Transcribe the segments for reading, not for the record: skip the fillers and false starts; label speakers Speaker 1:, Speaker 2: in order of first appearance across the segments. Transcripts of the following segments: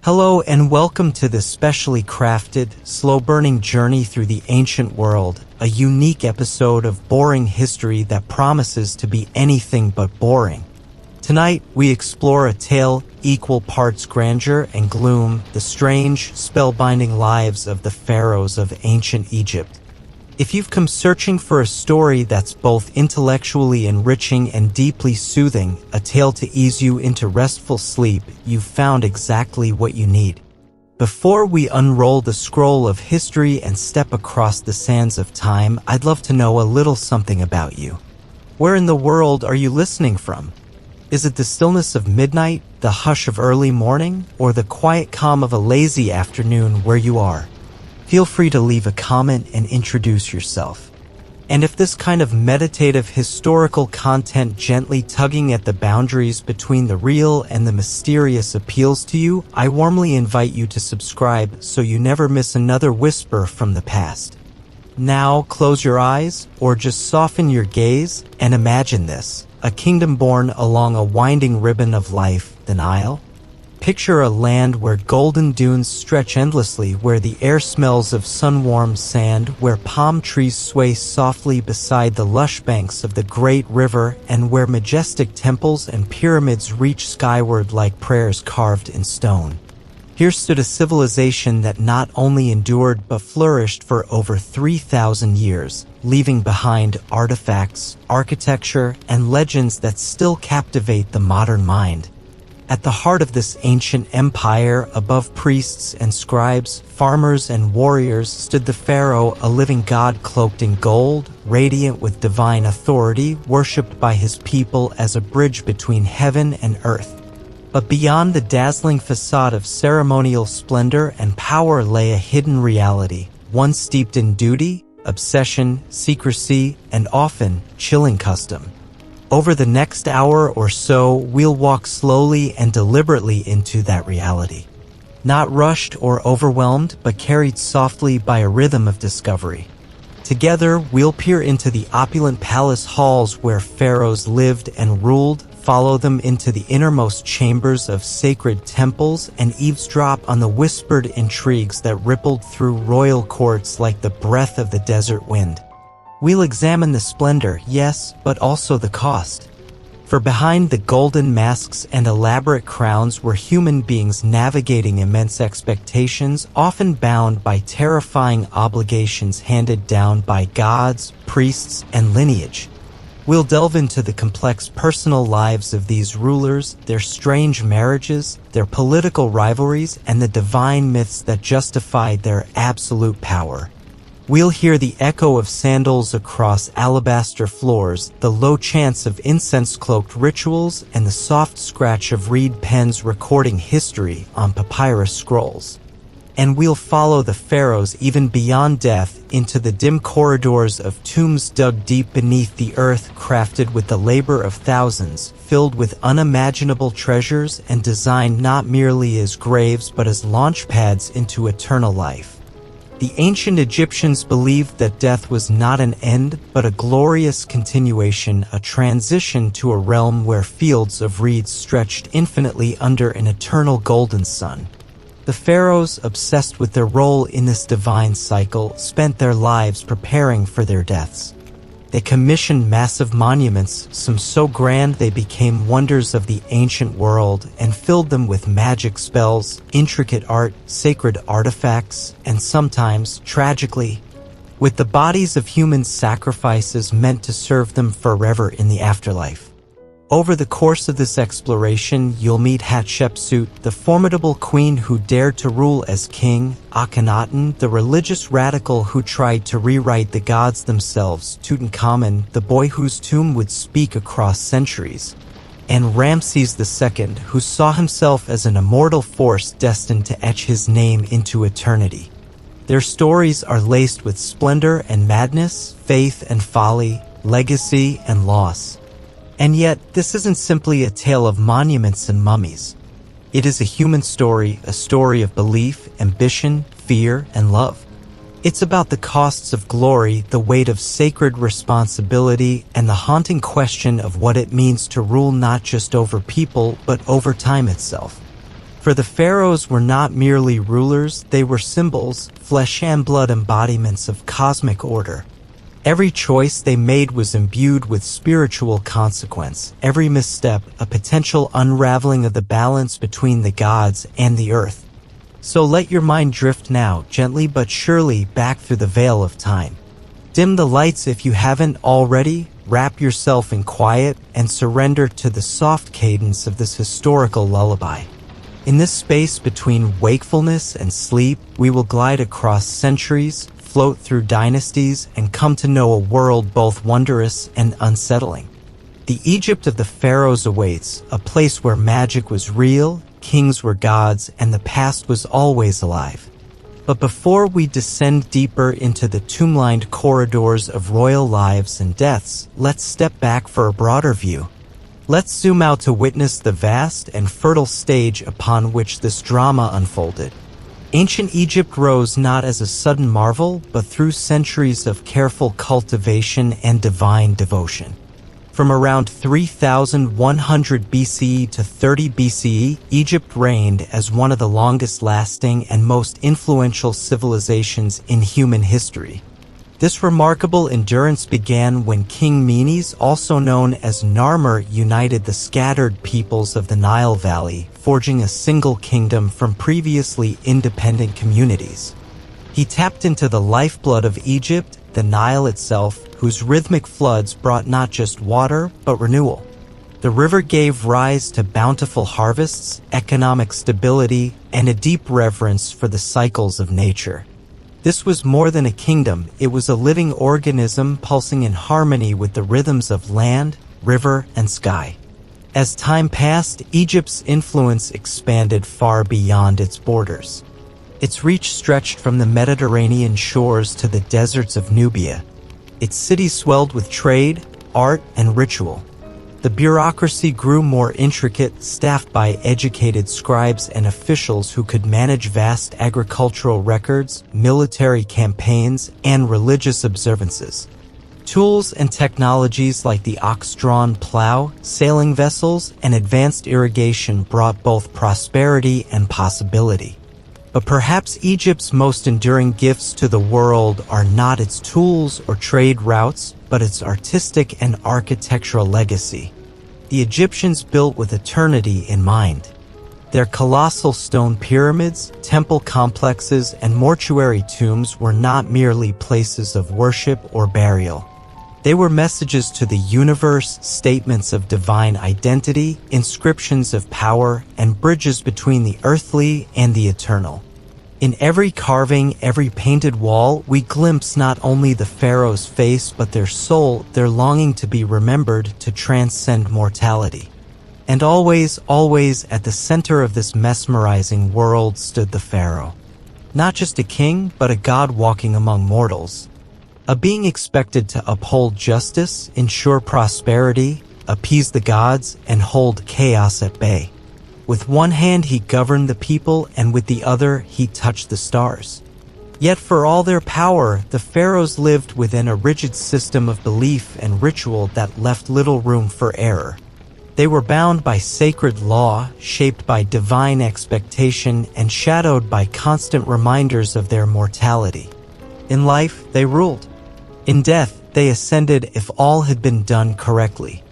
Speaker 1: Hello and welcome to this specially crafted, slow-burning journey through the ancient world, a unique episode of boring history that promises to be anything but boring. Tonight, we explore a tale equal parts grandeur and gloom, the strange, spellbinding lives of the pharaohs of ancient Egypt. If you've come searching for a story that's both intellectually enriching and deeply soothing, a tale to ease you into restful sleep, you've found exactly what you need. Before we unroll the scroll of history and step across the sands of time, I'd love to know a little something about you. Where in the world are you listening from? Is it the stillness of midnight, the hush of early morning, or the quiet calm of a lazy afternoon where you are? Feel free to leave a comment and introduce yourself. And if this kind of meditative historical content gently tugging at the boundaries between the real and the mysterious appeals to you, I warmly invite you to subscribe so you never miss another whisper from the past. Now, close your eyes, or just soften your gaze, and imagine this, a kingdom born along a winding ribbon of life, the Nile. Picture a land where golden dunes stretch endlessly, where the air smells of sun-warmed sand, where palm trees sway softly beside the lush banks of the great river, and where majestic temples and pyramids reach skyward like prayers carved in stone. Here stood a civilization that not only endured but flourished for over 3,000 years, leaving behind artifacts, architecture, and legends that still captivate the modern mind. At the heart of this ancient empire, above priests and scribes, farmers and warriors, stood the pharaoh, a living god cloaked in gold, radiant with divine authority, worshipped by his people as a bridge between heaven and earth. But beyond the dazzling facade of ceremonial splendor and power lay a hidden reality, one steeped in duty, obsession, secrecy, and often chilling custom. Over the next hour or so, we'll walk slowly and deliberately into that reality. Not rushed or overwhelmed, but carried softly by a rhythm of discovery. Together, we'll peer into the opulent palace halls where pharaohs lived and ruled, follow them into the innermost chambers of sacred temples, and eavesdrop on the whispered intrigues that rippled through royal courts like the breath of the desert wind. We'll examine the splendor, yes, but also the cost. For behind the golden masks and elaborate crowns were human beings navigating immense expectations, often bound by terrifying obligations handed down by gods, priests, and lineage. We'll delve into the complex personal lives of these rulers, their strange marriages, their political rivalries, and the divine myths that justified their absolute power. We'll hear the echo of sandals across alabaster floors, the low chants of incense-cloaked rituals, and the soft scratch of reed pens recording history on papyrus scrolls. And we'll follow the pharaohs even beyond death into the dim corridors of tombs dug deep beneath the earth, crafted with the labor of thousands, filled with unimaginable treasures and designed not merely as graves but as launch pads into eternal life. The ancient Egyptians believed that death was not an end, but a glorious continuation, a transition to a realm where fields of reeds stretched infinitely under an eternal golden sun. The pharaohs, obsessed with their role in this divine cycle, spent their lives preparing for their deaths. They commissioned massive monuments, some so grand they became wonders of the ancient world, and filled them with magic spells, intricate art, sacred artifacts, and sometimes, tragically, with the bodies of human sacrifices meant to serve them forever in the afterlife. Over the course of this exploration, you'll meet Hatshepsut, the formidable queen who dared to rule as king, Akhenaten, the religious radical who tried to rewrite the gods themselves, Tutankhamun, the boy whose tomb would speak across centuries, and Ramses II, who saw himself as an immortal force destined to etch his name into eternity. Their stories are laced with splendor and madness, faith and folly, legacy and loss. And yet, this isn't simply a tale of monuments and mummies. It is a human story, a story of belief, ambition, fear, and love. It's about the costs of glory, the weight of sacred responsibility, and the haunting question of what it means to rule not just over people, but over time itself. For the pharaohs were not merely rulers, they were symbols, flesh and blood embodiments of cosmic order. Every choice they made was imbued with spiritual consequence, every misstep a potential unraveling of the balance between the gods and the earth. So let your mind drift now, gently but surely, back through the veil of time. Dim the lights if you haven't already, wrap yourself in quiet, and surrender to the soft cadence of this historical lullaby. In this space between wakefulness and sleep, we will glide across centuries, float through dynasties, and come to know a world both wondrous and unsettling. The Egypt of the pharaohs awaits, a place where magic was real, kings were gods, and the past was always alive. But before we descend deeper into the tomb-lined corridors of royal lives and deaths, let's step back for a broader view. Let's zoom out to witness the vast and fertile stage upon which this drama unfolded. Ancient Egypt rose not as a sudden marvel, but through centuries of careful cultivation and divine devotion. From around 3100 BCE to 30 BCE, Egypt reigned as one of the longest-lasting and most influential civilizations in human history. This remarkable endurance began when King Menes, also known as Narmer, united the scattered peoples of the Nile Valley, forging a single kingdom from previously independent communities. He tapped into the lifeblood of Egypt, the Nile itself, whose rhythmic floods brought not just water, but renewal. The river gave rise to bountiful harvests, economic stability, and a deep reverence for the cycles of nature. This was more than a kingdom, it was a living organism pulsing in harmony with the rhythms of land, river, and sky. As time passed, Egypt's influence expanded far beyond its borders. Its reach stretched from the Mediterranean shores to the deserts of Nubia. Its cities swelled with trade, art, and ritual. The bureaucracy grew more intricate, staffed by educated scribes and officials who could manage vast agricultural records, military campaigns, and religious observances. Tools and technologies like the ox-drawn plow, sailing vessels, and advanced irrigation brought both prosperity and possibility. But perhaps Egypt's most enduring gifts to the world are not its tools or trade routes, but its artistic and architectural legacy. The Egyptians built with eternity in mind. Their colossal stone pyramids, temple complexes, and mortuary tombs were not merely places of worship or burial. They were messages to the universe, statements of divine identity, inscriptions of power, and bridges between the earthly and the eternal. In every carving, every painted wall, we glimpse not only the pharaoh's face but their soul, their longing to be remembered, to transcend mortality. And always, always at the center of this mesmerizing world stood the pharaoh. Not just a king, but a god walking among mortals. A being expected to uphold justice, ensure prosperity, appease the gods, and hold chaos at bay. With one hand he governed the people, and with the other he touched the stars. Yet for all their power, the pharaohs lived within a rigid system of belief and ritual that left little room for error. They were bound by sacred law, shaped by divine expectation, and shadowed by constant reminders of their mortality. In life, they ruled. In death, they ascended if all had been done correctly.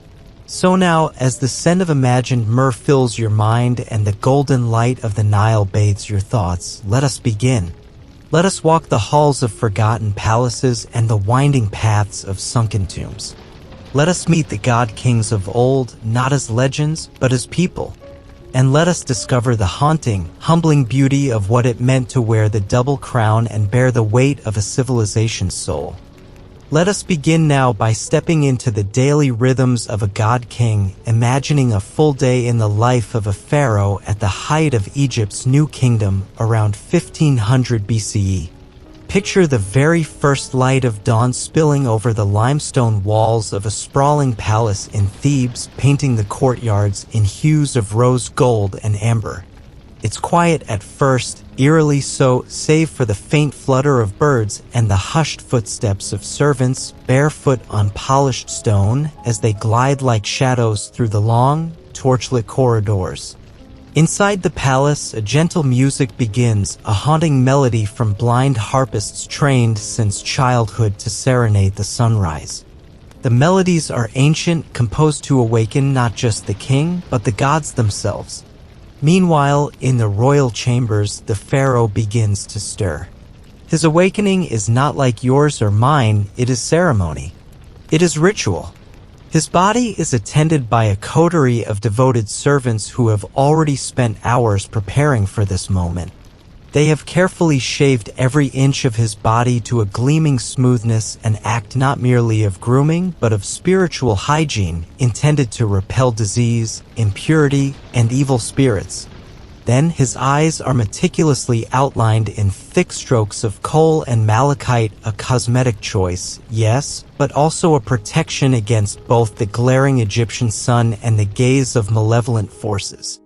Speaker 1: So now, as the scent of imagined myrrh fills your mind and the golden light of the Nile bathes your thoughts, let us begin. Let us walk the halls of forgotten palaces and the winding paths of sunken tombs. Let us meet the god-kings of old, not as legends, but as people. And let us discover the haunting, humbling beauty of what it meant to wear the double crown and bear the weight of a civilization's soul. Let us begin now by stepping into the daily rhythms of a god-king, imagining a full day in the life of a pharaoh at the height of Egypt's new kingdom around 1500 BCE. Picture the very first light of dawn spilling over the limestone walls of a sprawling palace in Thebes, painting the courtyards in hues of rose gold and amber. It's quiet at first, eerily so, save for the faint flutter of birds and the hushed footsteps of servants barefoot on polished stone as they glide like shadows through the long, torchlit corridors. Inside the palace, a gentle music begins, a haunting melody from blind harpists trained since childhood to serenade the sunrise. The melodies are ancient, composed to awaken not just the king, but the gods themselves. Meanwhile, in the royal chambers, the pharaoh begins to stir. His awakening is not like yours or mine, it is ceremony. It is ritual. His body is attended by a coterie of devoted servants who have already spent hours preparing for this moment. They have carefully shaved every inch of his body to a gleaming smoothness, an act not merely of grooming, but of spiritual hygiene, intended to repel disease, impurity, and evil spirits. Then his eyes are meticulously outlined in thick strokes of kohl and malachite, a cosmetic choice, yes, but also a protection against both the glaring Egyptian sun and the gaze of malevolent forces.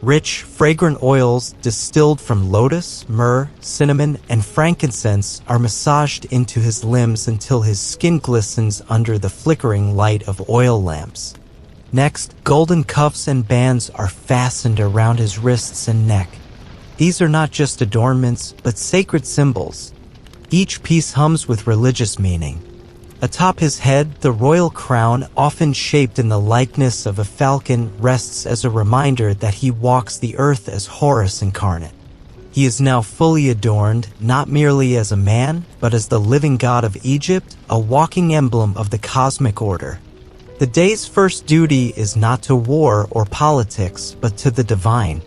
Speaker 1: Rich, fragrant oils distilled from lotus, myrrh, cinnamon, and frankincense are massaged into his limbs until his skin glistens under the flickering light of oil lamps. Next, golden cuffs and bands are fastened around his wrists and neck. These are not just adornments, but sacred symbols. Each piece hums with religious meaning. Atop his head, the royal crown, often shaped in the likeness of a falcon, rests as a reminder that he walks the earth as Horus incarnate. He is now fully adorned, not merely as a man, but as the living god of Egypt, a walking emblem of the cosmic order. The day's first duty is not to war or politics, but to the divine.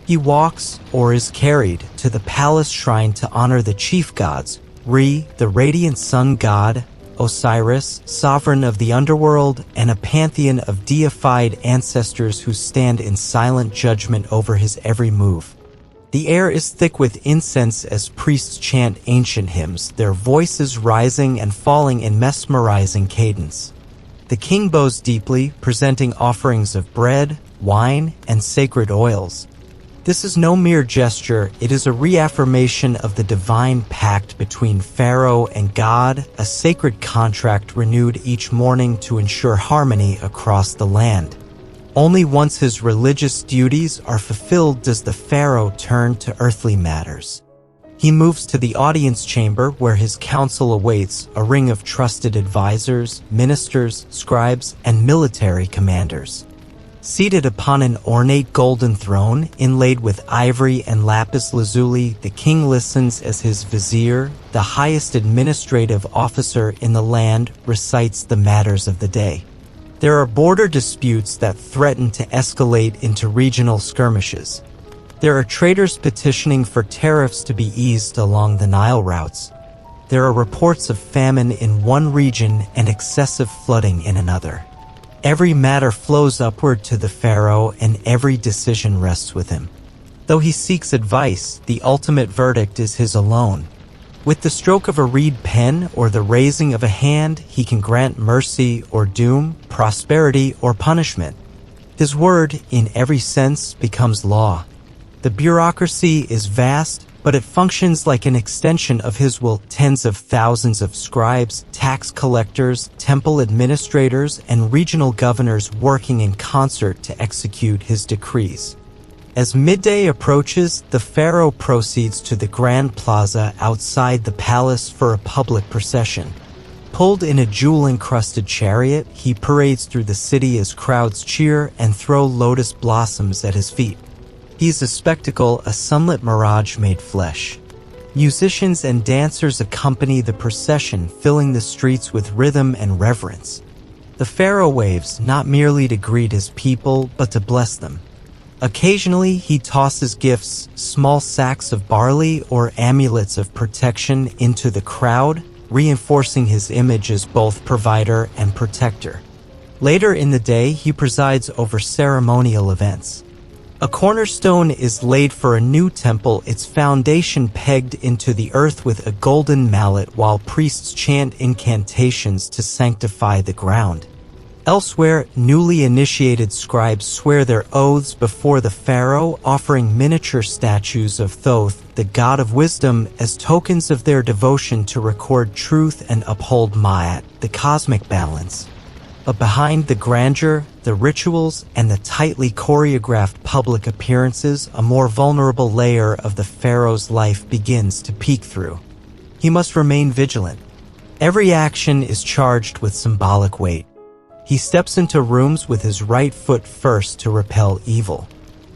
Speaker 1: He walks, or is carried, to the palace shrine to honor the chief gods, Re, the radiant sun god, Osiris, sovereign of the underworld, and a pantheon of deified ancestors who stand in silent judgment over his every move. The air is thick with incense as priests chant ancient hymns, their voices rising and falling in mesmerizing cadence. The king bows deeply, presenting offerings of bread, wine, and sacred oils. This is no mere gesture, it is a reaffirmation of the divine pact between Pharaoh and God, a sacred contract renewed each morning to ensure harmony across the land. Only once his religious duties are fulfilled does the Pharaoh turn to earthly matters. He moves to the audience chamber where his council awaits, a ring of trusted advisors, ministers, scribes, and military commanders. Seated upon an ornate golden throne, inlaid with ivory and lapis lazuli, the king listens as his vizier, the highest administrative officer in the land, recites the matters of the day. There are border disputes that threaten to escalate into regional skirmishes. There are traders petitioning for tariffs to be eased along the Nile routes. There are reports of famine in one region and excessive flooding in another. Every matter flows upward to the pharaoh, and every decision rests with him. Though he seeks advice, the ultimate verdict is his alone. With the stroke of a reed pen or the raising of a hand, he can grant mercy or doom, prosperity or punishment. His word, in every sense, becomes law. The bureaucracy is vast, but it functions like an extension of his will. Tens of thousands of scribes, tax collectors, temple administrators, and regional governors working in concert to execute his decrees. As midday approaches, the pharaoh proceeds to the grand plaza outside the palace for a public procession. Pulled in a jewel-encrusted chariot, he parades through the city as crowds cheer and throw lotus blossoms at his feet. He's a spectacle, a sunlit mirage made flesh. Musicians and dancers accompany the procession, filling the streets with rhythm and reverence. The pharaoh waves, not merely to greet his people, but to bless them. Occasionally, he tosses gifts, small sacks of barley or amulets of protection, into the crowd, reinforcing his image as both provider and protector. Later in the day, he presides over ceremonial events. A cornerstone is laid for a new temple, its foundation pegged into the earth with a golden mallet, while priests chant incantations to sanctify the ground. Elsewhere, newly initiated scribes swear their oaths before the pharaoh, offering miniature statues of Thoth, the god of wisdom, as tokens of their devotion to record truth and uphold Ma'at, the cosmic balance. But behind the grandeur, the rituals, and the tightly choreographed public appearances, a more vulnerable layer of the pharaoh's life begins to peek through. He must remain vigilant. Every action is charged with symbolic weight. He steps into rooms with his right foot first to repel evil.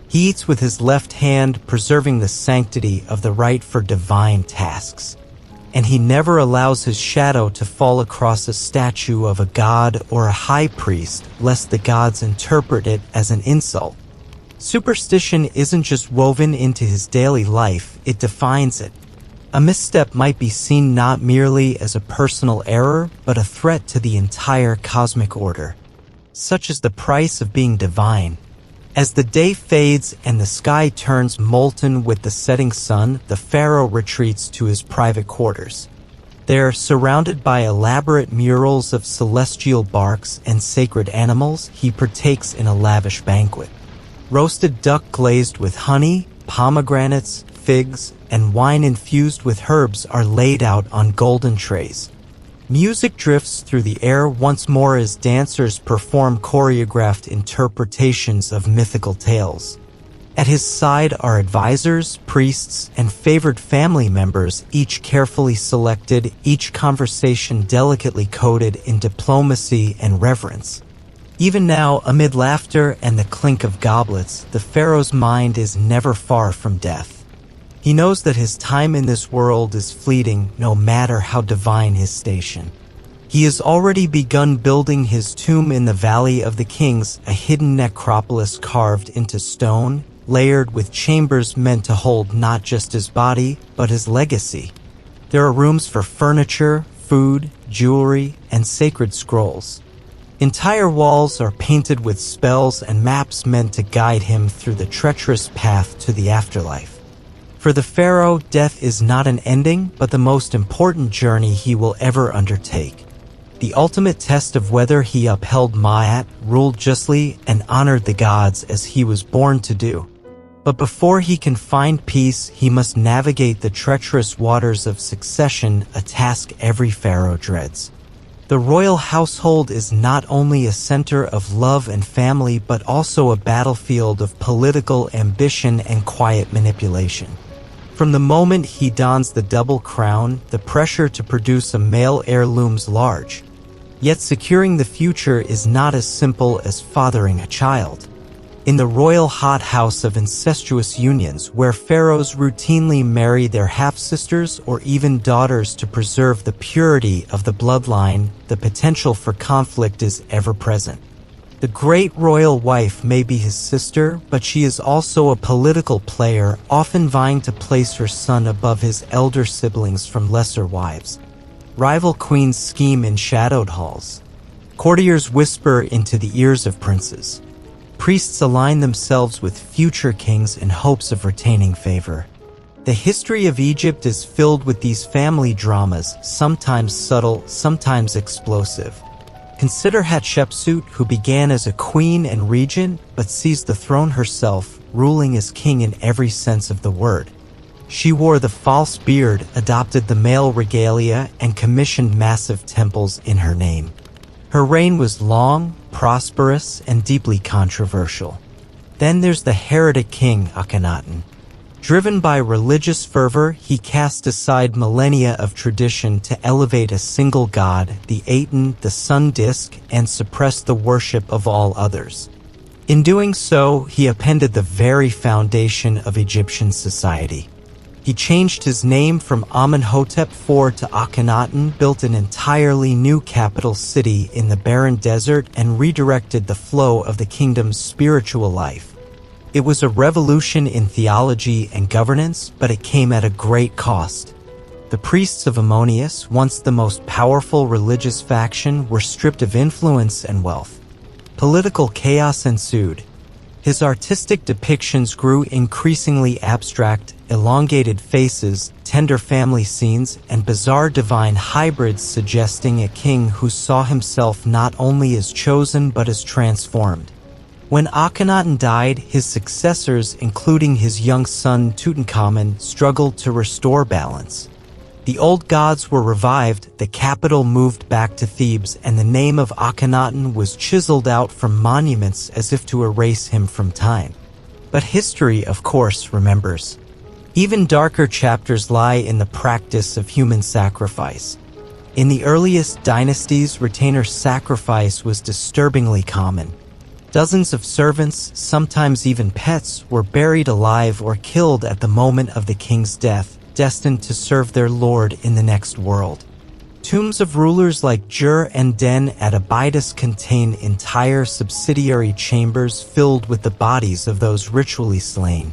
Speaker 1: He eats with his left hand, preserving the sanctity of the right for divine tasks. And he never allows his shadow to fall across a statue of a god or a high priest, lest the gods interpret it as an insult. Superstition isn't just woven into his daily life, it defines it. A misstep might be seen not merely as a personal error, but a threat to the entire cosmic order. Such is the price of being divine. As the day fades and the sky turns molten with the setting sun, the pharaoh retreats to his private quarters. There, surrounded by elaborate murals of celestial barks and sacred animals, he partakes in a lavish banquet. Roasted duck glazed with honey, pomegranates, figs, and wine infused with herbs are laid out on golden trays. Music drifts through the air once more as dancers perform choreographed interpretations of mythical tales. At his side are advisors, priests, and favored family members, each carefully selected, each conversation delicately coded in diplomacy and reverence. Even now, amid laughter and the clink of goblets, the pharaoh's mind is never far from death. He knows that his time in this world is fleeting, no matter how divine his station. He has already begun building his tomb in the Valley of the Kings, a hidden necropolis carved into stone, layered with chambers meant to hold not just his body, but his legacy. There are rooms for furniture, food, jewelry, and sacred scrolls. Entire walls are painted with spells and maps meant to guide him through the treacherous path to the afterlife. For the pharaoh, death is not an ending, but the most important journey he will ever undertake. The ultimate test of whether he upheld Ma'at, ruled justly, and honored the gods as he was born to do. But before he can find peace, he must navigate the treacherous waters of succession, a task every pharaoh dreads. The royal household is not only a center of love and family, but also a battlefield of political ambition and quiet manipulation. From the moment he dons the double crown, the pressure to produce a male heir looms large. Yet securing the future is not as simple as fathering a child. In the royal hothouse of incestuous unions, where pharaohs routinely marry their half-sisters or even daughters to preserve the purity of the bloodline, the potential for conflict is ever present. The great royal wife may be his sister, but she is also a political player, often vying to place her son above his elder siblings from lesser wives. Rival queens scheme in shadowed halls. Courtiers whisper into the ears of princes. Priests align themselves with future kings in hopes of retaining favor. The history of Egypt is filled with these family dramas, sometimes subtle, sometimes explosive. Consider Hatshepsut, who began as a queen and regent, but seized the throne herself, ruling as king in every sense of the word. She wore the false beard, adopted the male regalia, and commissioned massive temples in her name. Her reign was long, prosperous, and deeply controversial. Then there's the heretic king Akhenaten. Driven by religious fervor, he cast aside millennia of tradition to elevate a single god, the Aten, the sun disk, and suppress the worship of all others. In doing so, he upended the very foundation of Egyptian society. He changed his name from Amenhotep IV to Akhenaten, built an entirely new capital city in the barren desert, and redirected the flow of the kingdom's spiritual life. It was a revolution in theology and governance, but it came at a great cost. The priests of Ammonius, once the most powerful religious faction, were stripped of influence and wealth. Political chaos ensued. His artistic depictions grew increasingly abstract, elongated faces, tender family scenes, and bizarre divine hybrids suggesting a king who saw himself not only as chosen but as transformed. When Akhenaten died, his successors, including his young son Tutankhamun, struggled to restore balance. The old gods were revived, the capital moved back to Thebes, and the name of Akhenaten was chiseled out from monuments as if to erase him from time. But history, of course, remembers. Even darker chapters lie in the practice of human sacrifice. In the earliest dynasties, retainer sacrifice was disturbingly common. Dozens of servants, sometimes even pets, were buried alive or killed at the moment of the king's death, destined to serve their lord in the next world. Tombs of rulers like Jur and Den at Abydos contain entire subsidiary chambers filled with the bodies of those ritually slain.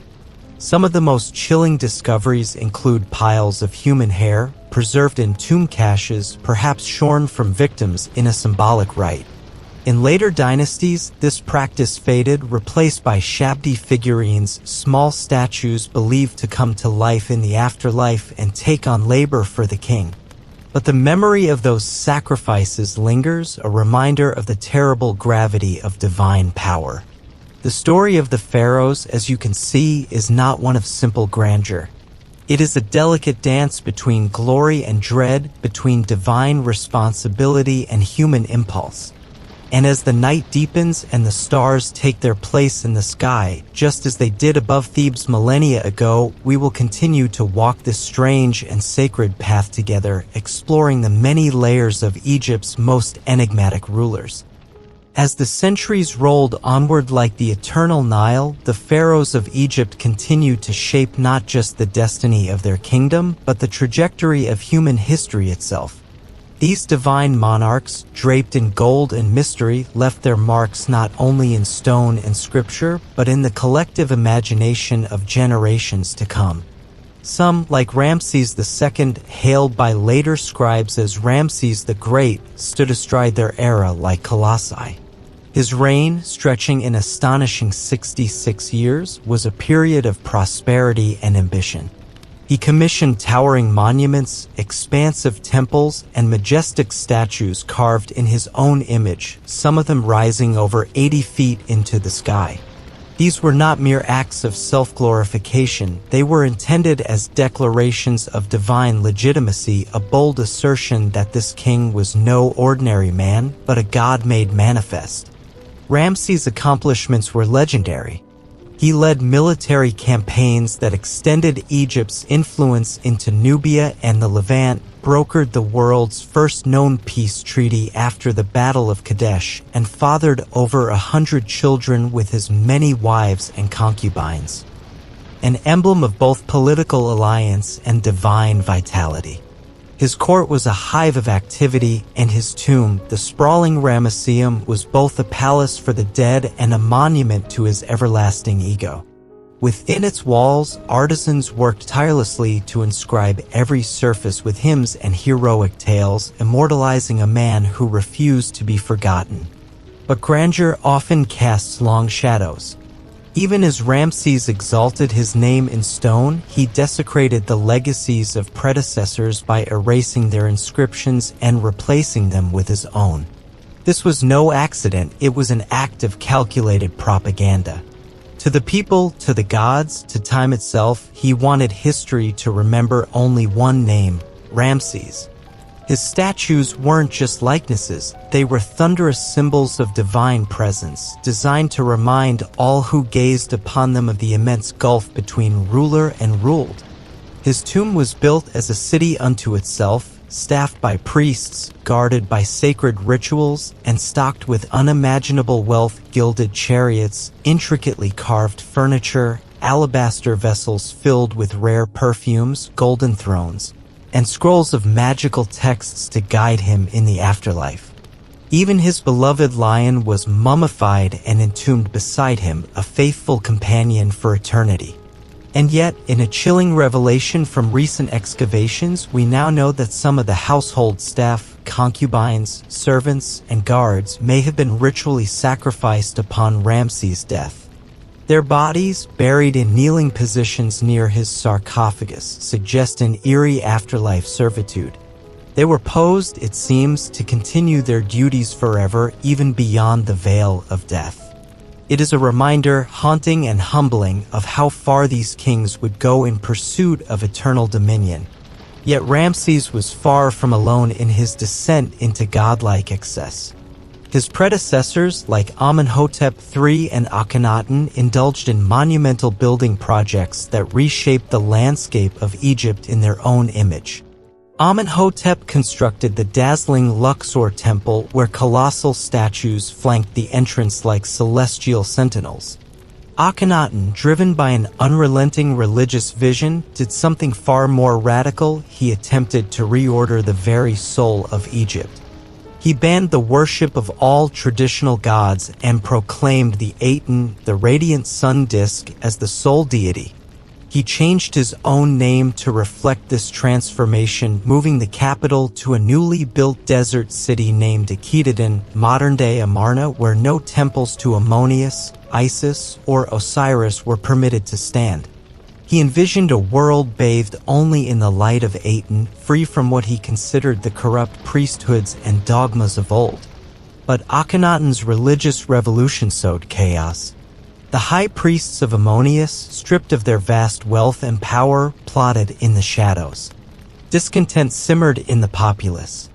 Speaker 1: Some of the most chilling discoveries include piles of human hair, preserved in tomb caches, perhaps shorn from victims in a symbolic rite. In later dynasties, this practice faded, replaced by shabby figurines, small statues believed to come to life in the afterlife and take on labor for the king. But the memory of those sacrifices lingers, a reminder of the terrible gravity of divine power. The story of the pharaohs, as you can see, is not one of simple grandeur. It is a delicate dance between glory and dread, between divine responsibility and human impulse. And as the night deepens and the stars take their place in the sky, just as they did above Thebes millennia ago, we will continue to walk this strange and sacred path together, exploring the many layers of Egypt's most enigmatic rulers. As the centuries rolled onward like the eternal Nile, the pharaohs of Egypt continued to shape not just the destiny of their kingdom, but the trajectory of human history itself. These divine monarchs, draped in gold and mystery, left their marks not only in stone and scripture, but in the collective imagination of generations to come. Some, like Ramses II, hailed by later scribes as Ramses the Great, stood astride their era like colossi. His reign, stretching an astonishing 66 years, was a period of prosperity and ambition. He commissioned towering monuments, expansive temples, and majestic statues carved in his own image, some of them rising over 80 feet into the sky. These were not mere acts of self-glorification, they were intended as declarations of divine legitimacy, a bold assertion that this king was no ordinary man, but a god made manifest. Ramses' accomplishments were legendary. He led military campaigns that extended Egypt's influence into Nubia and the Levant, brokered the world's first known peace treaty after the Battle of Kadesh, and fathered over 100 children with his many wives and concubines. An emblem of both political alliance and divine vitality. His court was a hive of activity, and his tomb, the sprawling Ramesseum, was both a palace for the dead and a monument to his everlasting ego. Within its walls, artisans worked tirelessly to inscribe every surface with hymns and heroic tales, immortalizing a man who refused to be forgotten. But grandeur often casts long shadows. Even as Ramses exalted his name in stone, he desecrated the legacies of predecessors by erasing their inscriptions and replacing them with his own. This was no accident, it was an act of calculated propaganda. To the people, to the gods, to time itself, he wanted history to remember only one name, Ramses. His statues weren't just likenesses, they were thunderous symbols of divine presence, designed to remind all who gazed upon them of the immense gulf between ruler and ruled. His tomb was built as a city unto itself, staffed by priests, guarded by sacred rituals, and stocked with unimaginable wealth, gilded chariots, intricately carved furniture, alabaster vessels filled with rare perfumes, golden thrones, and scrolls of magical texts to guide him in the afterlife. Even his beloved lion was mummified and entombed beside him, a faithful companion for eternity. And yet, in a chilling revelation from recent excavations, we now know that some of the household staff, concubines, servants, and guards may have been ritually sacrificed upon Ramses' death. Their bodies, buried in kneeling positions near his sarcophagus, suggest an eerie afterlife servitude. They were posed, it seems, to continue their duties forever, even beyond the veil of death. It is a reminder, haunting and humbling, of how far these kings would go in pursuit of eternal dominion. Yet Ramses was far from alone in his descent into godlike excess. His predecessors, like Amenhotep III and Akhenaten, indulged in monumental building projects that reshaped the landscape of Egypt in their own image. Amenhotep constructed the dazzling Luxor temple, where colossal statues flanked the entrance like celestial sentinels. Akhenaten, driven by an unrelenting religious vision, did something far more radical. He attempted to reorder the very soul of Egypt. He banned the worship of all traditional gods and proclaimed the Aten, the radiant sun disk, as the sole deity. He changed his own name to reflect this transformation, moving the capital to a newly built desert city named Akhetaten, modern-day Amarna, where no temples to Ammonius, Isis, or Osiris were permitted to stand. He envisioned a world bathed only in the light of Aten, free from what he considered the corrupt priesthoods and dogmas of old. But Akhenaten's religious revolution sowed chaos. The high priests of Ammonius, stripped of their vast wealth and power, plotted in the shadows. Discontent simmered in the populace.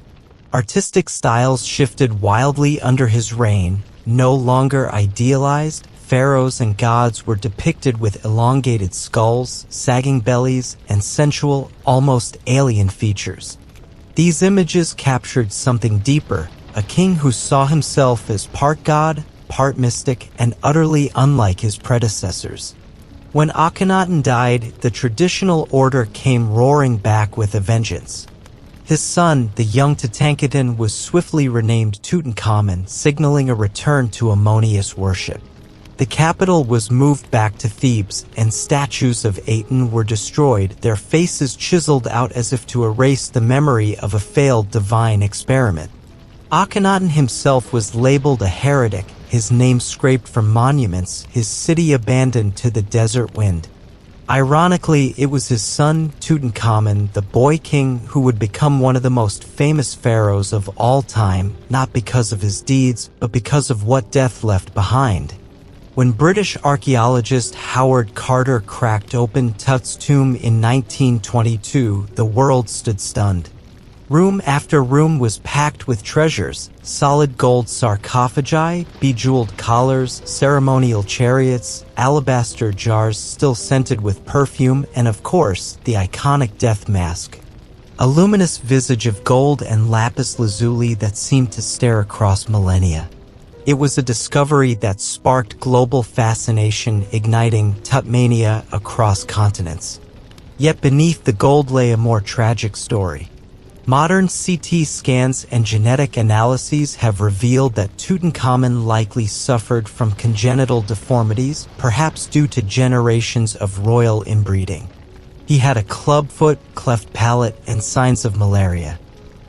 Speaker 1: Artistic styles shifted wildly under his reign. No longer idealized, pharaohs and gods were depicted with elongated skulls, sagging bellies, and sensual, almost alien features. These images captured something deeper, a king who saw himself as part god, part mystic, and utterly unlike his predecessors. When Akhenaten died, the traditional order came roaring back with a vengeance. His son, the young Tutankhaten, was swiftly renamed Tutankhamun, signaling a return to Ammonius worship. The capital was moved back to Thebes, and statues of Aten were destroyed, their faces chiseled out as if to erase the memory of a failed divine experiment. Akhenaten himself was labeled a heretic, his name scraped from monuments, his city abandoned to the desert wind. Ironically, it was his son, Tutankhamun, the boy king, who would become one of the most famous pharaohs of all time, not because of his deeds, but because of what death left behind. When British archaeologist Howard Carter cracked open Tut's tomb in 1922, the world stood stunned. Room after room was packed with treasures: solid gold sarcophagi, bejeweled collars, ceremonial chariots, alabaster jars still scented with perfume, and of course, the iconic death mask. A luminous visage of gold and lapis lazuli that seemed to stare across millennia. It was a discovery that sparked global fascination, igniting Tutmania across continents. Yet beneath the gold lay a more tragic story. Modern CT scans and genetic analyses have revealed that Tutankhamun likely suffered from congenital deformities, perhaps due to generations of royal inbreeding. He had a clubfoot, cleft palate, and signs of malaria.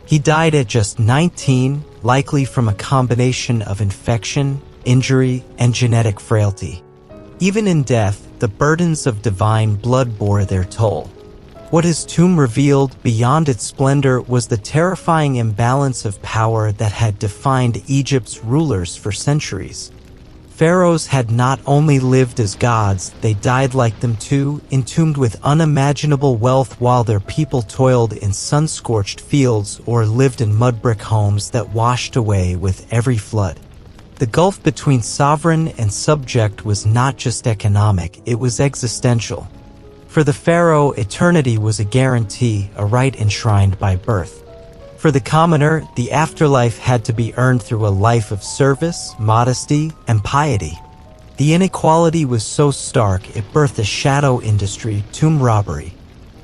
Speaker 1: He died at just 19, likely from a combination of infection, injury, and genetic frailty. Even in death, the burdens of divine blood bore their toll. What his tomb revealed, beyond its splendor, was the terrifying imbalance of power that had defined Egypt's rulers for centuries. Pharaohs had not only lived as gods, they died like them too, entombed with unimaginable wealth while their people toiled in sun-scorched fields or lived in mud-brick homes that washed away with every flood. The gulf between sovereign and subject was not just economic, it was existential. For the pharaoh, eternity was a guarantee, a right enshrined by birth. For the commoner, the afterlife had to be earned through a life of service, modesty, and piety. The inequality was so stark it birthed a shadow industry, tomb robbery.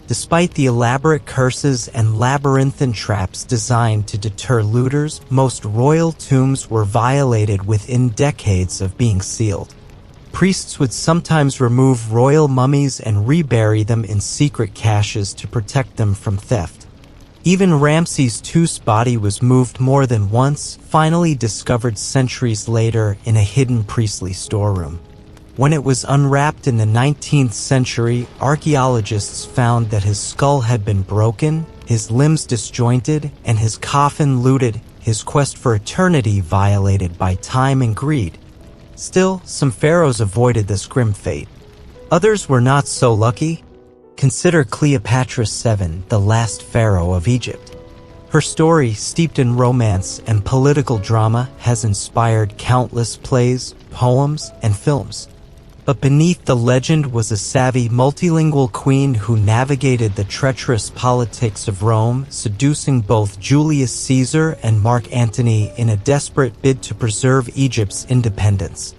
Speaker 1: Despite the elaborate curses and labyrinthine traps designed to deter looters, most royal tombs were violated within decades of being sealed. Priests would sometimes remove royal mummies and rebury them in secret caches to protect them from theft. Even Ramses II's body was moved more than once, finally discovered centuries later in a hidden priestly storeroom. When it was unwrapped in the 19th century, archaeologists found that his skull had been broken, his limbs disjointed, and his coffin looted, his quest for eternity violated by time and greed. Still, some pharaohs avoided this grim fate. Others were not so lucky. Consider Cleopatra VII, the last pharaoh of Egypt. Her story, steeped in romance and political drama, has inspired countless plays, poems, and films. But beneath the legend was a savvy, multilingual queen who navigated the treacherous politics of Rome, seducing both Julius Caesar and Mark Antony in a desperate bid to preserve Egypt's independence.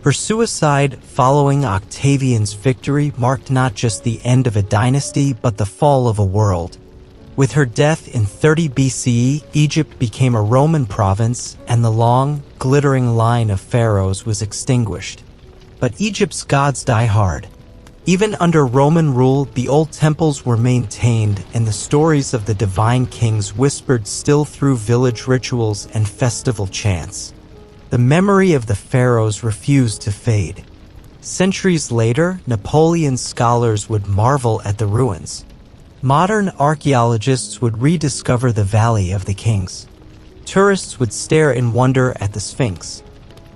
Speaker 1: Her suicide following Octavian's victory marked not just the end of a dynasty, but the fall of a world. With her death in 30 BCE, Egypt became a Roman province, and the long, glittering line of pharaohs was extinguished. But Egypt's gods die hard. Even under Roman rule, the old temples were maintained, and the stories of the divine kings whispered still through village rituals and festival chants. The memory of the pharaohs refused to fade. Centuries later, Napoleon's scholars would marvel at the ruins. Modern archaeologists would rediscover the Valley of the Kings. Tourists would stare in wonder at the Sphinx.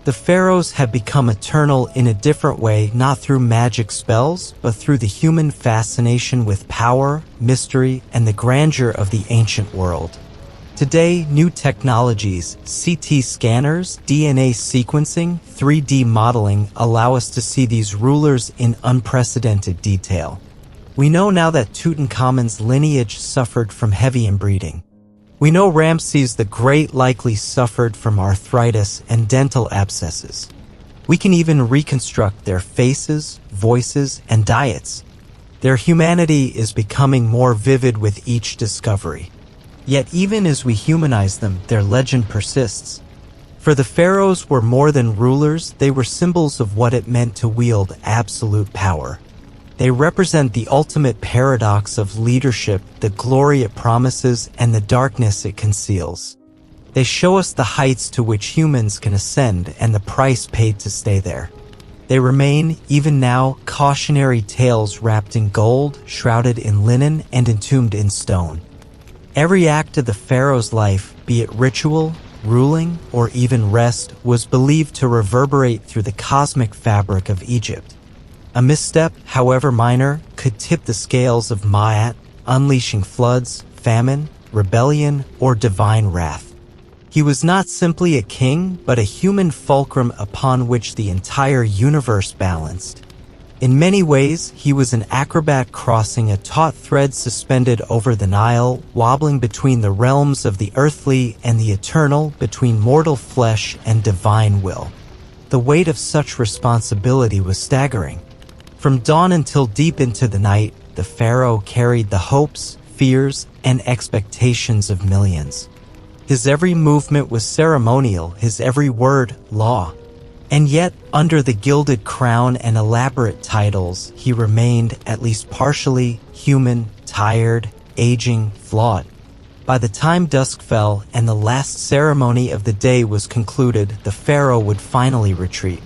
Speaker 1: The pharaohs have become eternal in a different way, not through magic spells, but through the human fascination with power, mystery, and the grandeur of the ancient world. Today, new technologies, CT scanners, DNA sequencing, 3D modeling allow us to see these rulers in unprecedented detail. We know now that Tutankhamun's lineage suffered from heavy inbreeding. We know Ramses the Great likely suffered from arthritis and dental abscesses. We can even reconstruct their faces, voices, and diets. Their humanity is becoming more vivid with each discovery. Yet even as we humanize them, their legend persists. For the pharaohs were more than rulers, they were symbols of what it meant to wield absolute power. They represent the ultimate paradox of leadership, the glory it promises and the darkness it conceals. They show us the heights to which humans can ascend and the price paid to stay there. They remain, even now, cautionary tales wrapped in gold, shrouded in linen, and entombed in stone. Every act of the pharaoh's life, be it ritual, ruling, or even rest, was believed to reverberate through the cosmic fabric of Egypt. A misstep, however minor, could tip the scales of Ma'at, unleashing floods, famine, rebellion, or divine wrath. He was not simply a king, but a human fulcrum upon which the entire universe balanced. In many ways, he was an acrobat crossing a taut thread suspended over the Nile, wobbling between the realms of the earthly and the eternal, between mortal flesh and divine will. The weight of such responsibility was staggering. From dawn until deep into the night, the pharaoh carried the hopes, fears, and expectations of millions. His every movement was ceremonial, his every word, law. And yet, under the gilded crown and elaborate titles, he remained, at least partially, human, tired, aging, flawed. By the time dusk fell and the last ceremony of the day was concluded, the pharaoh would finally retreat.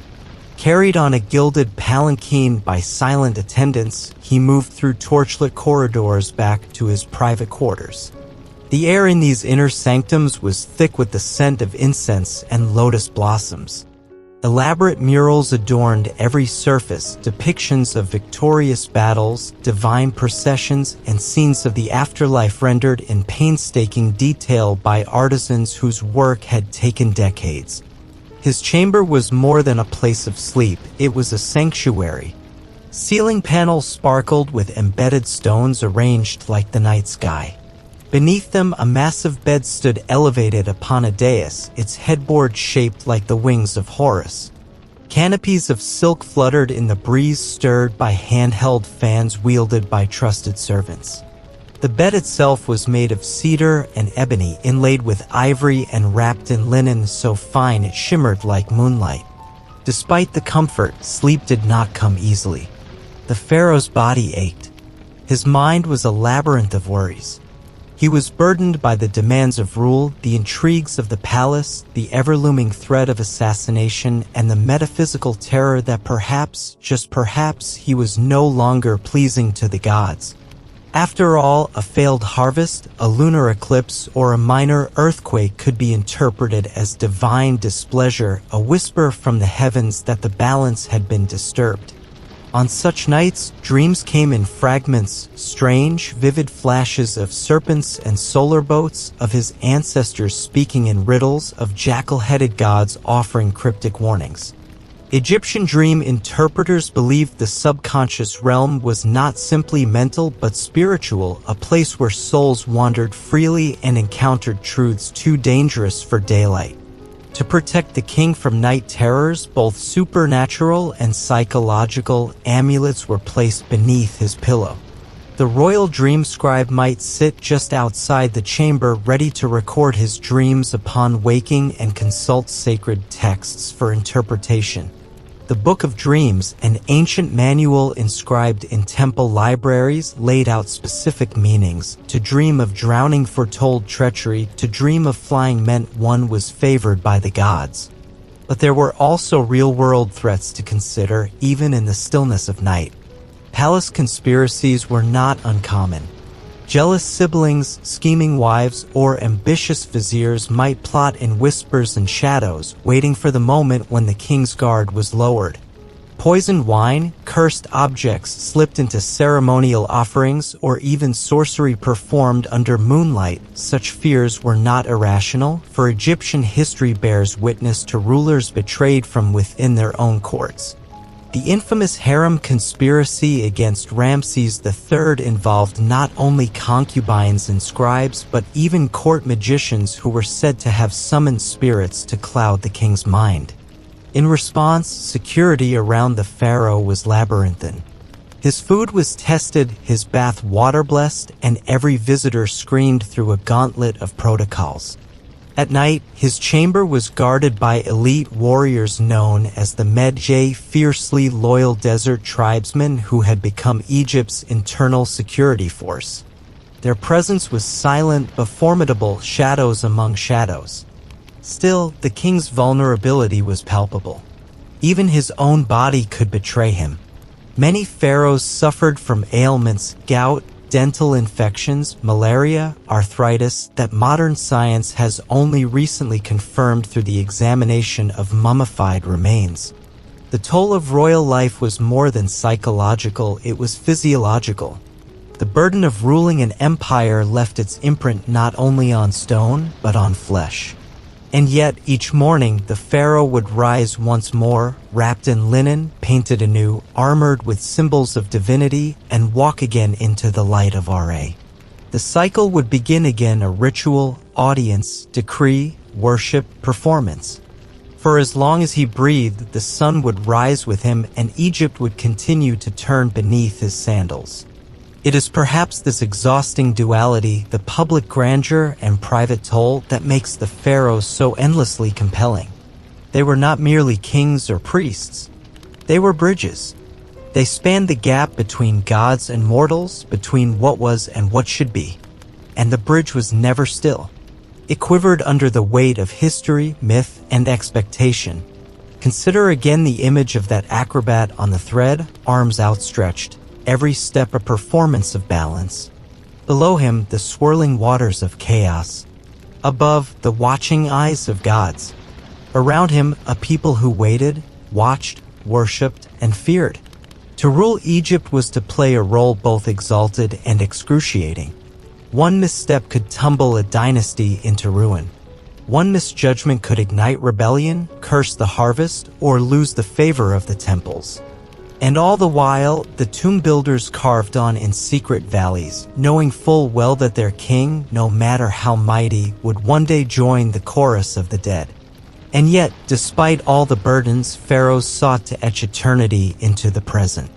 Speaker 1: Carried on a gilded palanquin by silent attendants, he moved through torchlit corridors back to his private quarters. The air in these inner sanctums was thick with the scent of incense and lotus blossoms. Elaborate murals adorned every surface, depictions of victorious battles, divine processions, and scenes of the afterlife rendered in painstaking detail by artisans whose work had taken decades. His chamber was more than a place of sleep, it was a sanctuary. Ceiling panels sparkled with embedded stones arranged like the night sky. Beneath them, a massive bed stood elevated upon a dais, its headboard shaped like the wings of Horus. Canopies of silk fluttered in the breeze, stirred by handheld fans wielded by trusted servants. The bed itself was made of cedar and ebony, inlaid with ivory and wrapped in linen so fine it shimmered like moonlight. Despite the comfort, sleep did not come easily. The pharaoh's body ached. His mind was a labyrinth of worries. He was burdened by the demands of rule, the intrigues of the palace, the ever-looming threat of assassination, and the metaphysical terror that perhaps, just perhaps, he was no longer pleasing to the gods. After all, a failed harvest, a lunar eclipse, or a minor earthquake could be interpreted as divine displeasure, a whisper from the heavens that the balance had been disturbed. On such nights, dreams came in fragments, strange, vivid flashes of serpents and solar boats, of his ancestors speaking in riddles, of jackal-headed gods offering cryptic warnings. Egyptian dream interpreters believed the subconscious realm was not simply mental but spiritual, a place where souls wandered freely and encountered truths too dangerous for daylight. To protect the king from night terrors, both supernatural and psychological, amulets were placed beneath his pillow. The royal dream scribe might sit just outside the chamber, ready to record his dreams upon waking and consult sacred texts for interpretation. The Book of Dreams, an ancient manual inscribed in temple libraries, laid out specific meanings. To dream of drowning foretold treachery, to dream of flying meant one was favored by the gods. But there were also real-world threats to consider, even in the stillness of night. Palace conspiracies were not uncommon. Jealous siblings, scheming wives, or ambitious viziers might plot in whispers and shadows, waiting for the moment when the king's guard was lowered. Poisoned wine, cursed objects slipped into ceremonial offerings, or even sorcery performed under moonlight. Such fears were not irrational, for Egyptian history bears witness to rulers betrayed from within their own courts. The infamous harem conspiracy against Ramses III involved not only concubines and scribes, but even court magicians who were said to have summoned spirits to cloud the king's mind. In response, security around the pharaoh was labyrinthine. His food was tested, his bath water-blessed, and every visitor screened through a gauntlet of protocols. At night, his chamber was guarded by elite warriors known as the Medjay, fiercely loyal desert tribesmen who had become Egypt's internal security force. Their presence was silent but formidable, shadows among shadows. Still, the king's vulnerability was palpable. Even his own body could betray him. Many pharaohs suffered from ailments, gout, dental infections, malaria, arthritis, that modern science has only recently confirmed through the examination of mummified remains. The toll of royal life was more than psychological, it was physiological. The burden of ruling an empire left its imprint not only on stone, but on flesh. And yet, each morning, the pharaoh would rise once more, wrapped in linen, painted anew, armored with symbols of divinity, and walk again into the light of Ra. The cycle would begin again, a ritual, audience, decree, worship, performance. For as long as he breathed, the sun would rise with him, and Egypt would continue to turn beneath his sandals. It is perhaps this exhausting duality, the public grandeur and private toll, that makes the pharaohs so endlessly compelling. They were not merely kings or priests. They were bridges. They spanned the gap between gods and mortals, between what was and what should be. And the bridge was never still. It quivered under the weight of history, myth, and expectation. Consider again the image of that acrobat on the thread, arms outstretched. Every step a performance of balance. Below him, the swirling waters of chaos. Above, the watching eyes of gods. Around him, a people who waited, watched, worshipped, and feared. To rule Egypt was to play a role both exalted and excruciating. One misstep could tumble a dynasty into ruin. One misjudgment could ignite rebellion, curse the harvest, or lose the favor of the temples. And all the while, the tomb builders carved on in secret valleys, knowing full well that their king, no matter how mighty, would one day join the chorus of the dead. And yet, despite all the burdens, pharaohs sought to etch eternity into the present.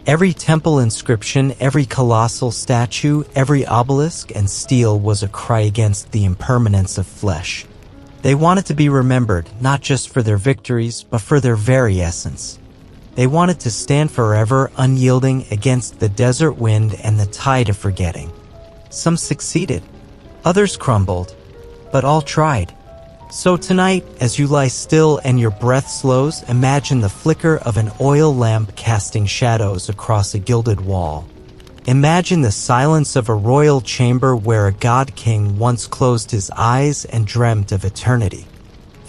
Speaker 1: Every temple inscription, every colossal statue, every obelisk and stele was a cry against the impermanence of flesh. They wanted to be remembered, not just for their victories, but for their very essence. They wanted to stand forever, unyielding against the desert wind and the tide of forgetting. Some succeeded, others crumbled, but all tried. So tonight, as you lie still and your breath slows, imagine the flicker of an oil lamp casting shadows across a gilded wall. Imagine the silence of a royal chamber where a god king once closed his eyes and dreamt of eternity.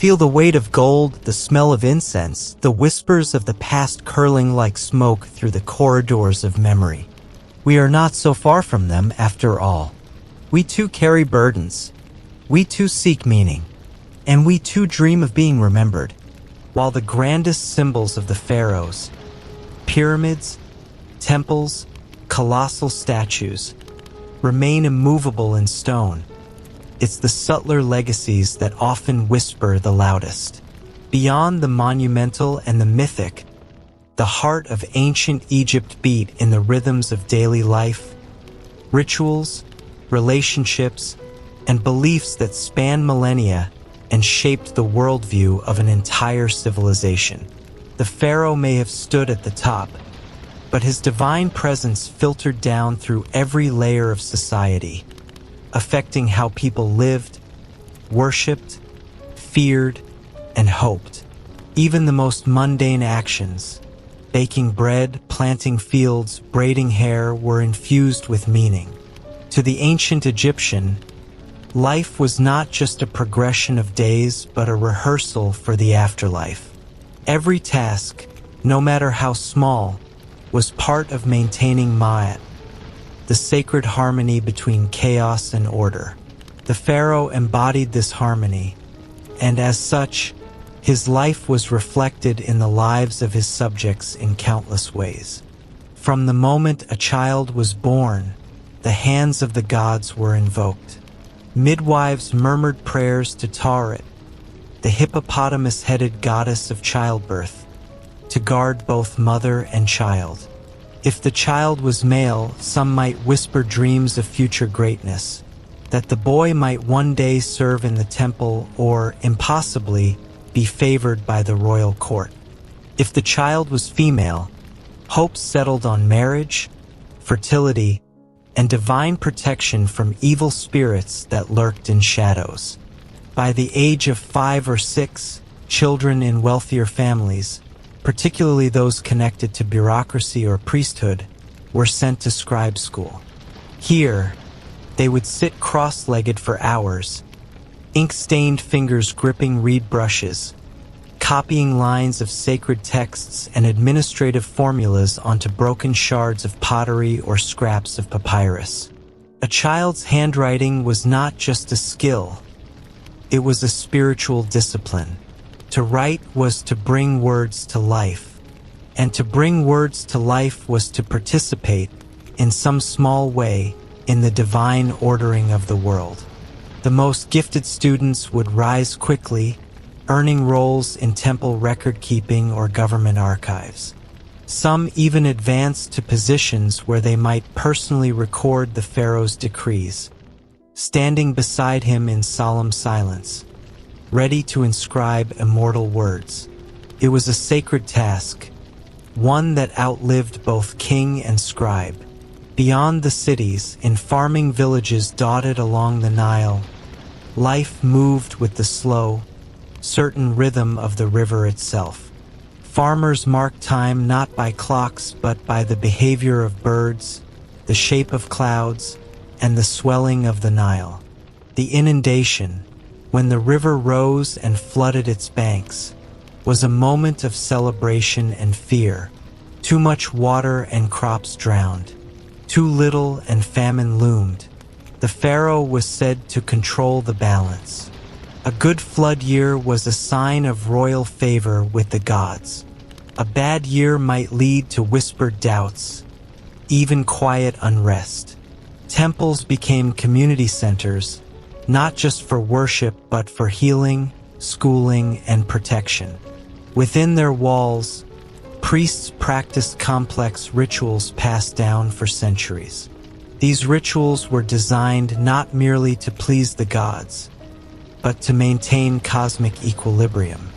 Speaker 1: Feel the weight of gold, the smell of incense, the whispers of the past curling like smoke through the corridors of memory. We are not so far from them, after all. We too carry burdens. We too seek meaning. And we too dream of being remembered. While the grandest symbols of the pharaohs, pyramids, temples, colossal statues, remain immovable in stone, it's the subtler legacies that often whisper the loudest. Beyond the monumental and the mythic, the heart of ancient Egypt beat in the rhythms of daily life, rituals, relationships, and beliefs that span millennia and shaped the worldview of an entire civilization. The pharaoh may have stood at the top, but his divine presence filtered down through every layer of society, affecting how people lived, worshipped, feared, and hoped. Even the most mundane actions, baking bread, planting fields, braiding hair, were infused with meaning. To the ancient Egyptian, life was not just a progression of days, but a rehearsal for the afterlife. Every task, no matter how small, was part of maintaining Ma'at, the sacred harmony between chaos and order. The pharaoh embodied this harmony, and as such, his life was reflected in the lives of his subjects in countless ways. From the moment a child was born, the hands of the gods were invoked. Midwives murmured prayers to Tauret, the hippopotamus-headed goddess of childbirth, to guard both mother and child. If the child was male, some might whisper dreams of future greatness, that the boy might one day serve in the temple or, impossibly, be favored by the royal court. If the child was female, hopes settled on marriage, fertility, and divine protection from evil spirits that lurked in shadows. By the age of 5 or 6, children in wealthier families, particularly those connected to bureaucracy or priesthood, were sent to scribe school. Here, they would sit cross-legged for hours, ink-stained fingers gripping reed brushes, copying lines of sacred texts and administrative formulas onto broken shards of pottery or scraps of papyrus. A child's handwriting was not just a skill, it was a spiritual discipline. To write was to bring words to life, and to bring words to life was to participate, in some small way, in the divine ordering of the world. The most gifted students would rise quickly, earning roles in temple record-keeping or government archives. Some even advanced to positions where they might personally record the pharaoh's decrees, standing beside him in solemn silence, ready to inscribe immortal words. It was a sacred task, one that outlived both king and scribe. Beyond the cities, in farming villages dotted along the Nile, life moved with the slow, certain rhythm of the river itself. Farmers marked time not by clocks but by the behavior of birds, the shape of clouds, and the swelling of the Nile. The inundation, when the river rose and flooded its banks, was a moment of celebration and fear. Too much water and crops drowned. Too little and famine loomed. The pharaoh was said to control the balance. A good flood year was a sign of royal favor with the gods. A bad year might lead to whispered doubts, even quiet unrest. Temples became community centers, not just for worship but for healing, schooling, and protection. Within their walls, priests practiced complex rituals passed down for centuries. These rituals were designed not merely to please the gods, but to maintain cosmic equilibrium.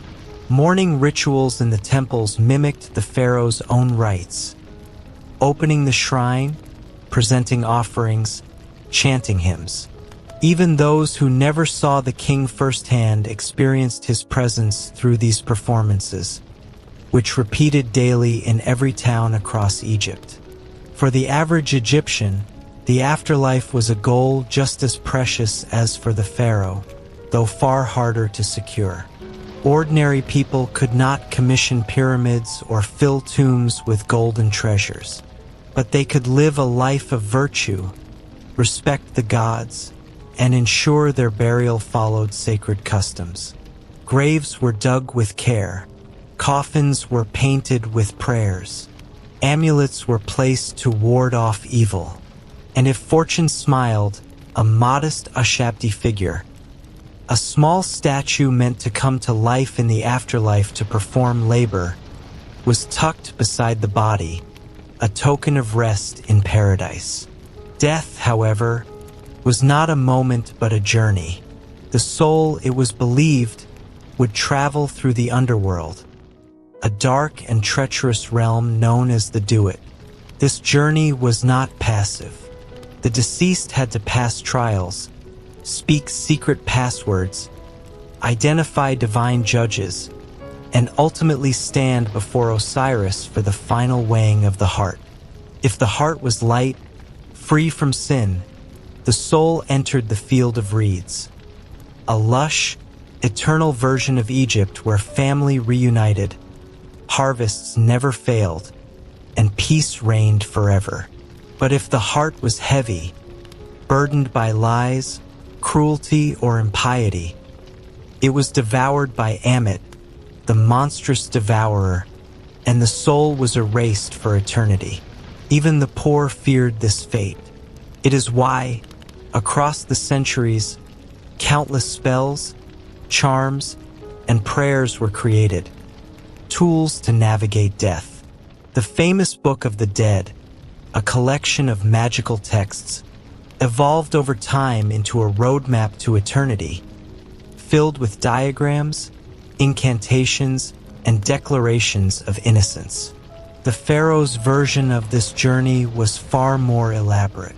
Speaker 1: Morning rituals in the temples mimicked the pharaoh's own rites, opening the shrine, presenting offerings, chanting hymns. Even those who never saw the king firsthand experienced his presence through these performances, which repeated daily in every town across Egypt. For the average Egyptian, the afterlife was a goal just as precious as for the pharaoh, though far harder to secure. Ordinary people could not commission pyramids or fill tombs with golden treasures, but they could live a life of virtue, respect the gods, and ensure their burial followed sacred customs. Graves were dug with care, coffins were painted with prayers, amulets were placed to ward off evil, and if fortune smiled, a modest Ushabti figure, a small statue meant to come to life in the afterlife to perform labor, was tucked beside the body, a token of rest in paradise. Death, however, was not a moment but a journey. The soul, it was believed, would travel through the underworld, a dark and treacherous realm known as the Duat. This journey was not passive. The deceased had to pass trials, speak secret passwords, identify divine judges, and ultimately stand before Osiris for the final weighing of the heart. If the heart was light, free from sin, the soul entered the field of reeds, a lush, eternal version of Egypt where family reunited, harvests never failed, and peace reigned forever. But if the heart was heavy, burdened by lies, cruelty, or impiety, it was devoured by Ammit, the monstrous devourer, and the soul was erased for eternity. Even the poor feared this fate. It is why, across the centuries, countless spells, charms, and prayers were created, tools to navigate death. The famous Book of the Dead, a collection of magical texts, evolved over time into a roadmap to eternity, filled with diagrams, incantations, and declarations of innocence. The pharaoh's version of this journey was far more elaborate.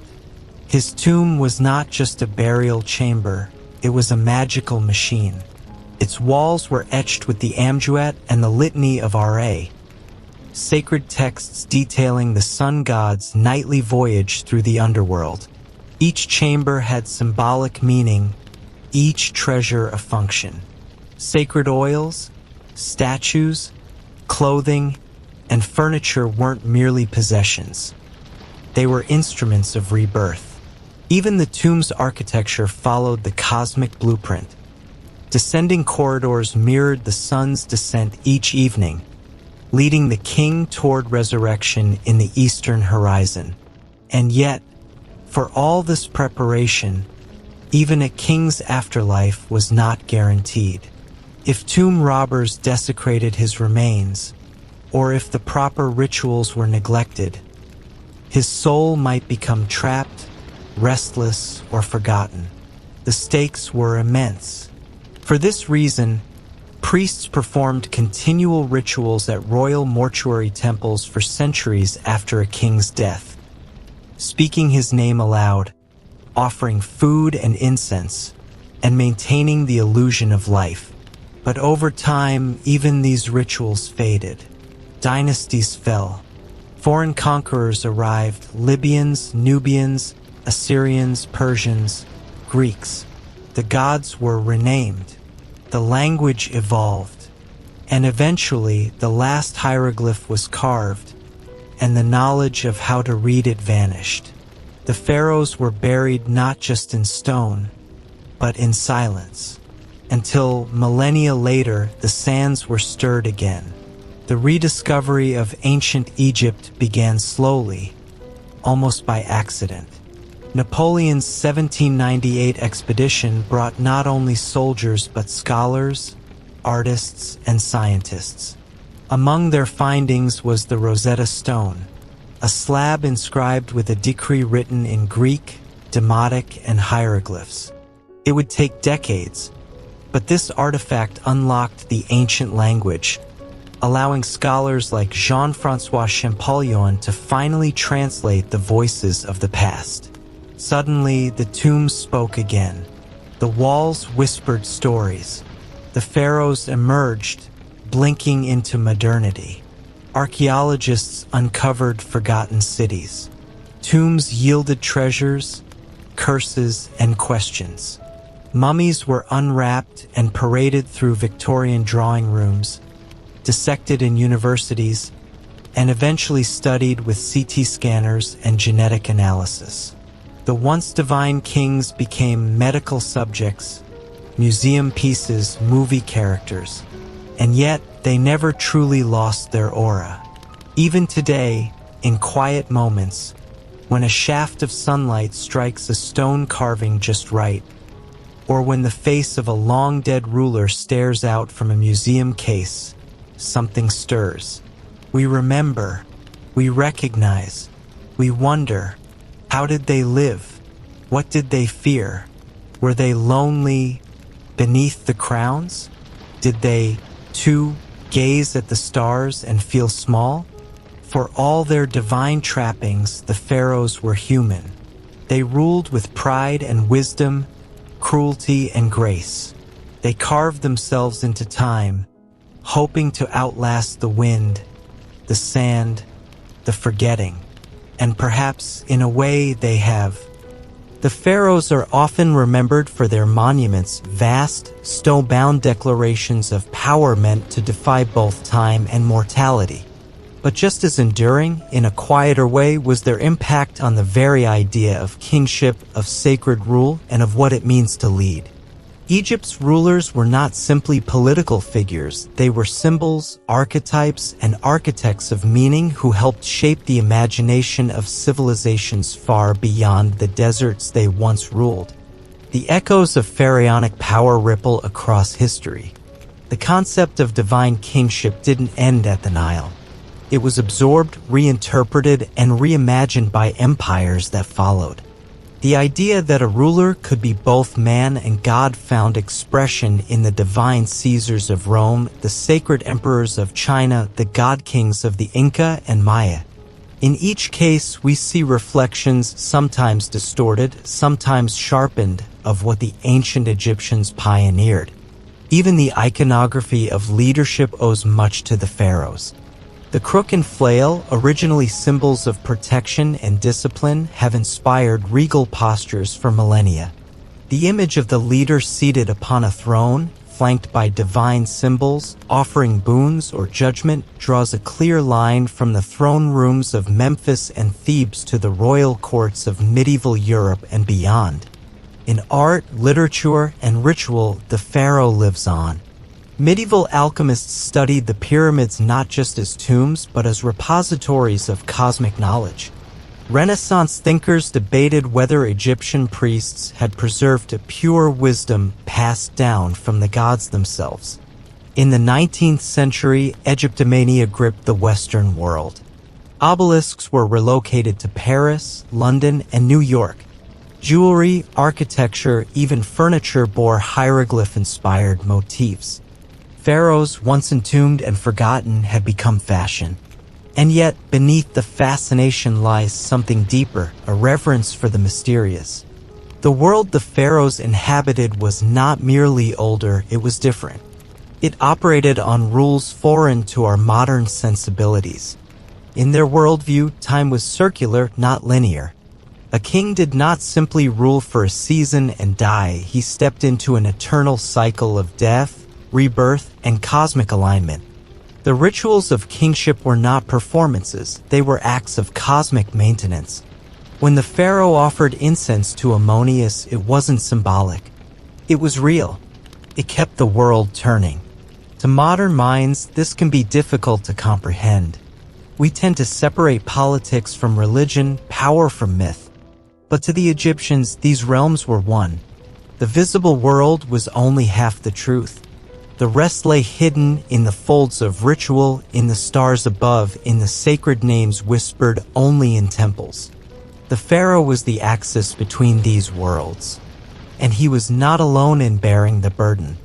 Speaker 1: His tomb was not just a burial chamber, it was a magical machine. Its walls were etched with the Amduat and the Litany of Ra, sacred texts detailing the sun god's nightly voyage through the underworld. Each chamber had symbolic meaning, each treasure a function. Sacred oils, statues, clothing, and furniture weren't merely possessions. They were instruments of rebirth. Even the tomb's architecture followed the cosmic blueprint. Descending corridors mirrored the sun's descent each evening, leading the king toward resurrection in the eastern horizon. And yet, for all this preparation, even a king's afterlife was not guaranteed. If tomb robbers desecrated his remains, or if the proper rituals were neglected, his soul might become trapped, restless, or forgotten. The stakes were immense. For this reason, priests performed continual rituals at royal mortuary temples for centuries after a king's death, speaking his name aloud, offering food and incense, and maintaining the illusion of life. But over time, even these rituals faded. Dynasties fell. Foreign conquerors arrived: Libyans, Nubians, Assyrians, Persians, Greeks. The gods were renamed. The language evolved. And eventually, the last hieroglyph was carved, and the knowledge of how to read it vanished. The pharaohs were buried not just in stone, but in silence. Until millennia later, the sands were stirred again. The rediscovery of ancient Egypt began slowly, almost by accident. Napoleon's 1798 expedition brought not only soldiers but scholars, artists, and scientists. Among their findings was the Rosetta Stone, a slab inscribed with a decree written in Greek, Demotic, and hieroglyphs. It would take decades, but this artifact unlocked the ancient language, allowing scholars like Jean-François Champollion to finally translate the voices of the past. Suddenly, the tombs spoke again. The walls whispered stories. The pharaohs emerged, blinking into modernity. Archaeologists uncovered forgotten cities. Tombs yielded treasures, curses, and questions. Mummies were unwrapped and paraded through Victorian drawing rooms, dissected in universities, and eventually studied with CT scanners and genetic analysis. The once divine kings became medical subjects, museum pieces, movie characters, and yet they never truly lost their aura. Even today, in quiet moments, when a shaft of sunlight strikes a stone carving just right, or when the face of a long-dead ruler stares out from a museum case, something stirs. We remember, we recognize, we wonder, how did they live? What did they fear? Were they lonely beneath the crowns? Did they, too, gaze at the stars and feel small? For all their divine trappings, the pharaohs were human. They ruled with pride and wisdom, cruelty and grace. They carved themselves into time, hoping to outlast the wind, the sand, the forgetting. And perhaps, in a way, they have. The pharaohs are often remembered for their monuments, vast, stone-bound declarations of power meant to defy both time and mortality. But just as enduring, in a quieter way, was their impact on the very idea of kingship, of sacred rule, and of what it means to lead. Egypt's rulers were not simply political figures. They were symbols, archetypes, and architects of meaning who helped shape the imagination of civilizations far beyond the deserts they once ruled. The echoes of pharaonic power ripple across history. The concept of divine kingship didn't end at the Nile. It was absorbed, reinterpreted, and reimagined by empires that followed. The idea that a ruler could be both man and God found expression in the divine Caesars of Rome, the sacred emperors of China, the god kings of the Inca and Maya. In each case, we see reflections, sometimes distorted, sometimes sharpened, of what the ancient Egyptians pioneered. Even the iconography of leadership owes much to the pharaohs. The crook and flail, originally symbols of protection and discipline, have inspired regal postures for millennia. The image of the leader seated upon a throne, flanked by divine symbols, offering boons or judgment, draws a clear line from the throne rooms of Memphis and Thebes to the royal courts of medieval Europe and beyond. In art, literature, and ritual, the pharaoh lives on. Medieval alchemists studied the pyramids not just as tombs, but as repositories of cosmic knowledge. Renaissance thinkers debated whether Egyptian priests had preserved a pure wisdom passed down from the gods themselves. In the 19th century, Egyptomania gripped the Western world. Obelisks were relocated to Paris, London, and New York. Jewelry, architecture, even furniture bore hieroglyph-inspired motifs. Pharaohs, once entombed and forgotten, had become fashion. And yet, beneath the fascination lies something deeper, a reverence for the mysterious. The world the pharaohs inhabited was not merely older, it was different. It operated on rules foreign to our modern sensibilities. In their worldview, time was circular, not linear. A king did not simply rule for a season and die, he stepped into an eternal cycle of death, rebirth, and cosmic alignment. The rituals of kingship were not performances, they were acts of cosmic maintenance. When the pharaoh offered incense to Ammonius, it wasn't symbolic. It was real. It kept the world turning. To modern minds, this can be difficult to comprehend. We tend to separate politics from religion, power from myth. But to the Egyptians, these realms were one. The visible world was only half the truth. The rest lay hidden in the folds of ritual, in the stars above, in the sacred names whispered only in temples. The pharaoh was the axis between these worlds. And he was not alone in bearing the burden.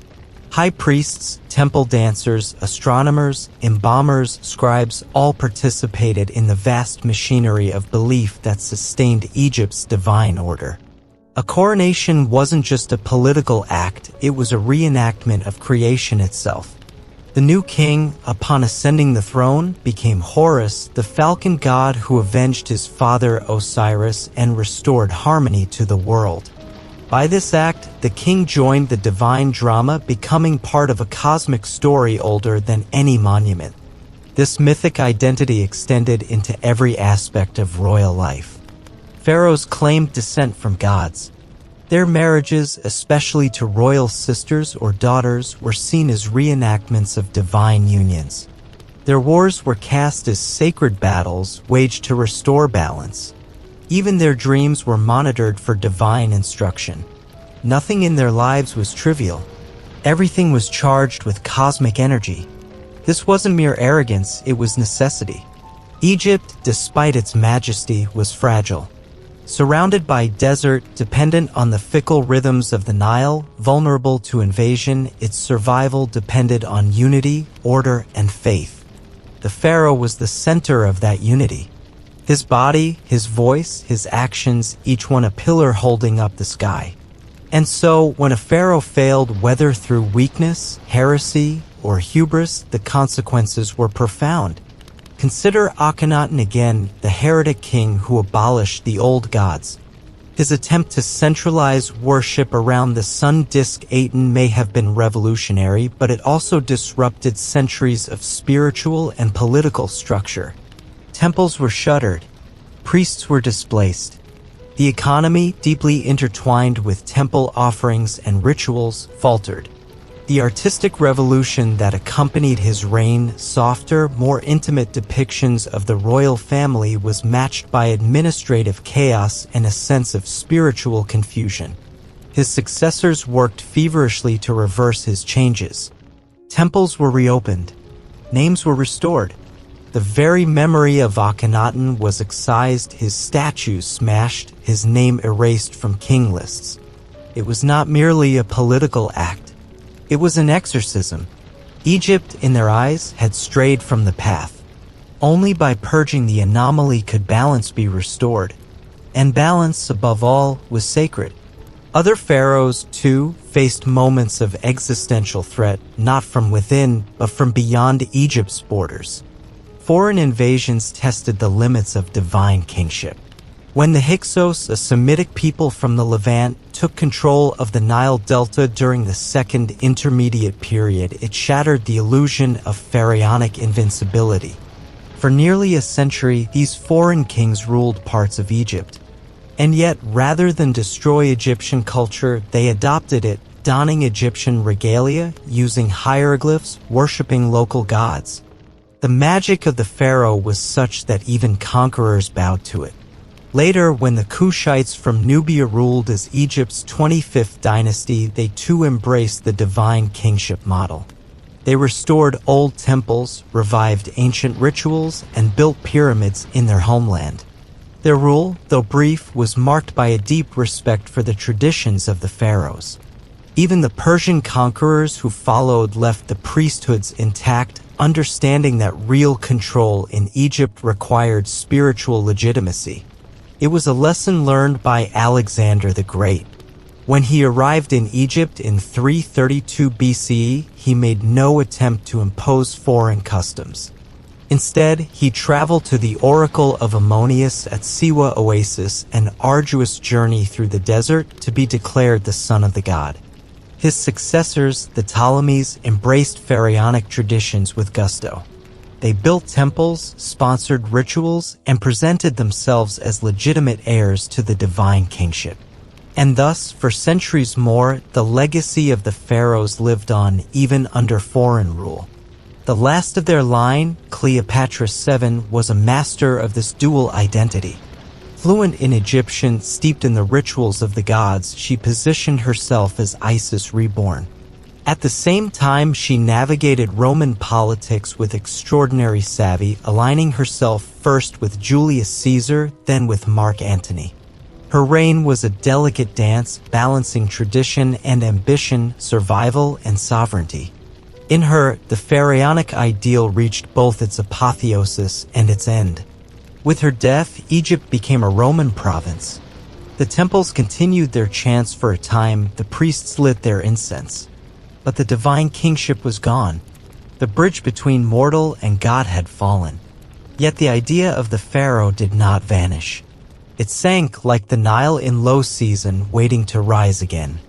Speaker 1: High priests, temple dancers, astronomers, embalmers, scribes all participated in the vast machinery of belief that sustained Egypt's divine order. A coronation wasn't just a political act, it was a reenactment of creation itself. The new king, upon ascending the throne, became Horus, the falcon god who avenged his father Osiris and restored harmony to the world. By this act, the king joined the divine drama, becoming part of a cosmic story older than any monument. This mythic identity extended into every aspect of royal life. Pharaohs claimed descent from gods. Their marriages, especially to royal sisters or daughters, were seen as reenactments of divine unions. Their wars were cast as sacred battles waged to restore balance. Even their dreams were monitored for divine instruction. Nothing in their lives was trivial. Everything was charged with cosmic energy. This wasn't mere arrogance, it was necessity. Egypt, despite its majesty, was fragile. Surrounded by desert, dependent on the fickle rhythms of the Nile, vulnerable to invasion, its survival depended on unity, order, and faith. The pharaoh was the center of that unity. His body, his voice, his actions, each one a pillar holding up the sky. And so, when a pharaoh failed, whether through weakness, heresy, or hubris, the consequences were profound. Consider Akhenaten again, the heretic king who abolished the old gods. His attempt to centralize worship around the sun disk Aten may have been revolutionary, but it also disrupted centuries of spiritual and political structure. Temples were shuttered. Priests were displaced. The economy, deeply intertwined with temple offerings and rituals, faltered. The artistic revolution that accompanied his reign, softer, more intimate depictions of the royal family, was matched by administrative chaos and a sense of spiritual confusion. His successors worked feverishly to reverse his changes. Temples were reopened. Names were restored. The very memory of Akhenaten was excised, his statues smashed, his name erased from king lists. It was not merely a political act. It was an exorcism. Egypt, in their eyes, had strayed from the path. Only by purging the anomaly could balance be restored. And balance, above all, was sacred. Other pharaohs, too, faced moments of existential threat, not from within, but from beyond Egypt's borders. Foreign invasions tested the limits of divine kingship. When the Hyksos, a Semitic people from the Levant, took control of the Nile Delta during the Second Intermediate Period, it shattered the illusion of pharaonic invincibility. For nearly a century, these foreign kings ruled parts of Egypt. And yet, rather than destroy Egyptian culture, they adopted it, donning Egyptian regalia, using hieroglyphs, worshipping local gods. The magic of the pharaoh was such that even conquerors bowed to it. Later, when the Kushites from Nubia ruled as Egypt's 25th dynasty, they too embraced the divine kingship model. They restored old temples, revived ancient rituals, and built pyramids in their homeland. Their rule, though brief, was marked by a deep respect for the traditions of the pharaohs. Even the Persian conquerors who followed left the priesthoods intact, understanding that real control in Egypt required spiritual legitimacy. It was a lesson learned by Alexander the Great. When he arrived in Egypt in 332 BCE, he made no attempt to impose foreign customs. Instead, he traveled to the Oracle of Ammonius at Siwa Oasis, an arduous journey through the desert, to be declared the son of the god. His successors, the Ptolemies, embraced pharaonic traditions with gusto. They built temples, sponsored rituals, and presented themselves as legitimate heirs to the divine kingship. And thus, for centuries more, the legacy of the pharaohs lived on even under foreign rule. The last of their line, Cleopatra VII, was a master of this dual identity. Fluent in Egyptian, steeped in the rituals of the gods, she positioned herself as Isis reborn. At the same time, she navigated Roman politics with extraordinary savvy, aligning herself first with Julius Caesar, then with Mark Antony. Her reign was a delicate dance, balancing tradition and ambition, survival and sovereignty. In her, the pharaonic ideal reached both its apotheosis and its end. With her death, Egypt became a Roman province. The temples continued their chants for a time, the priests lit their incense. But the divine kingship was gone. The bridge between mortal and God had fallen. Yet the idea of the pharaoh did not vanish. It sank like the Nile in low season, waiting to rise again.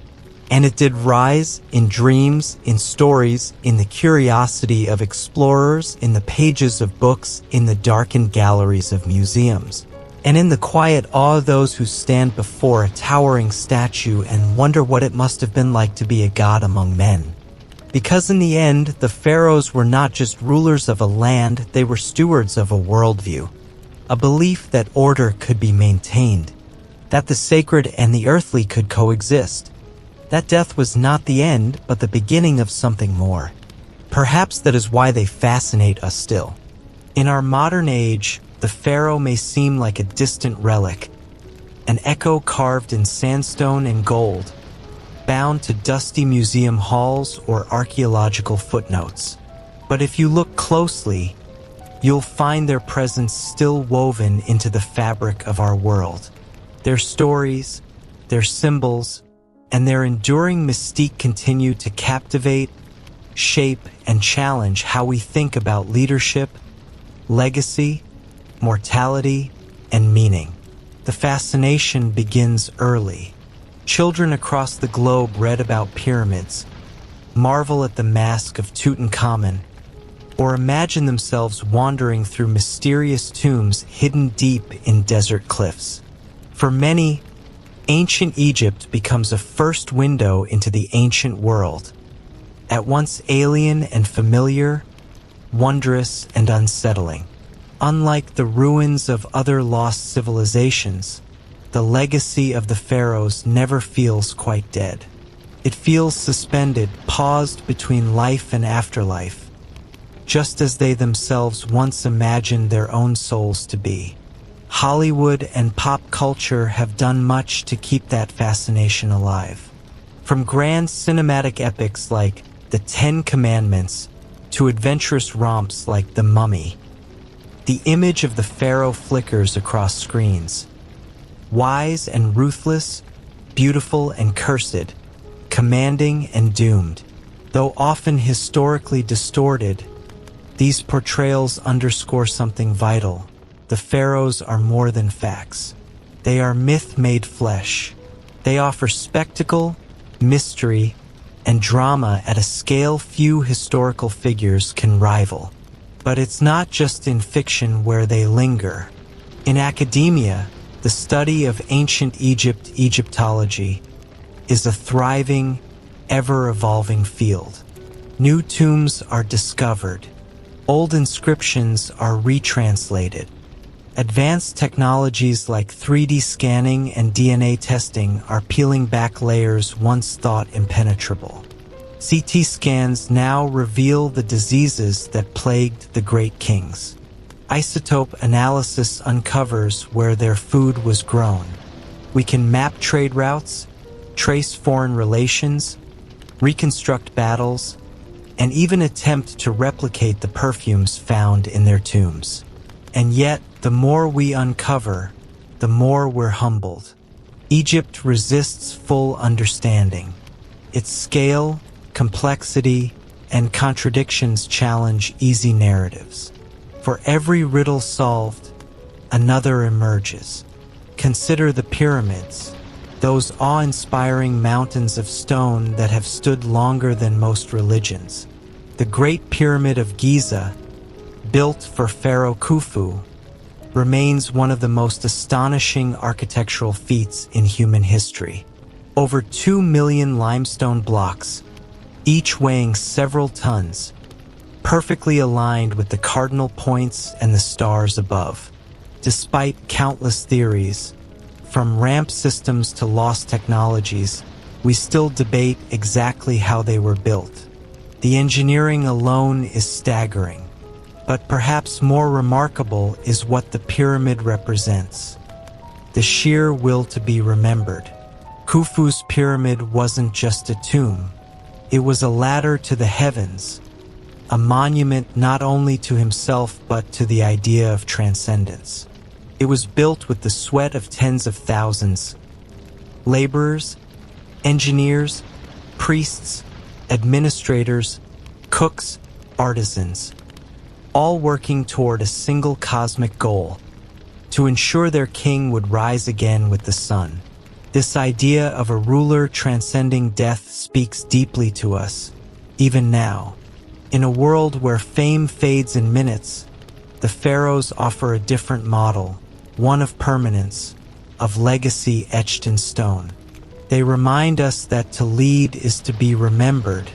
Speaker 1: And it did rise in dreams, in stories, in the curiosity of explorers, in the pages of books, in the darkened galleries of museums, and in the quiet awe of those who stand before a towering statue and wonder what it must have been like to be a god among men. Because in the end, the pharaohs were not just rulers of a land, they were stewards of a worldview, a belief that order could be maintained, that the sacred and the earthly could coexist. That death was not the end, but the beginning of something more. Perhaps that is why they fascinate us still. In our modern age, the pharaoh may seem like a distant relic, an echo carved in sandstone and gold, bound to dusty museum halls or archaeological footnotes. But if you look closely, you'll find their presence still woven into the fabric of our world. Their stories, their symbols, and their enduring mystique continue to captivate, shape, and challenge how we think about leadership, legacy, mortality, and meaning. The fascination begins early. Children across the globe read about pyramids, marvel at the mask of Tutankhamun, or imagine themselves wandering through mysterious tombs hidden deep in desert cliffs. For many, ancient Egypt becomes a first window into the ancient world, at once alien and familiar, wondrous and unsettling. Unlike the ruins of other lost civilizations, the legacy of the pharaohs never feels quite dead. It feels suspended, paused between life and afterlife, just as they themselves once imagined their own souls to be. Hollywood and pop culture have done much to keep that fascination alive. From grand cinematic epics like The Ten Commandments to adventurous romps like The Mummy, the image of the pharaoh flickers across screens. Wise and ruthless, beautiful and cursed, commanding and doomed. Though often historically distorted, these portrayals underscore something vital. The pharaohs are more than facts. They are myth made flesh. They offer spectacle, mystery, and drama at a scale few historical figures can rival. But it's not just in fiction where they linger. In academia, the study of ancient Egyptology, is a thriving, ever-evolving field. New tombs are discovered. Old inscriptions are retranslated. Advanced technologies like 3D scanning and DNA testing are peeling back layers once thought impenetrable. CT scans now reveal the diseases that plagued the great kings. Isotope analysis uncovers where their food was grown. We can map trade routes, trace foreign relations, reconstruct battles, and even attempt to replicate the perfumes found in their tombs. And yet, the more we uncover, the more we're humbled. Egypt resists full understanding. Its scale, complexity, and contradictions challenge easy narratives. For every riddle solved, another emerges. Consider the pyramids, those awe-inspiring mountains of stone that have stood longer than most religions. The Great Pyramid of Giza, built for Pharaoh Khufu, remains one of the most astonishing architectural feats in human history. Over 2 million limestone blocks, each weighing several tons, perfectly aligned with the cardinal points and the stars above. Despite countless theories, from ramp systems to lost technologies, we still debate exactly how they were built. The engineering alone is staggering. But perhaps more remarkable is what the pyramid represents. The sheer will to be remembered. Khufu's pyramid wasn't just a tomb. It was a ladder to the heavens, a monument not only to himself but to the idea of transcendence. It was built with the sweat of tens of thousands. Laborers, engineers, priests, administrators, cooks, artisans, all working toward a single cosmic goal: to ensure their king would rise again with the sun. This idea of a ruler transcending death speaks deeply to us, even now. In a world where fame fades in minutes, the pharaohs offer a different model, one of permanence, of legacy etched in stone. They remind us that to lead is to be remembered,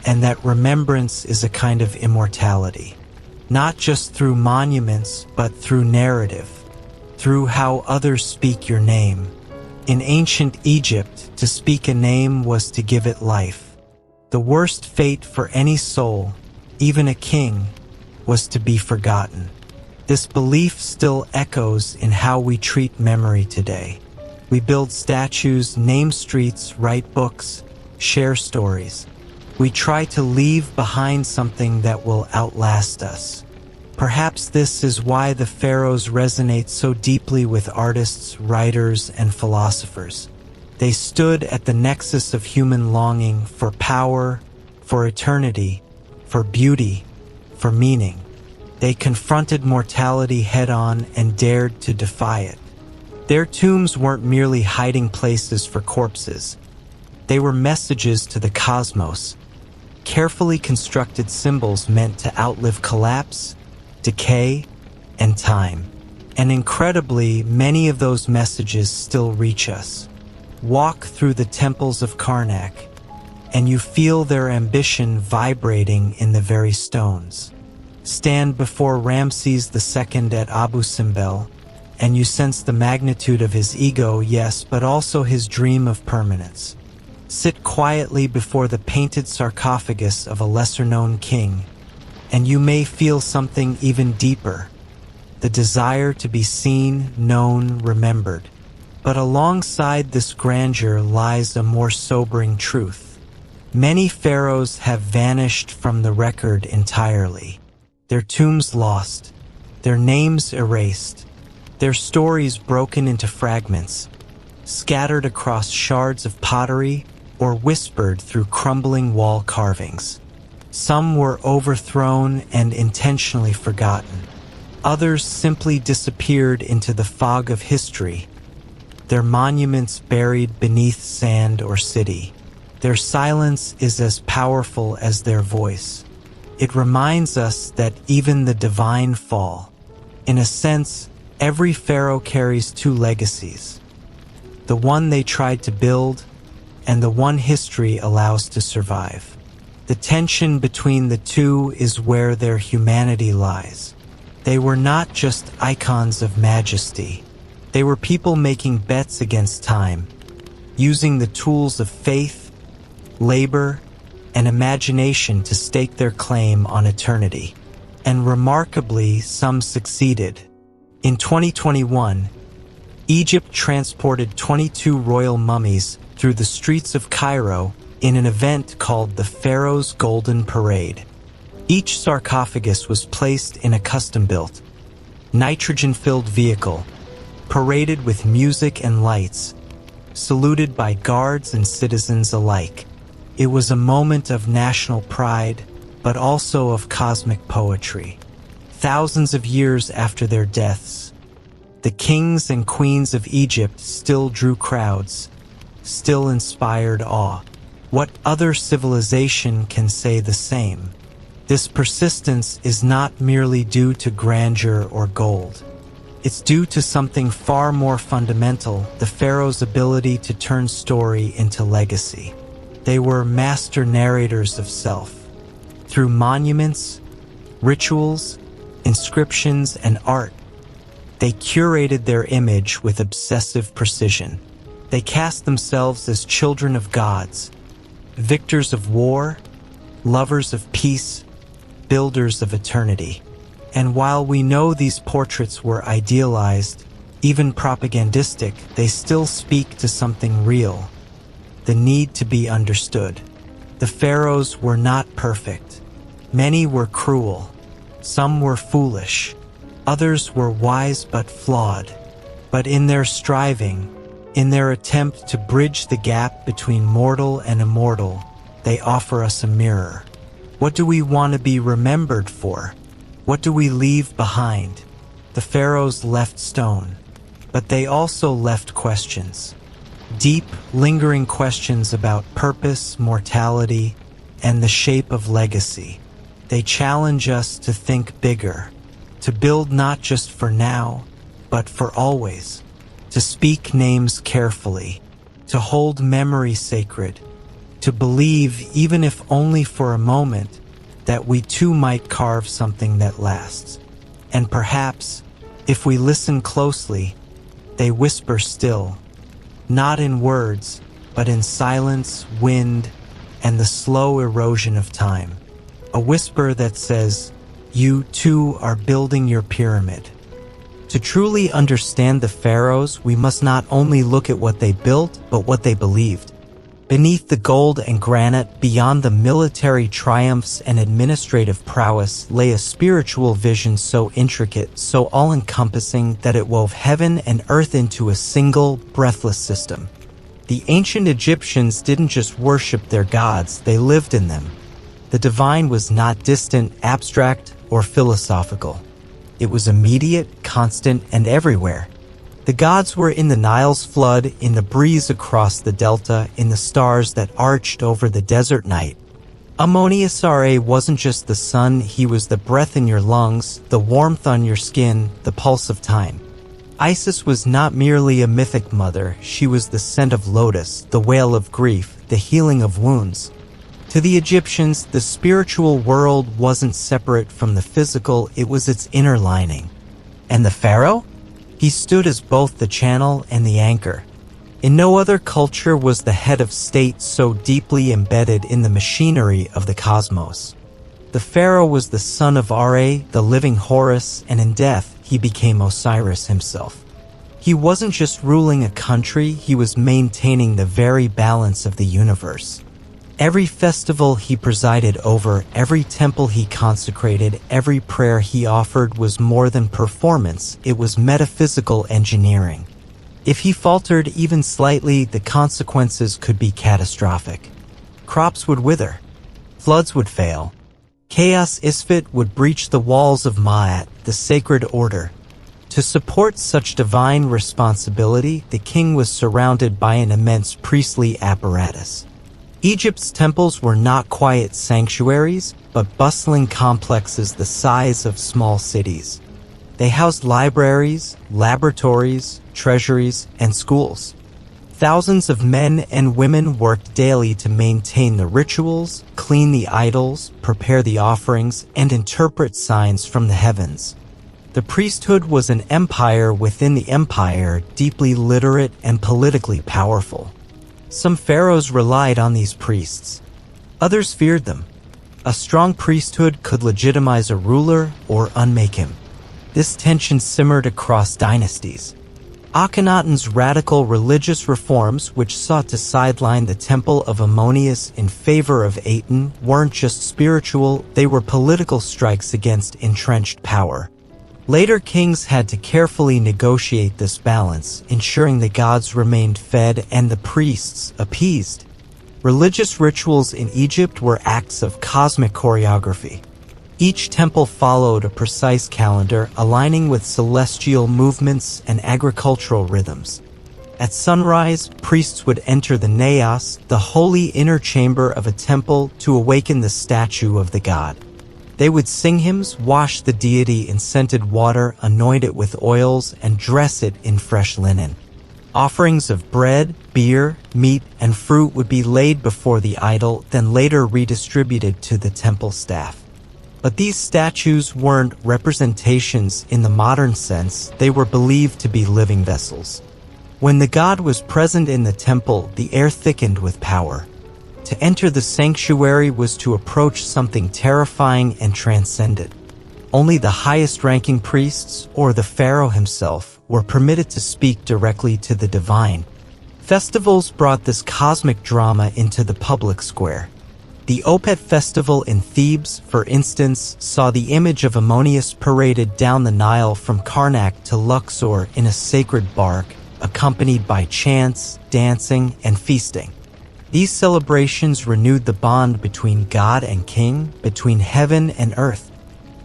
Speaker 1: and that remembrance is a kind of immortality. Not just through monuments, but through narrative, through how others speak your name. In ancient Egypt, to speak a name was to give it life. The worst fate for any soul, even a king, was to be forgotten. This belief still echoes in how we treat memory today. We build statues, name streets, write books, share stories. We try to leave behind something that will outlast us. Perhaps this is why the pharaohs resonate so deeply with artists, writers, and philosophers. They stood at the nexus of human longing for power, for eternity, for beauty, for meaning. They confronted mortality head-on and dared to defy it. Their tombs weren't merely hiding places for corpses. They were messages to the cosmos, carefully constructed symbols meant to outlive collapse, decay, and time. And incredibly, many of those messages still reach us. Walk through the temples of Karnak, and you feel their ambition vibrating in the very stones. Stand before Ramses II at Abu Simbel, and you sense the magnitude of his ego, yes, but also his dream of permanence. Sit quietly before the painted sarcophagus of a lesser-known king, and you may feel something even deeper, the desire to be seen, known, remembered. But alongside this grandeur lies a more sobering truth. Many pharaohs have vanished from the record entirely, their tombs lost, their names erased, their stories broken into fragments, scattered across shards of pottery or whispered through crumbling wall carvings. Some were overthrown and intentionally forgotten. Others simply disappeared into the fog of history, their monuments buried beneath sand or city. Their silence is as powerful as their voice. It reminds us that even the divine fall. In a sense, every pharaoh carries two legacies: the one they tried to build and the one history allows to survive. The tension between the two is where their humanity lies. They were not just icons of majesty. They were people making bets against time, using the tools of faith, labor, and imagination to stake their claim on eternity. And remarkably, some succeeded. In 2021, Egypt transported 22 royal mummies through the streets of Cairo in an event called the Pharaoh's Golden Parade. Each sarcophagus was placed in a custom-built, nitrogen-filled vehicle, paraded with music and lights, saluted by guards and citizens alike. It was a moment of national pride, but also of cosmic poetry. Thousands of years after their deaths, the kings and queens of Egypt still drew crowds, still inspired awe. What other civilization can say the same? This persistence is not merely due to grandeur or gold. It's due to something far more fundamental: the pharaoh's ability to turn story into legacy. They were master narrators of self. Through monuments, rituals, inscriptions, and art, they curated their image with obsessive precision. They cast themselves as children of gods, victors of war, lovers of peace, builders of eternity. And while we know these portraits were idealized, even propagandistic, they still speak to something real: the need to be understood. The pharaohs were not perfect. Many were cruel. Some were foolish. Others were wise but flawed. But in their striving, in their attempt to bridge the gap between mortal and immortal, they offer us a mirror. What do we want to be remembered for? What do we leave behind? The pharaohs left stone, but they also left questions. Deep, lingering questions about purpose, mortality, and the shape of legacy. They challenge us to think bigger, to build not just for now, but for always, to speak names carefully, to hold memory sacred, to believe, even if only for a moment, that we too might carve something that lasts. And perhaps, if we listen closely, they whisper still, not in words, but in silence, wind, and the slow erosion of time. A whisper that says, you too are building your pyramid. To truly understand the pharaohs, we must not only look at what they built, but what they believed. Beneath the gold and granite, beyond the military triumphs and administrative prowess, lay a spiritual vision so intricate, so all-encompassing, that it wove heaven and earth into a single, breathless system. The ancient Egyptians didn't just worship their gods, they lived in them. The divine was not distant, abstract, or philosophical. It was immediate, constant, and everywhere. The gods were in the Nile's flood, in the breeze across the delta, in the stars that arched over the desert night. Ammon-Ra wasn't just the sun, he was the breath in your lungs, the warmth on your skin, the pulse of time. Isis was not merely a mythic mother, she was the scent of lotus, the wail of grief, the healing of wounds. To the Egyptians, the spiritual world wasn't separate from the physical, it was its inner lining. And the pharaoh? He stood as both the channel and the anchor. In no other culture was the head of state so deeply embedded in the machinery of the cosmos. The pharaoh was the son of Ra, the living Horus, and in death, he became Osiris himself. He wasn't just ruling a country, he was maintaining the very balance of the universe. Every festival he presided over, every temple he consecrated, every prayer he offered was more than performance, it was metaphysical engineering. If he faltered even slightly, the consequences could be catastrophic. Crops would wither. Floods would fail. Chaos Isfit would breach the walls of Ma'at, the sacred order. To support such divine responsibility, the king was surrounded by an immense priestly apparatus. Egypt's temples were not quiet sanctuaries, but bustling complexes the size of small cities. They housed libraries, laboratories, treasuries, and schools. Thousands of men and women worked daily to maintain the rituals, clean the idols, prepare the offerings, and interpret signs from the heavens. The priesthood was an empire within the empire, deeply literate and politically powerful. Some pharaohs relied on these priests. Others feared them. A strong priesthood could legitimize a ruler or unmake him. This tension simmered across dynasties. Akhenaten's radical religious reforms, which sought to sideline the temple of Ammonius in favor of Aten, weren't just spiritual, they were political strikes against entrenched power. Later kings had to carefully negotiate this balance, ensuring the gods remained fed and the priests appeased. Religious rituals in Egypt were acts of cosmic choreography. Each temple followed a precise calendar, aligning with celestial movements and agricultural rhythms. At sunrise, priests would enter the naos, the holy inner chamber of a temple, to awaken the statue of the god. They would sing hymns, wash the deity in scented water, anoint it with oils, and dress it in fresh linen. Offerings of bread, beer, meat, and fruit would be laid before the idol, then later redistributed to the temple staff. But these statues weren't representations in the modern sense, they were believed to be living vessels. When the god was present in the temple, the air thickened with power. To enter the sanctuary was to approach something terrifying and transcendent. Only the highest-ranking priests, or the pharaoh himself, were permitted to speak directly to the divine. Festivals brought this cosmic drama into the public square. The Opet festival in Thebes, for instance, saw the image of Ammonius paraded down the Nile from Karnak to Luxor in a sacred bark, accompanied by chants, dancing, and feasting. These celebrations renewed the bond between God and king, between heaven and earth.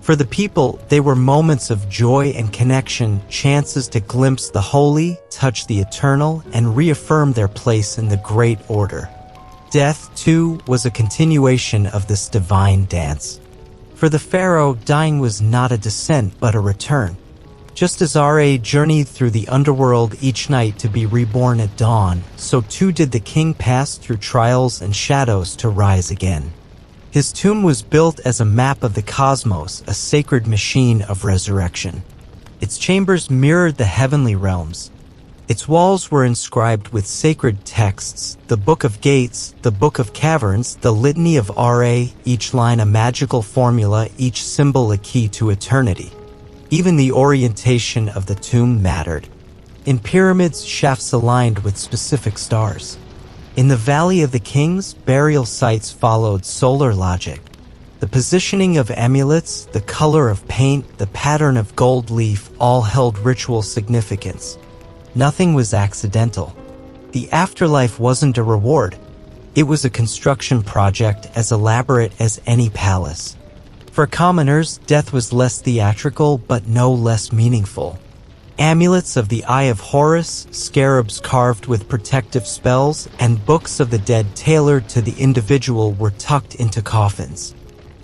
Speaker 1: For the people, they were moments of joy and connection, chances to glimpse the holy, touch the eternal, and reaffirm their place in the great order. Death, too, was a continuation of this divine dance. For the pharaoh, dying was not a descent but a return. Just as Ra journeyed through the underworld each night to be reborn at dawn, so too did the king pass through trials and shadows to rise again. His tomb was built as a map of the cosmos, a sacred machine of resurrection. Its chambers mirrored the heavenly realms. Its walls were inscribed with sacred texts, the Book of Gates, the Book of Caverns, the Litany of Ra, each line a magical formula, each symbol a key to eternity. Even the orientation of the tomb mattered. In pyramids, shafts aligned with specific stars. In the Valley of the Kings, burial sites followed solar logic. The positioning of amulets, the color of paint, the pattern of gold leaf all held ritual significance. Nothing was accidental. The afterlife wasn't a reward. It was a construction project as elaborate as any palace. For commoners, death was less theatrical but no less meaningful. Amulets of the Eye of Horus, scarabs carved with protective spells, and books of the dead tailored to the individual were tucked into coffins.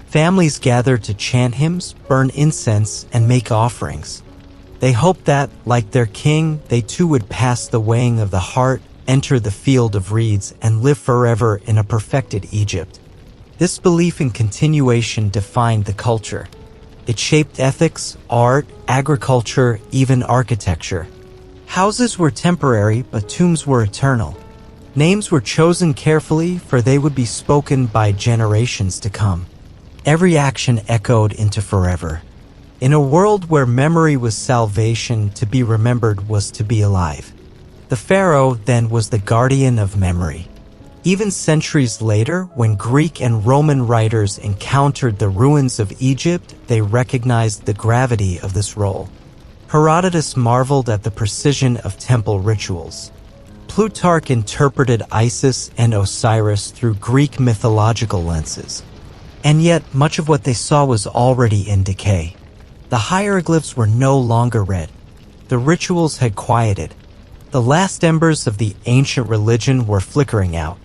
Speaker 1: Families gathered to chant hymns, burn incense, and make offerings. They hoped that, like their king, they too would pass the weighing of the heart, enter the field of reeds, and live forever in a perfected Egypt. This belief in continuation defined the culture. It shaped ethics, art, agriculture, even architecture. Houses were temporary, but tombs were eternal. Names were chosen carefully, for they would be spoken by generations to come. Every action echoed into forever. In a world where memory was salvation, to be remembered was to be alive. The pharaoh, then, was the guardian of memory. Even centuries later, when Greek and Roman writers encountered the ruins of Egypt, they recognized the gravity of this role. Herodotus marveled at the precision of temple rituals. Plutarch interpreted Isis and Osiris through Greek mythological lenses. And yet, much of what they saw was already in decay. The hieroglyphs were no longer read. The rituals had quieted. The last embers of the ancient religion were flickering out.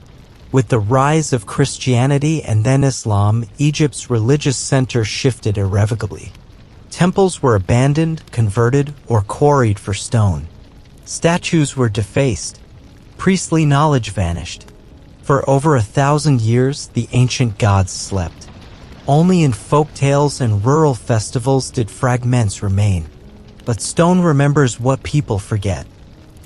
Speaker 1: With the rise of Christianity and then Islam, Egypt's religious center shifted irrevocably. Temples were abandoned, converted, or quarried for stone. Statues were defaced. Priestly knowledge vanished. For over 1,000 years, the ancient gods slept. Only in folk tales and rural festivals did fragments remain. But stone remembers what people forget.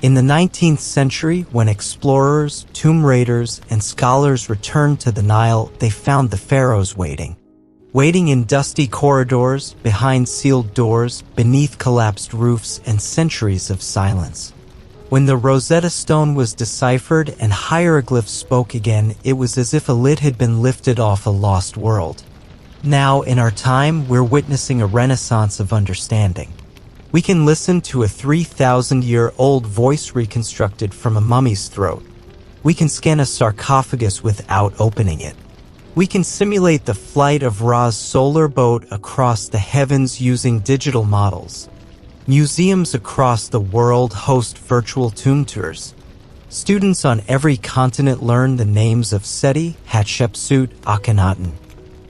Speaker 1: In the 19th century, when explorers, tomb raiders, and scholars returned to the Nile, they found the pharaohs waiting. Waiting in dusty corridors, behind sealed doors, beneath collapsed roofs, and centuries of silence. When the Rosetta Stone was deciphered and hieroglyphs spoke again, it was as if a lid had been lifted off a lost world. Now, in our time, we're witnessing a renaissance of understanding. We can listen to a 3,000-year-old voice reconstructed from a mummy's throat. We can scan a sarcophagus without opening it. We can simulate the flight of Ra's solar boat across the heavens using digital models. Museums across the world host virtual tomb tours. Students on every continent learn the names of Seti, Hatshepsut, Akhenaten.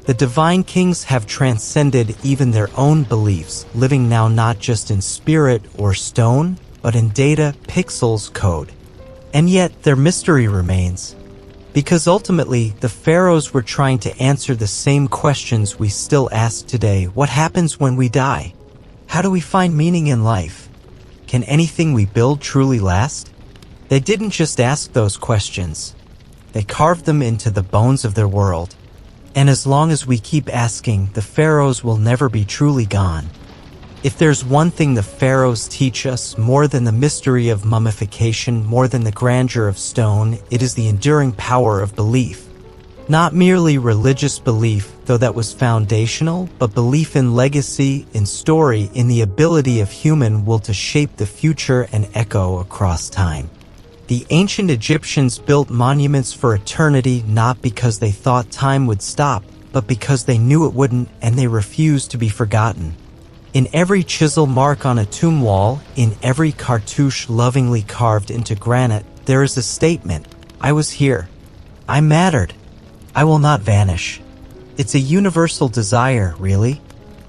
Speaker 1: The divine kings have transcended even their own beliefs, living now not just in spirit or stone, but in data, pixels, code. And yet, their mystery remains. Because ultimately, the pharaohs were trying to answer the same questions we still ask today. What happens when we die? How do we find meaning in life? Can anything we build truly last? They didn't just ask those questions. They carved them into the bones of their world. And as long as we keep asking, the pharaohs will never be truly gone. If there's one thing the pharaohs teach us, more than the mystery of mummification, more than the grandeur of stone, it is the enduring power of belief. Not merely religious belief, though that was foundational, but belief in legacy, in story, in the ability of human will to shape the future and echo across time. The ancient Egyptians built monuments for eternity not because they thought time would stop, but because they knew it wouldn't and they refused to be forgotten. In every chisel mark on a tomb wall, in every cartouche lovingly carved into granite, there is a statement: I was here. I mattered. I will not vanish. It's a universal desire, really.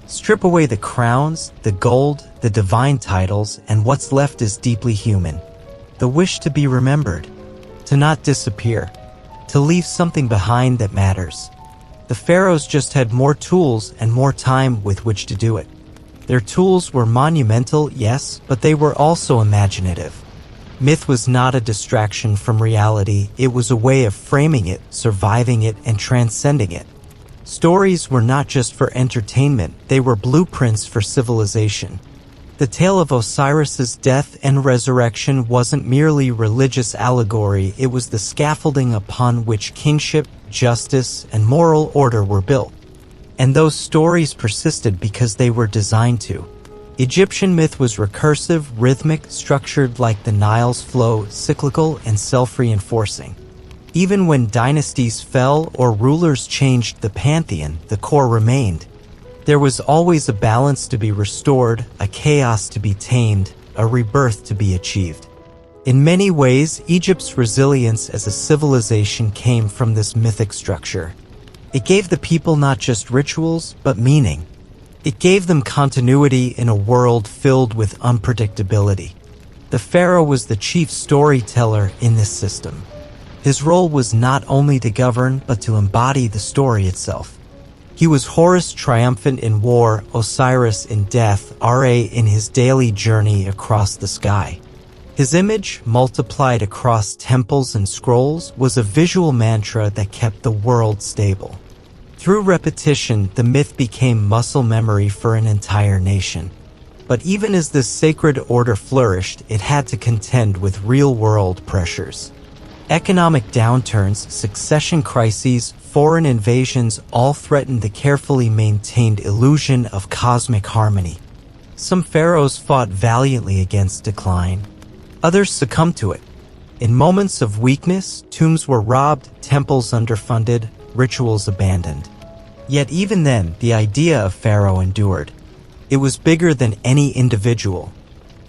Speaker 1: Strip away the crowns, the gold, the divine titles, and what's left is deeply human. The wish to be remembered, to not disappear, to leave something behind that matters. The pharaohs just had more tools and more time with which to do it. Their tools were monumental, yes, but they were also imaginative. Myth was not a distraction from reality, it was a way of framing it, surviving it, and transcending it. Stories were not just for entertainment, they were blueprints for civilization. The tale of Osiris's death and resurrection wasn't merely religious allegory, it was the scaffolding upon which kingship, justice, and moral order were built. And those stories persisted because they were designed to. Egyptian myth was recursive, rhythmic, structured like the Nile's flow, cyclical, and self-reinforcing. Even when dynasties fell or rulers changed the pantheon, the core remained. There was always a balance to be restored, a chaos to be tamed, a rebirth to be achieved. In many ways, Egypt's resilience as a civilization came from this mythic structure. It gave the people not just rituals, but meaning. It gave them continuity in a world filled with unpredictability. The pharaoh was the chief storyteller in this system. His role was not only to govern, but to embody the story itself. He was Horus triumphant in war, Osiris in death, Ra in his daily journey across the sky. His image, multiplied across temples and scrolls, was a visual mantra that kept the world stable. Through repetition, the myth became muscle memory for an entire nation. But even as this sacred order flourished, it had to contend with real-world pressures. Economic downturns, succession crises, foreign invasions all threatened the carefully maintained illusion of cosmic harmony. Some pharaohs fought valiantly against decline. Others succumbed to it. In moments of weakness, tombs were robbed, temples underfunded, rituals abandoned. Yet even then, the idea of pharaoh endured. It was bigger than any individual.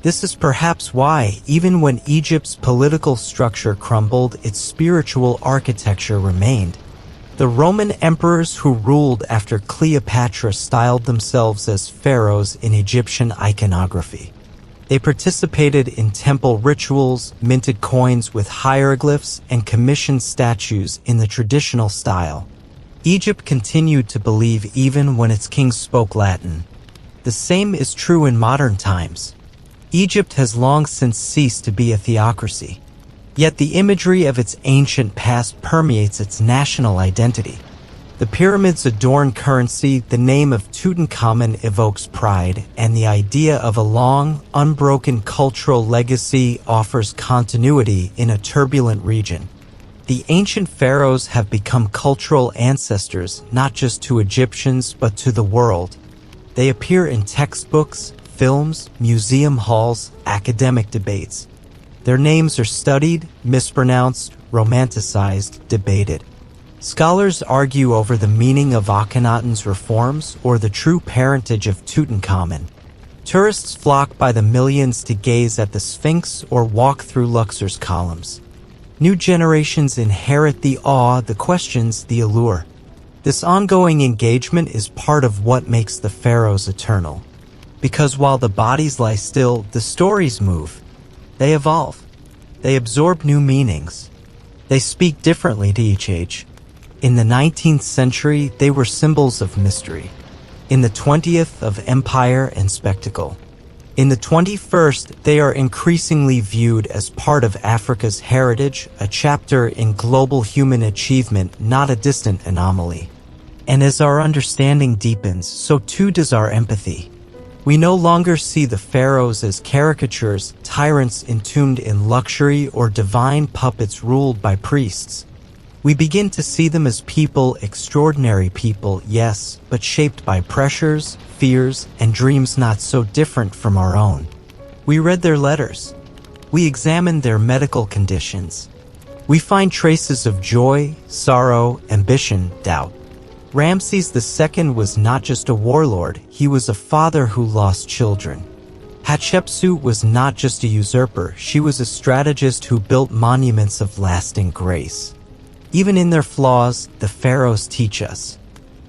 Speaker 1: This is perhaps why, even when Egypt's political structure crumbled, its spiritual architecture remained. The Roman emperors who ruled after Cleopatra styled themselves as pharaohs in Egyptian iconography. They participated in temple rituals, minted coins with hieroglyphs, and commissioned statues in the traditional style. Egypt continued to believe even when its kings spoke Latin. The same is true in modern times. Egypt has long since ceased to be a theocracy. Yet the imagery of its ancient past permeates its national identity. The pyramids adorn currency, the name of Tutankhamun evokes pride, and the idea of a long, unbroken cultural legacy offers continuity in a turbulent region. The ancient pharaohs have become cultural ancestors not just to Egyptians but to the world. They appear in textbooks, films, museum halls, academic debates. Their names are studied, mispronounced, romanticized, debated. Scholars argue over the meaning of Akhenaten's reforms or the true parentage of Tutankhamun. Tourists flock by the millions to gaze at the Sphinx or walk through Luxor's columns. New generations inherit the awe, the questions, the allure. This ongoing engagement is part of what makes the pharaohs eternal. Because while the bodies lie still, the stories move. They evolve. They absorb new meanings. They speak differently to each age. In the 19th century, they were symbols of mystery. In the 20th, of empire and spectacle. In the 21st, they are increasingly viewed as part of Africa's heritage, a chapter in global human achievement, not a distant anomaly. And as our understanding deepens, so too does our empathy. We no longer see the pharaohs as caricatures, tyrants entombed in luxury, or divine puppets ruled by priests. We begin to see them as people, extraordinary people, yes, but shaped by pressures, fears, and dreams not so different from our own. We read their letters. We examined their medical conditions. We find traces of joy, sorrow, ambition, doubt. Ramses II was not just a warlord, he was a father who lost children. Hatshepsut was not just a usurper, she was a strategist who built monuments of lasting grace. Even in their flaws, the pharaohs teach us.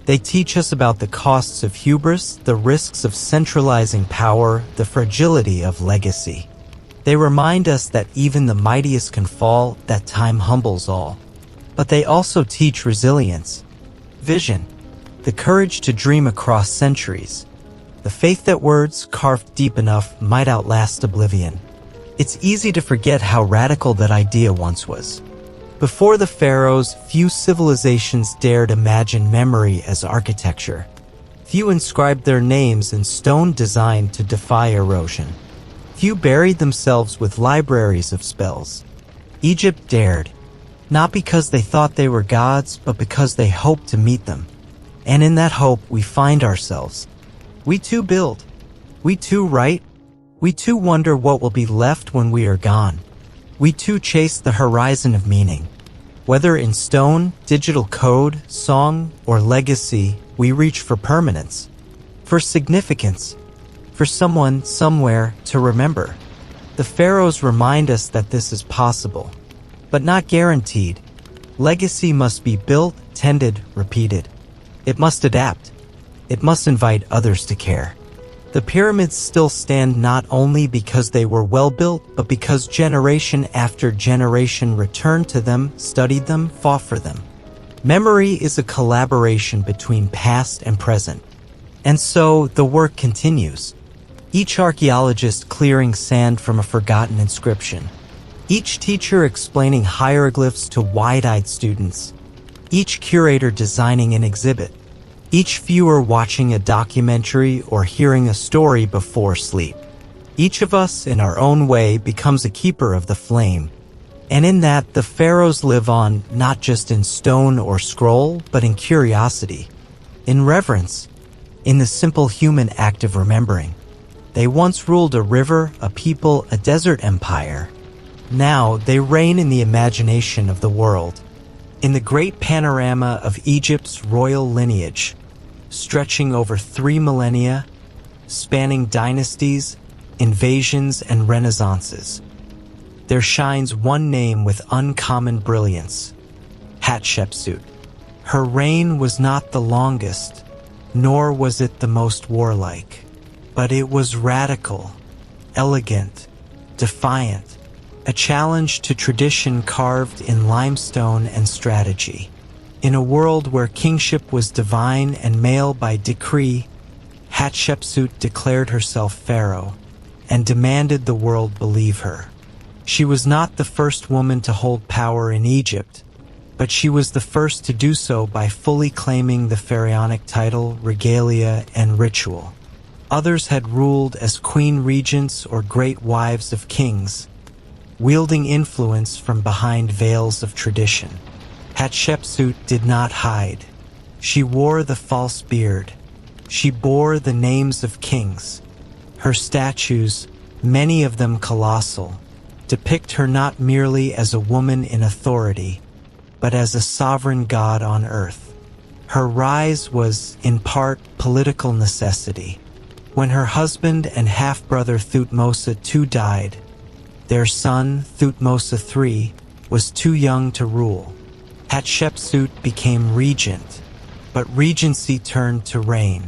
Speaker 1: They teach us about the costs of hubris, the risks of centralizing power, the fragility of legacy. They remind us that even the mightiest can fall, that time humbles all. But they also teach resilience, vision, the courage to dream across centuries, the faith that words carved deep enough might outlast oblivion. It's easy to forget how radical that idea once was. Before the pharaohs, few civilizations dared imagine memory as architecture. Few inscribed their names in stone designed to defy erosion. Few buried themselves with libraries of spells. Egypt dared, not because they thought they were gods, but because they hoped to meet them. And in that hope, we find ourselves. We too build. We too write. We too wonder what will be left when we are gone. We too chase the horizon of meaning. Whether in stone, digital code, song, or legacy, we reach for permanence, for significance, for someone, somewhere to remember. The pharaohs remind us that this is possible, but not guaranteed. Legacy must be built, tended, repeated. It must adapt. It must invite others to care. The pyramids still stand not only because they were well built, but because generation after generation returned to them, studied them, fought for them. Memory is a collaboration between past and present. And so the work continues. Each archaeologist clearing sand from a forgotten inscription. Each teacher explaining hieroglyphs to wide-eyed students. Each curator designing an exhibit. Each viewer watching a documentary or hearing a story before sleep. Each of us, in our own way, becomes a keeper of the flame. And in that, the pharaohs live on, not just in stone or scroll, but in curiosity, in reverence, in the simple human act of remembering. They once ruled a river, a people, a desert empire. Now they reign in the imagination of the world, in the great panorama of Egypt's royal lineage, stretching over 3 millennia, spanning dynasties, invasions, and renaissances. There shines one name with uncommon brilliance: Hatshepsut. Her reign was not the longest, nor was it the most warlike, but it was radical, elegant, defiant, a challenge to tradition carved in limestone and strategy. In a world where kingship was divine and male by decree, Hatshepsut declared herself pharaoh and demanded the world believe her. She was not the first woman to hold power in Egypt, but she was the first to do so by fully claiming the pharaonic title, regalia, and ritual. Others had ruled as queen regents or great wives of kings, wielding influence from behind veils of tradition. Hatshepsut did not hide. She wore the false beard. She bore the names of kings. Her statues, many of them colossal, depict her not merely as a woman in authority, but as a sovereign god on earth. Her rise was, in part, political necessity. When her husband and half-brother Thutmose II died, their son, Thutmose III, was too young to rule. Hatshepsut became regent, but regency turned to reign,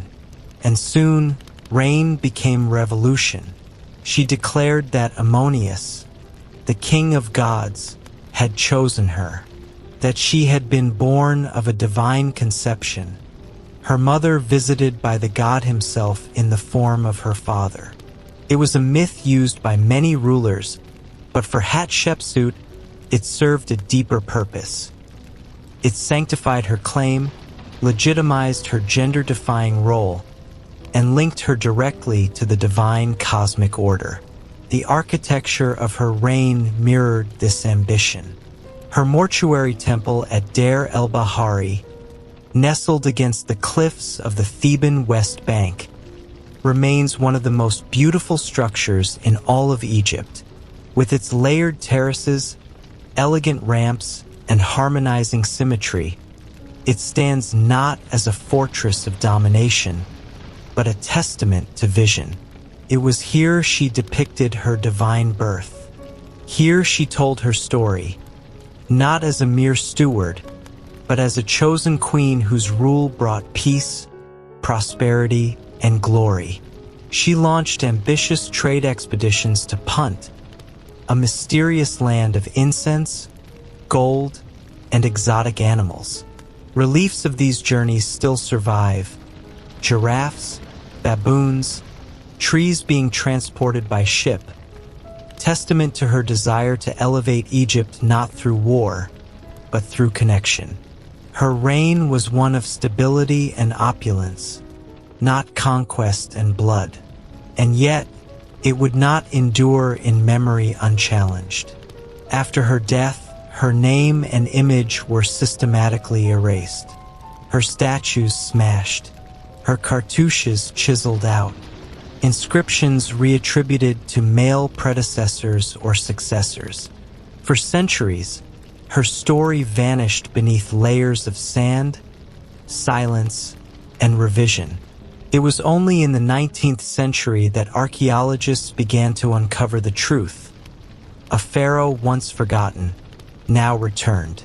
Speaker 1: and soon reign became revolution. She declared that Ammonius, the king of gods, had chosen her, that she had been born of a divine conception, her mother visited by the god himself in the form of her father. It was a myth used by many rulers, but for Hatshepsut, it served a deeper purpose. It sanctified her claim, legitimized her gender-defying role, and linked her directly to the divine cosmic order. The architecture of her reign mirrored this ambition. Her mortuary temple at Deir el-Bahari, nestled against the cliffs of the Theban West Bank, remains one of the most beautiful structures in all of Egypt, with its layered terraces, elegant ramps, and harmonizing symmetry. It stands not as a fortress of domination, but a testament to vision. It was here she depicted her divine birth. Here she told her story, not as a mere steward, but as a chosen queen whose rule brought peace, prosperity, and glory. She launched ambitious trade expeditions to Punt, a mysterious land of incense, gold, and exotic animals. Reliefs of these journeys still survive: giraffes, baboons, trees being transported by ship, testament to her desire to elevate Egypt not through war, but through connection. Her reign was one of stability and opulence, not conquest and blood. And yet, it would not endure in memory unchallenged. After her death, her name and image were systematically erased, her statues smashed, her cartouches chiseled out, inscriptions reattributed to male predecessors or successors. For centuries, her story vanished beneath layers of sand, silence, and revision. It was only in the 19th century that archaeologists began to uncover the truth. A pharaoh once forgotten, now returned.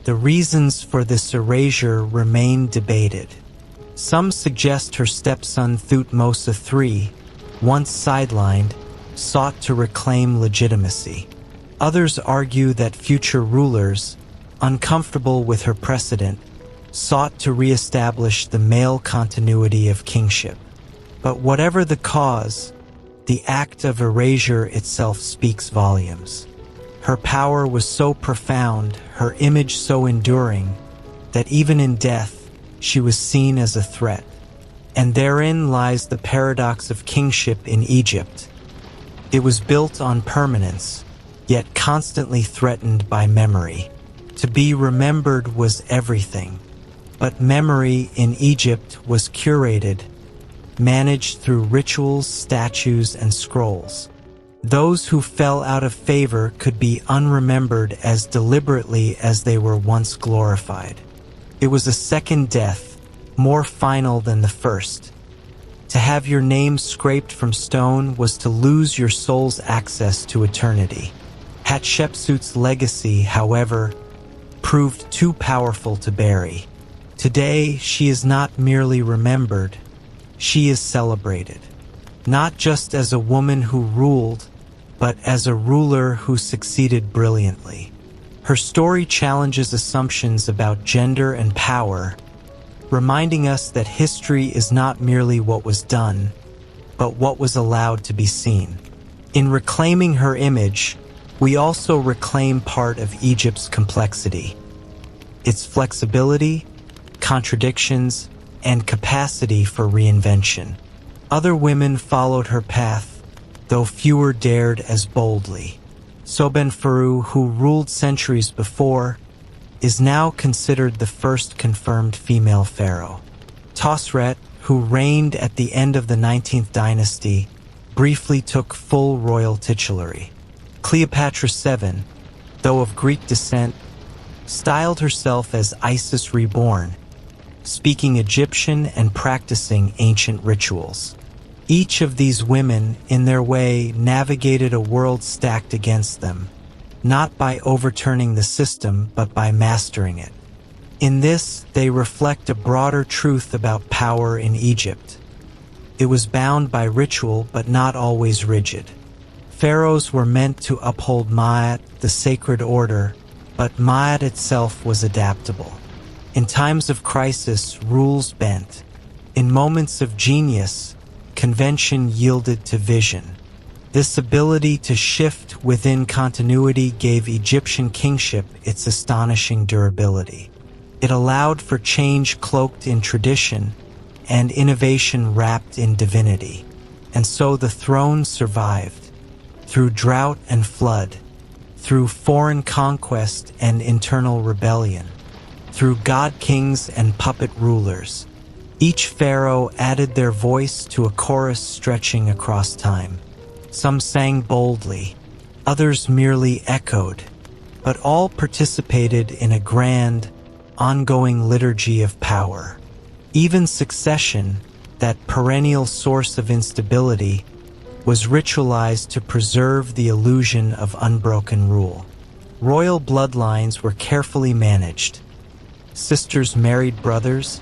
Speaker 1: The reasons for this erasure remain debated. Some suggest her stepson Thutmose III, once sidelined, sought to reclaim legitimacy. Others argue that future rulers, uncomfortable with her precedent, sought to re-establish the male continuity of kingship. But whatever the cause, the act of erasure itself speaks volumes. Her power was so profound, her image so enduring, that even in death, she was seen as a threat. And therein lies the paradox of kingship in Egypt. It was built on permanence, yet constantly threatened by memory. To be remembered was everything. But memory in Egypt was curated, managed through rituals, statues, and scrolls. Those who fell out of favor could be unremembered as deliberately as they were once glorified. It was a second death, more final than the first. To have your name scraped from stone was to lose your soul's access to eternity. Hatshepsut's legacy, however, proved too powerful to bury. Today, she is not merely remembered, she is celebrated. Not just as a woman who ruled, but as a ruler who succeeded brilliantly. Her story challenges assumptions about gender and power, reminding us that history is not merely what was done, but what was allowed to be seen. In reclaiming her image, we also reclaim part of Egypt's complexity, its flexibility, contradictions, and capacity for reinvention. Other women followed her path, though fewer dared as boldly. Pharaoh, who ruled centuries before, is now considered the first confirmed female pharaoh. Tosret, who reigned at the end of the 19th dynasty, briefly took full royal titulary. Cleopatra VII, though of Greek descent, styled herself as Isis reborn, speaking Egyptian and practicing ancient rituals. Each of these women, in their way, navigated a world stacked against them, not by overturning the system, but by mastering it. In this, they reflect a broader truth about power in Egypt. It was bound by ritual, but not always rigid. Pharaohs were meant to uphold Ma'at, the sacred order, but Ma'at itself was adaptable. In times of crisis, rules bent. In moments of genius, convention yielded to vision. This ability to shift within continuity gave Egyptian kingship its astonishing durability. It allowed for change cloaked in tradition and innovation wrapped in divinity. And so the throne survived, through drought and flood, through foreign conquest and internal rebellion, through god-kings and puppet rulers. Each pharaoh added their voice to a chorus stretching across time. Some sang boldly, others merely echoed, but all participated in a grand, ongoing liturgy of power. Even succession, that perennial source of instability, was ritualized to preserve the illusion of unbroken rule. Royal bloodlines were carefully managed. Sisters married brothers,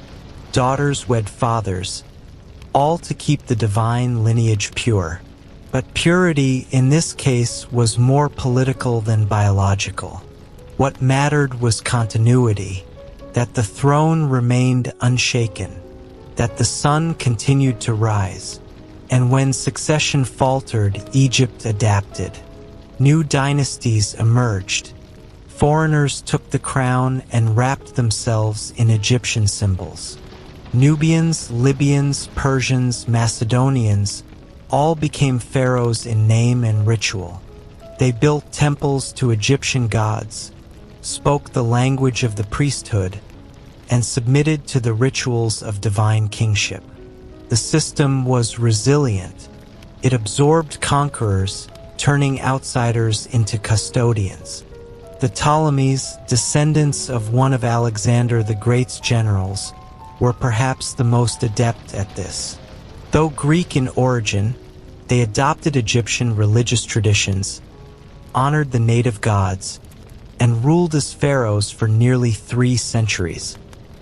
Speaker 1: daughters wed fathers, all to keep the divine lineage pure. But purity in this case was more political than biological. What mattered was continuity, that the throne remained unshaken, that the sun continued to rise. And when succession faltered, Egypt adapted. New dynasties emerged. Foreigners took the crown and wrapped themselves in Egyptian symbols. Nubians, Libyans, Persians, Macedonians all became pharaohs in name and ritual. They built temples to Egyptian gods, spoke the language of the priesthood, and submitted to the rituals of divine kingship. The system was resilient. It absorbed conquerors, turning outsiders into custodians. The Ptolemies, descendants of one of Alexander the Great's generals, were perhaps the most adept at this. Though Greek in origin, they adopted Egyptian religious traditions, honored the native gods, and ruled as pharaohs for nearly 3 centuries.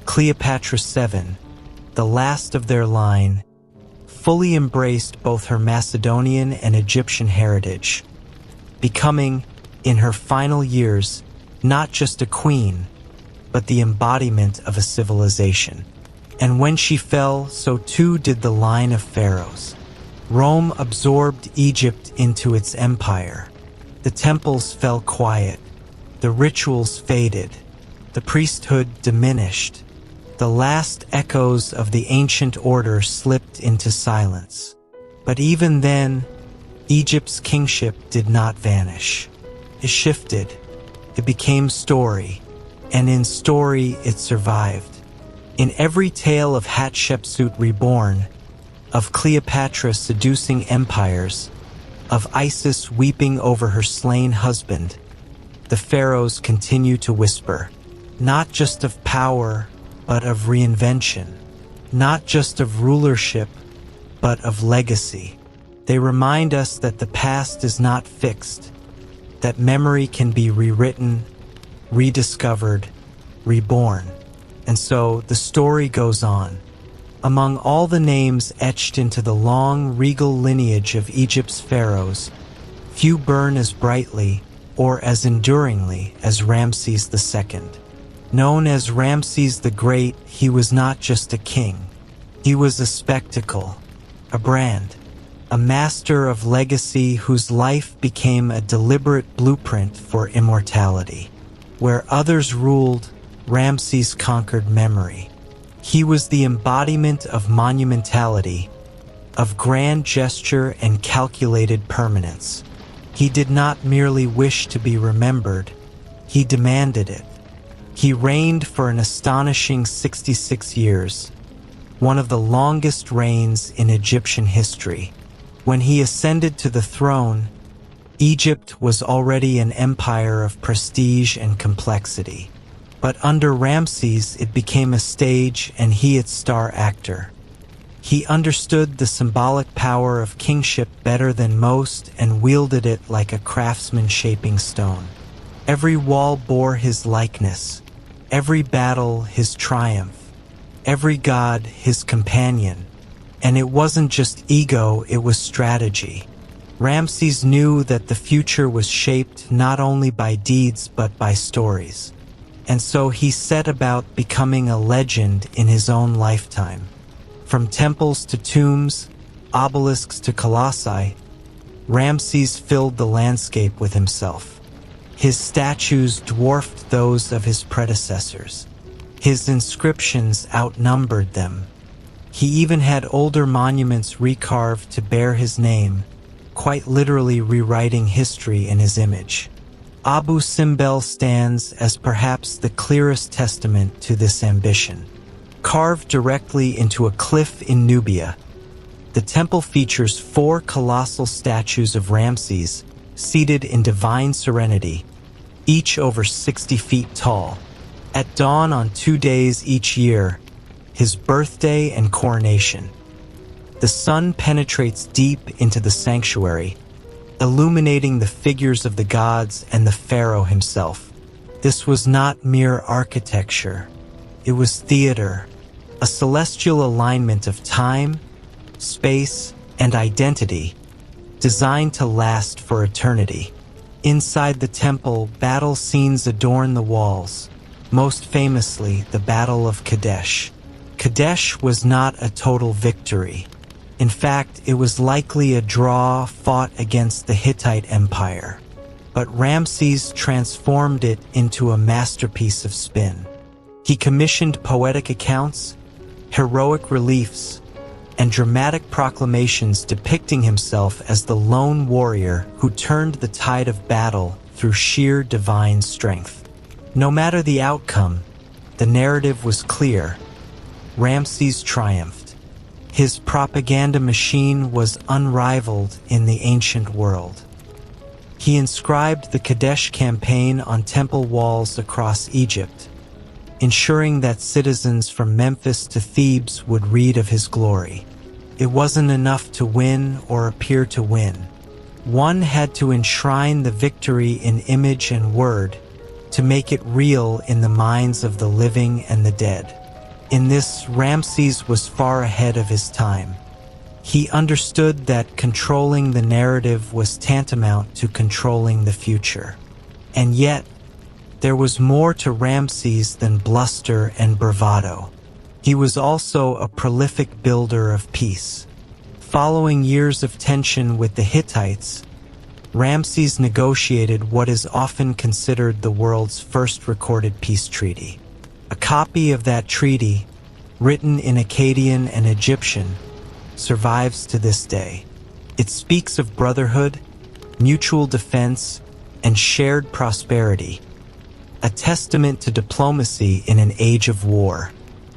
Speaker 1: Cleopatra VII, the last of their line, fully embraced both her Macedonian and Egyptian heritage, becoming, in her final years, not just a queen, but the embodiment of a civilization. And when she fell, so too did the line of pharaohs. Rome absorbed Egypt into its empire. The temples fell quiet. The rituals faded. The priesthood diminished. The last echoes of the ancient order slipped into silence. But even then, Egypt's kingship did not vanish. It shifted. It became story. And in story, it survived. In every tale of Hatshepsut reborn, of Cleopatra seducing empires, of Isis weeping over her slain husband, the pharaohs continue to whisper, not just of power, but of reinvention, not just of rulership, but of legacy. They remind us that the past is not fixed, that memory can be rewritten, rediscovered, reborn. And so the story goes on. Among all the names etched into the long, regal lineage of Egypt's pharaohs, few burn as brightly or as enduringly as Ramses II. Known as Ramses the Great, he was not just a king. He was a spectacle, a brand, a master of legacy whose life became a deliberate blueprint for immortality. Where others ruled, Ramses conquered memory. He was the embodiment of monumentality, of grand gesture and calculated permanence. He did not merely wish to be remembered, he demanded it. He reigned for an astonishing 66 years, one of the longest reigns in Egyptian history. When he ascended to the throne, Egypt was already an empire of prestige and complexity. But under Ramses, it became a stage and he its star actor. He understood the symbolic power of kingship better than most and wielded it like a craftsman shaping stone. Every wall bore his likeness, every battle his triumph, every god his companion. And it wasn't just ego, it was strategy. Ramses knew that the future was shaped not only by deeds but by stories. And so he set about becoming a legend in his own lifetime. From temples to tombs, obelisks to colossi, Ramses filled the landscape with himself. His statues dwarfed those of his predecessors. His inscriptions outnumbered them. He even had older monuments recarved to bear his name, quite literally rewriting history in his image. Abu Simbel stands as perhaps the clearest testament to this ambition. Carved directly into a cliff in Nubia, the temple features 4 colossal statues of Ramses seated in divine serenity, each over 60 feet tall. At dawn on 2 days each year, his birthday and coronation, the sun penetrates deep into the sanctuary, illuminating the figures of the gods and the pharaoh himself. This was not mere architecture. It was theater, a celestial alignment of time, space, and identity, designed to last for eternity. Inside the temple, battle scenes adorn the walls, most famously the Battle of Kadesh. Kadesh was not a total victory. In fact, it was likely a draw fought against the Hittite Empire. But Ramses transformed it into a masterpiece of spin. He commissioned poetic accounts, heroic reliefs, and dramatic proclamations depicting himself as the lone warrior who turned the tide of battle through sheer divine strength. No matter the outcome, the narrative was clear. Ramses triumphed. His propaganda machine was unrivaled in the ancient world. He inscribed the Kadesh campaign on temple walls across Egypt, ensuring that citizens from Memphis to Thebes would read of his glory. It wasn't enough to win or appear to win. One had to enshrine the victory in image and word to make it real in the minds of the living and the dead. In this, Ramses was far ahead of his time. He understood that controlling the narrative was tantamount to controlling the future. And yet, there was more to Ramses than bluster and bravado. He was also a prolific builder of peace. Following years of tension with the Hittites, Ramses negotiated what is often considered the world's first recorded peace treaty. A copy of that treaty, written in Akkadian and Egyptian, survives to this day. It speaks of brotherhood, mutual defense, and shared prosperity, a testament to diplomacy in an age of war.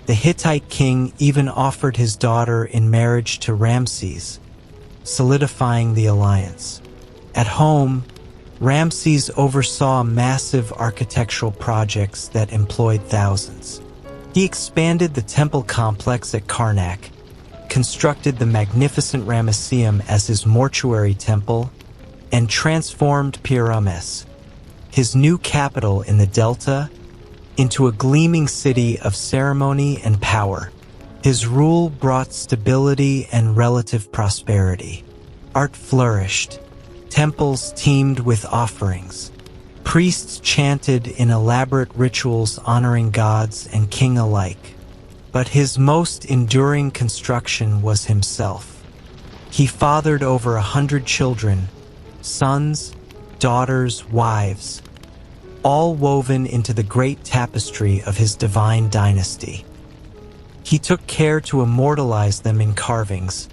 Speaker 1: The Hittite king even offered his daughter in marriage to Ramses, solidifying the alliance. At home, Ramses oversaw massive architectural projects that employed thousands. He expanded the temple complex at Karnak, constructed the magnificent Ramesseum as his mortuary temple, and transformed Pyramus, his new capital in the Delta, into a gleaming city of ceremony and power. His rule brought stability and relative prosperity. Art flourished. Temples teemed with offerings. Priests chanted in elaborate rituals honoring gods and king alike. But his most enduring construction was himself. He fathered over 100 children, sons, daughters, wives, all woven into the great tapestry of his divine dynasty. He took care to immortalize them in carvings,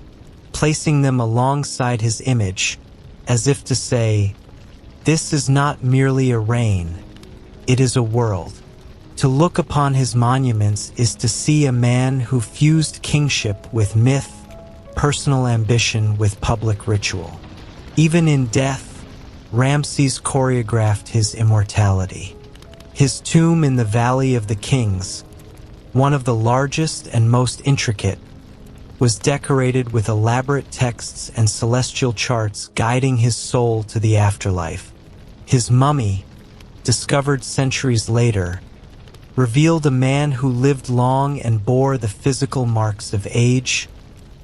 Speaker 1: placing them alongside his image, as if to say, "This is not merely a reign, it is a world." To look upon his monuments is to see a man who fused kingship with myth, personal ambition with public ritual. Even in death, Ramses choreographed his immortality. His tomb in the Valley of the Kings, one of the largest and most intricate, was decorated with elaborate texts and celestial charts guiding his soul to the afterlife. His mummy, discovered centuries later, revealed a man who lived long and bore the physical marks of age,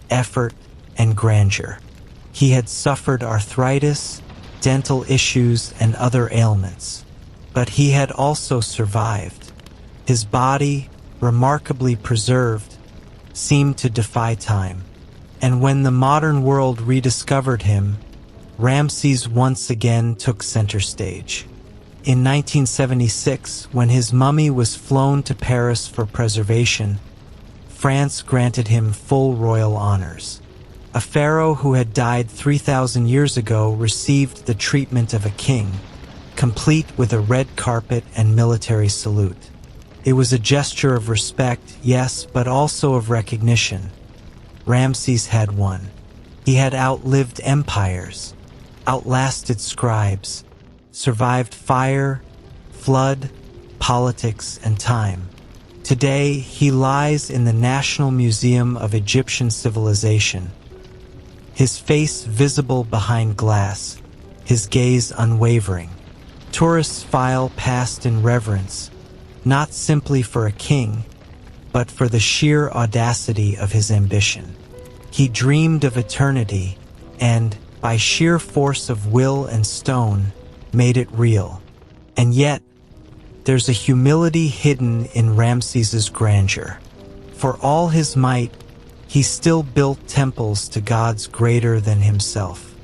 Speaker 1: effort, and grandeur. He had suffered arthritis, dental issues, and other ailments, but he had also survived. His body, remarkably preserved, seemed to defy time. And when the modern world rediscovered him, Ramses once again took center stage. In 1976, when his mummy was flown to Paris for preservation, France granted him full royal honors. A pharaoh who had died 3,000 years ago received the treatment of a king, complete with a red carpet and military salute. It was a gesture of respect, yes, but also of recognition. Ramses had won. He had outlived empires, outlasted scribes, survived fire, flood, politics, and time. Today, he lies in the National Museum of Egyptian Civilization, his face visible behind glass, his gaze unwavering. Tourists file past in reverence, not simply for a king, but for the sheer audacity of his ambition. He dreamed of eternity and, by sheer force of will and stone, made it real. And yet, there's a humility hidden in Ramses's grandeur. For all his might, he still built temples to gods greater than himself.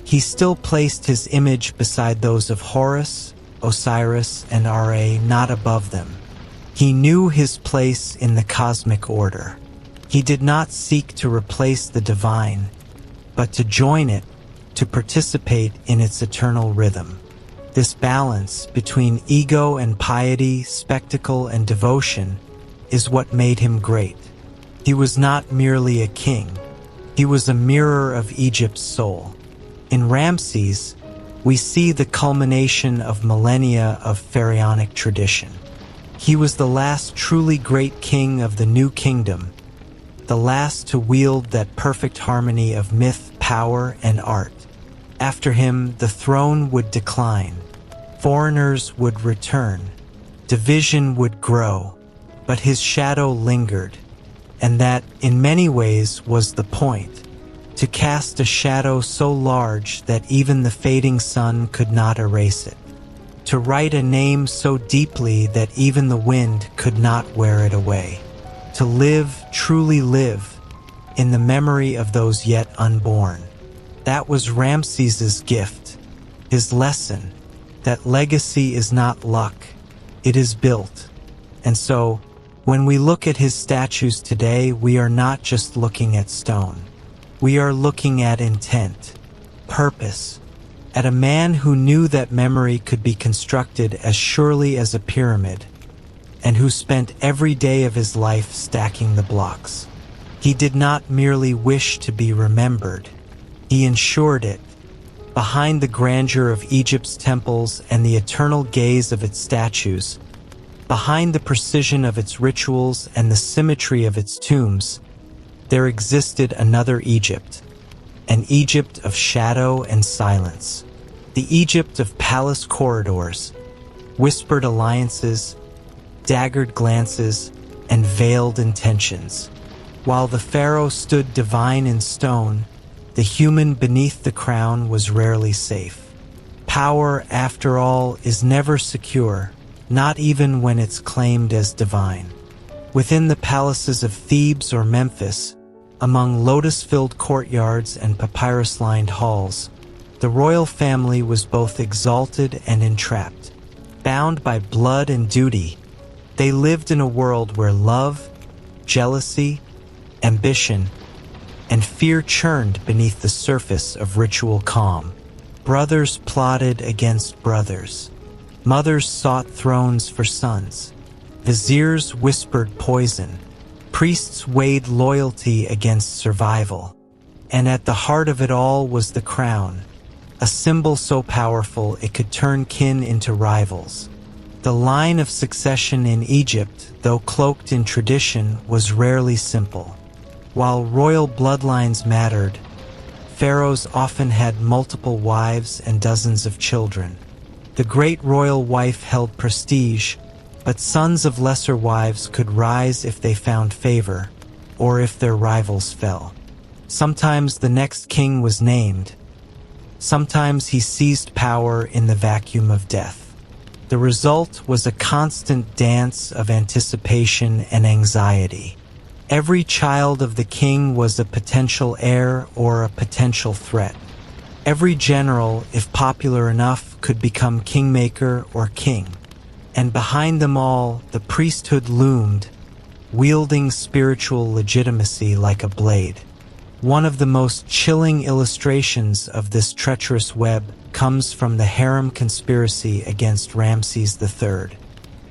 Speaker 1: He still placed his image beside those of Horus, Osiris, and Ra, not above them. He knew his place in the cosmic order. He did not seek to replace the divine, but to join it, to participate in its eternal rhythm. This balance between ego and piety, spectacle and devotion, is what made him great. He was not merely a king. He was a mirror of Egypt's soul. In Ramses, we see the culmination of millennia of pharaonic tradition. He was the last truly great king of the new kingdom, the last to wield that perfect harmony of myth, power, and art. After him, the throne would decline. Foreigners would return. Division would grow. But his shadow lingered. And that, in many ways, was the point. To cast a shadow so large that even the fading sun could not erase it. To write a name so deeply that even the wind could not wear it away. To live, truly live, in the memory of those yet unborn. That was Ramses's gift, his lesson, that legacy is not luck, it is built. And so, when we look at his statues today, we are not just looking at stone. We are looking at intent, purpose, at a man who knew that memory could be constructed as surely as a pyramid, and who spent every day of his life stacking the blocks. He did not merely wish to be remembered, he ensured it. Behind the grandeur of Egypt's temples and the eternal gaze of its statues, behind the precision of its rituals and the symmetry of its tombs, there existed another Egypt, an Egypt of shadow and silence, the Egypt of palace corridors, whispered alliances, daggered glances, and veiled intentions. While the pharaoh stood divine in stone, the human beneath the crown was rarely safe. Power, after all, is never secure, not even when it's claimed as divine. Within the palaces of Thebes or Memphis, among lotus-filled courtyards and papyrus-lined halls, the royal family was both exalted and entrapped. Bound by blood and duty, they lived in a world where love, jealousy, ambition, and fear churned beneath the surface of ritual calm. Brothers plotted against brothers. Mothers sought thrones for sons. Viziers whispered poison. Priests weighed loyalty against survival. And at the heart of it all was the crown, a symbol so powerful it could turn kin into rivals. The line of succession in Egypt, though cloaked in tradition, was rarely simple. While royal bloodlines mattered, pharaohs often had multiple wives and dozens of children. The great royal wife held prestige, but sons of lesser wives could rise if they found favor, or if their rivals fell. Sometimes the next king was named. Sometimes he seized power in the vacuum of death. The result was a constant dance of anticipation and anxiety. Every child of the king was a potential heir or a potential threat. Every general, if popular enough, could become kingmaker or king. And behind them all, the priesthood loomed, wielding spiritual legitimacy like a blade. One of the most chilling illustrations of this treacherous web comes from the harem conspiracy against Ramses III.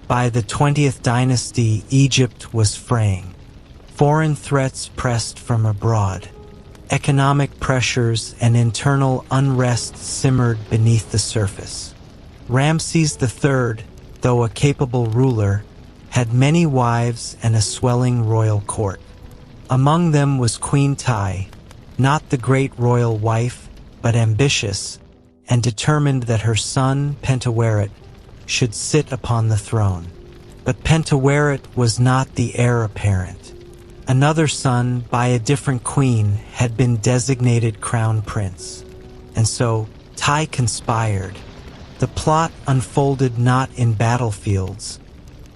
Speaker 1: By the 20th dynasty, Egypt was fraying. Foreign threats pressed from abroad. Economic pressures and internal unrest simmered beneath the surface. Ramses III, though a capable ruler, had many wives and a swelling royal court. Among them was Queen Tai, not the great royal wife, but ambitious, and determined that her son, Pentaweret, should sit upon the throne. But Pentaweret was not the heir apparent. Another son, by a different queen, had been designated crown prince. And so, Tai conspired. The plot unfolded not in battlefields,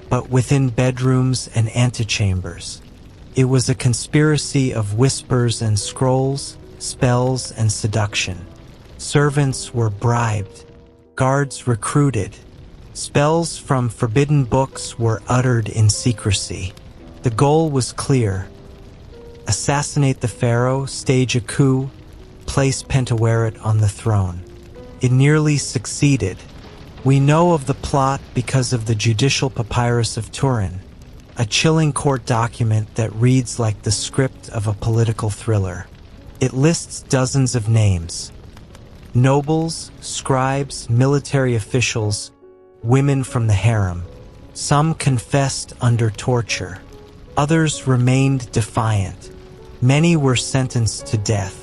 Speaker 1: but within bedrooms and antechambers. It was a conspiracy of whispers and scrolls, spells and seduction. Servants were bribed, guards recruited. Spells from forbidden books were uttered in secrecy. The goal was clear: assassinate the pharaoh, stage a coup, place Pentaweret on the throne. It nearly succeeded. We know of the plot because of the judicial papyrus of Turin, a chilling court document that reads like the script of a political thriller. It lists dozens of names: nobles, scribes, military officials, women from the harem. Some confessed under torture. Others remained defiant. Many were sentenced to death.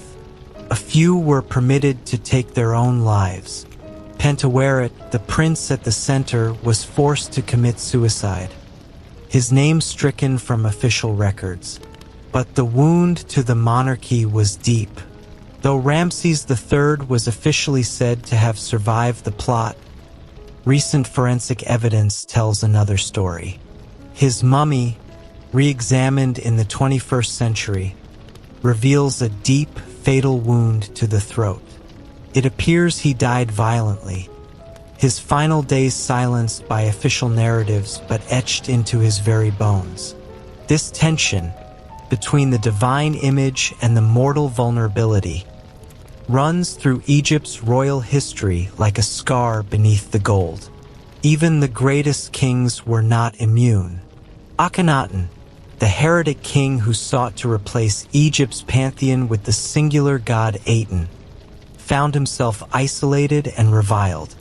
Speaker 1: A few were permitted to take their own lives. Pentaweret, the prince at the center, was forced to commit suicide, his name stricken from official records. But the wound to the monarchy was deep. Though Ramses III was officially said to have survived the plot, recent forensic evidence tells another story. His mummy, re-examined in the 21st century, reveals a deep, fatal wound to the throat. It appears he died violently, his final days silenced by official narratives but etched into his very bones. This tension between the divine image and the mortal vulnerability runs through Egypt's royal history like a scar beneath the gold. Even the greatest kings were not immune. Akhenaten, the heretic king who sought to replace Egypt's pantheon with the singular god Aten, found himself isolated and reviled.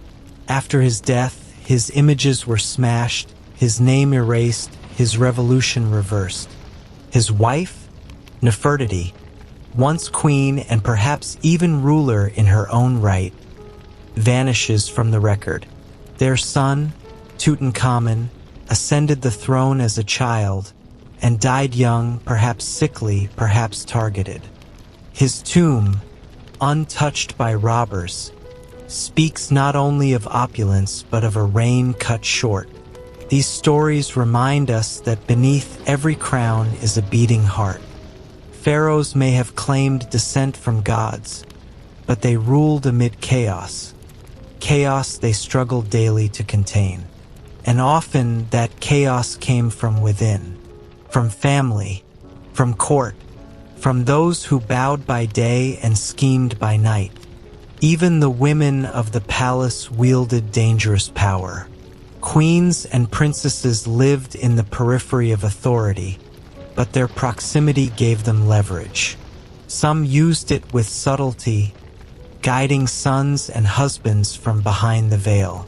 Speaker 1: After his death, his images were smashed, his name erased, his revolution reversed. His wife, Nefertiti, once queen and perhaps even ruler in her own right, vanishes from the record. Their son, Tutankhamun, ascended the throne as a child and died young, perhaps sickly, perhaps targeted. His tomb, untouched by robbers, speaks not only of opulence but of a reign cut short. These stories remind us that beneath every crown is a beating heart. Pharaohs may have claimed descent from gods, but they ruled amid chaos. Chaos they struggled daily to contain. And often that chaos came from within, from family, from court, from those who bowed by day and schemed by night. Even the women of the palace wielded dangerous power. Queens and princesses lived in the periphery of authority, but their proximity gave them leverage. Some used it with subtlety, guiding sons and husbands from behind the veil.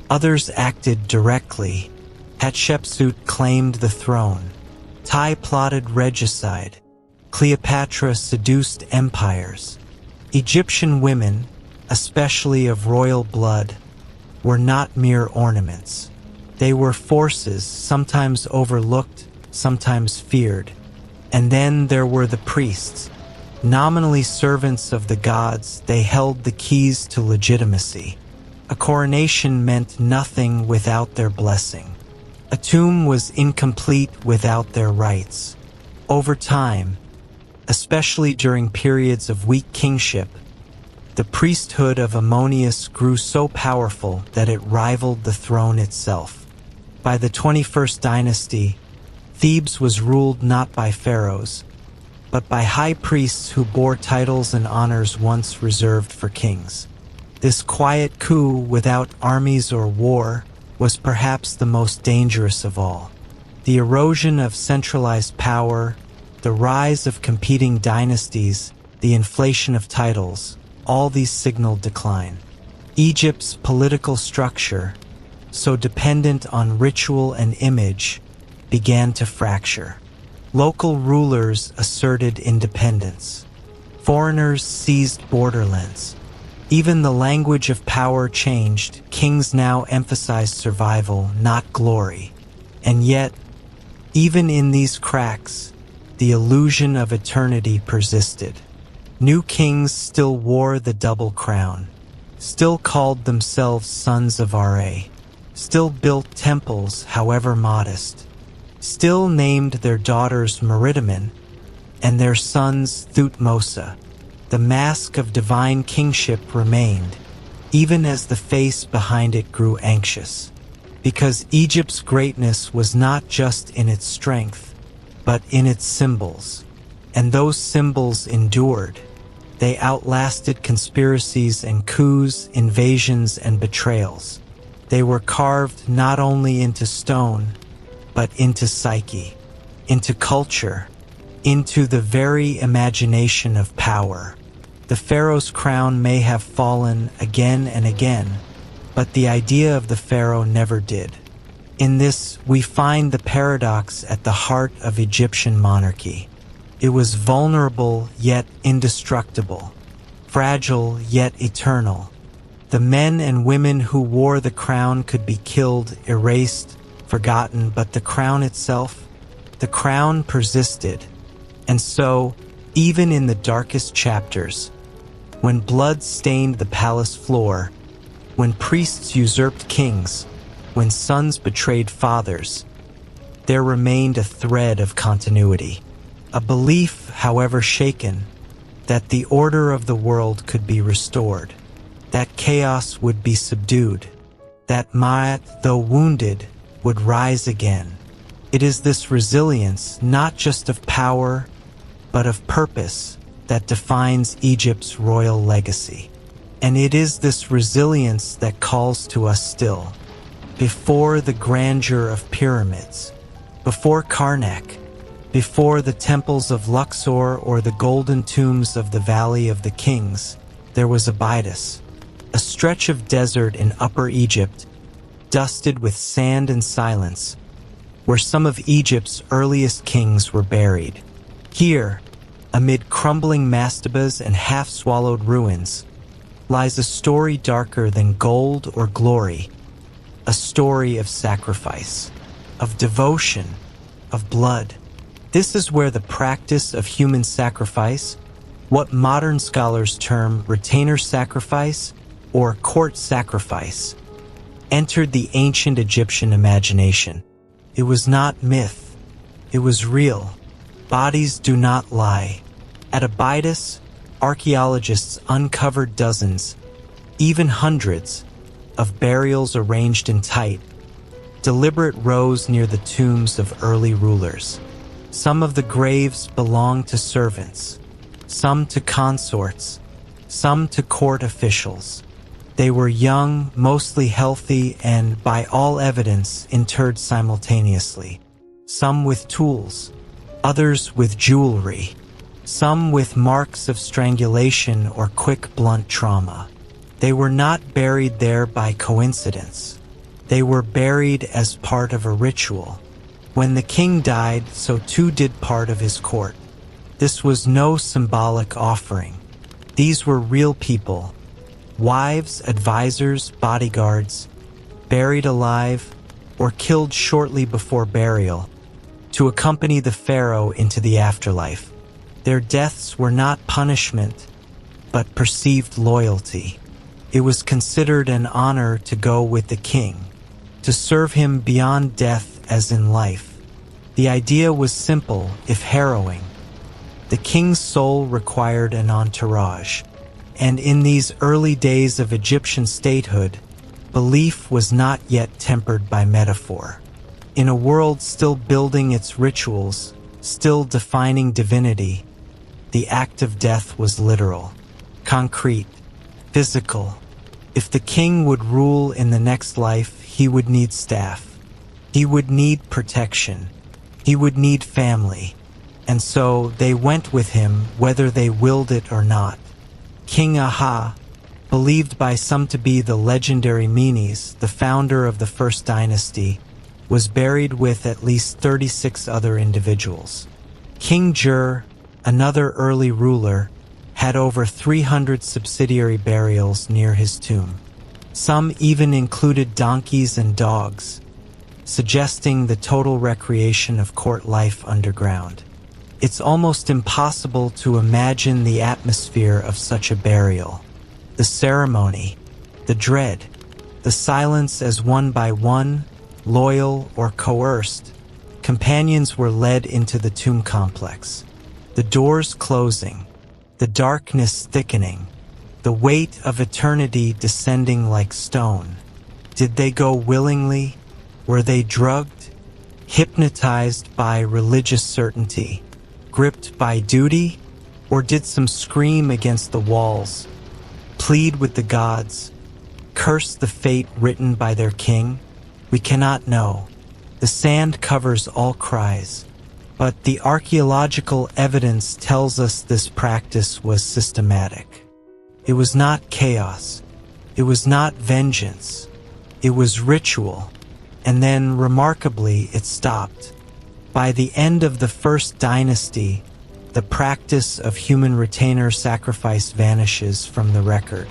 Speaker 1: Others acted directly. Hatshepsut claimed the throne. Tai plotted regicide. Cleopatra seduced empires. Egyptian women, especially of royal blood, were not mere ornaments. They were forces, sometimes overlooked, sometimes feared. And then there were the priests. Nominally servants of the gods, they held the keys to legitimacy. A coronation meant nothing without their blessing. A tomb was incomplete without their rites. Over time, especially during periods of weak kingship, the priesthood of Ammonius grew so powerful that it rivaled the throne itself. By the 21st dynasty, Thebes was ruled not by pharaohs, but by high priests who bore titles and honors once reserved for kings. This quiet coup without armies or war was perhaps the most dangerous of all. The erosion of centralized power, the rise of competing dynasties, the inflation of titles, all these signaled decline. Egypt's political structure, so dependent on ritual and image, began to fracture. Local rulers asserted independence. Foreigners seized borderlands. Even the language of power changed. Kings now emphasized survival, not glory. And yet, even in these cracks, the illusion of eternity persisted. New kings still wore the double crown, still called themselves sons of Ra, still built temples, however modest, still named their daughters Meridiman and their sons Thutmose. The mask of divine kingship remained, even as the face behind it grew anxious. Because Egypt's greatness was not just in its strength, but in its symbols. And those symbols endured. They outlasted conspiracies and coups, invasions and betrayals. They were carved not only into stone, but into psyche, into culture, into the very imagination of power. The pharaoh's crown may have fallen again and again, but the idea of the pharaoh never did. In this, we find the paradox at the heart of Egyptian monarchy. It was vulnerable yet indestructible, fragile yet eternal. The men and women who wore the crown could be killed, erased, forgotten, but the crown itself, the crown persisted. And so, even in the darkest chapters, when blood stained the palace floor, when priests usurped kings, when sons betrayed fathers, there remained a thread of continuity. A belief, however shaken, that the order of the world could be restored, that chaos would be subdued, that Ma'at, though wounded, would rise again. It is this resilience, not just of power, but of purpose, that defines Egypt's royal legacy. And it is this resilience that calls to us still. Before the grandeur of pyramids, before Karnak, before the temples of Luxor or the golden tombs of the Valley of the Kings, there was Abydos, a stretch of desert in Upper Egypt, dusted with sand and silence, where some of Egypt's earliest kings were buried. Here, amid crumbling mastabas and half-swallowed ruins, lies a story darker than gold or glory, a story of sacrifice, of devotion, of blood. This is where the practice of human sacrifice, what modern scholars term retainer sacrifice or court sacrifice, entered the ancient Egyptian imagination. It was not myth, it was real. Bodies do not lie. At Abydos, archaeologists uncovered dozens, even hundreds, of burials arranged in tight, deliberate rows near the tombs of early rulers. Some of the graves belonged to servants, some to consorts, some to court officials. They were young, mostly healthy, and, by all evidence, interred simultaneously. Some with tools, others with jewelry, some with marks of strangulation or quick, blunt trauma. They were not buried there by coincidence. They were buried as part of a ritual. When the king died, so too did part of his court. This was no symbolic offering. These were real people, wives, advisors, bodyguards, buried alive or killed shortly before burial, to accompany the pharaoh into the afterlife. Their deaths were not punishment, but perceived loyalty. It was considered an honor to go with the king, to serve him beyond death as in life. The idea was simple, if harrowing. The king's soul required an entourage, and in these early days of Egyptian statehood, belief was not yet tempered by metaphor. In a world still building its rituals, still defining divinity, the act of death was literal, concrete, physical. If the king would rule in the next life, he would need staff. He would need protection. He would need family. And so they went with him whether they willed it or not. King Aha, believed by some to be the legendary Menes, the founder of the first dynasty, was buried with at least 36 other individuals. King Jur, another early ruler, had over 300 subsidiary burials near his tomb. Some even included donkeys and dogs, suggesting the total recreation of court life underground. It's almost impossible to imagine the atmosphere of such a burial. The ceremony, the dread, the silence as one by one, loyal or coerced, companions were led into the tomb complex. The doors closing, the darkness thickening, the weight of eternity descending like stone. Did they go willingly? Were they drugged? Hypnotized by religious certainty? Gripped by duty? Or did some scream against the walls, plead with the gods, curse the fate written by their king? We cannot know. The sand covers all cries. But the archaeological evidence tells us this practice was systematic. It was not chaos. It was not vengeance. It was ritual. And then, remarkably, it stopped. By the end of the first dynasty, the practice of human retainer sacrifice vanishes from the record.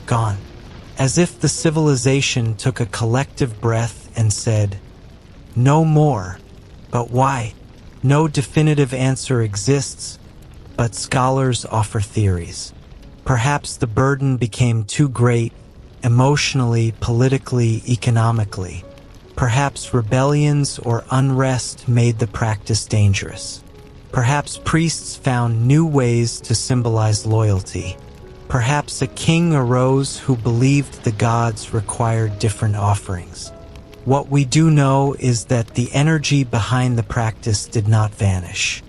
Speaker 1: Gone. As if the civilization took a collective breath and said, "No more." But why? No definitive answer exists, but scholars offer theories. Perhaps the burden became too great, emotionally, politically, economically. Perhaps rebellions or unrest made the practice dangerous. Perhaps priests found new ways to symbolize loyalty. Perhaps a king arose who believed the gods required different offerings. What we do know is that the energy behind the practice did not vanish.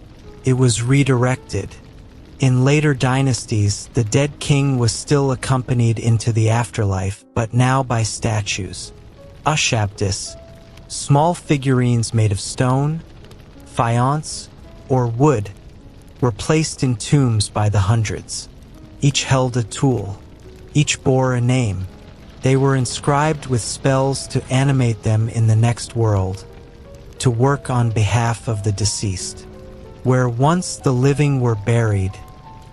Speaker 1: It was redirected. In later dynasties, the dead king was still accompanied into the afterlife, but now by statues. Ushabtis, small figurines made of stone, faience, or wood, were placed in tombs by the hundreds. Each held a tool. Each bore a name. They were inscribed with spells to animate them in the next world, to work on behalf of the deceased. Where once the living were buried,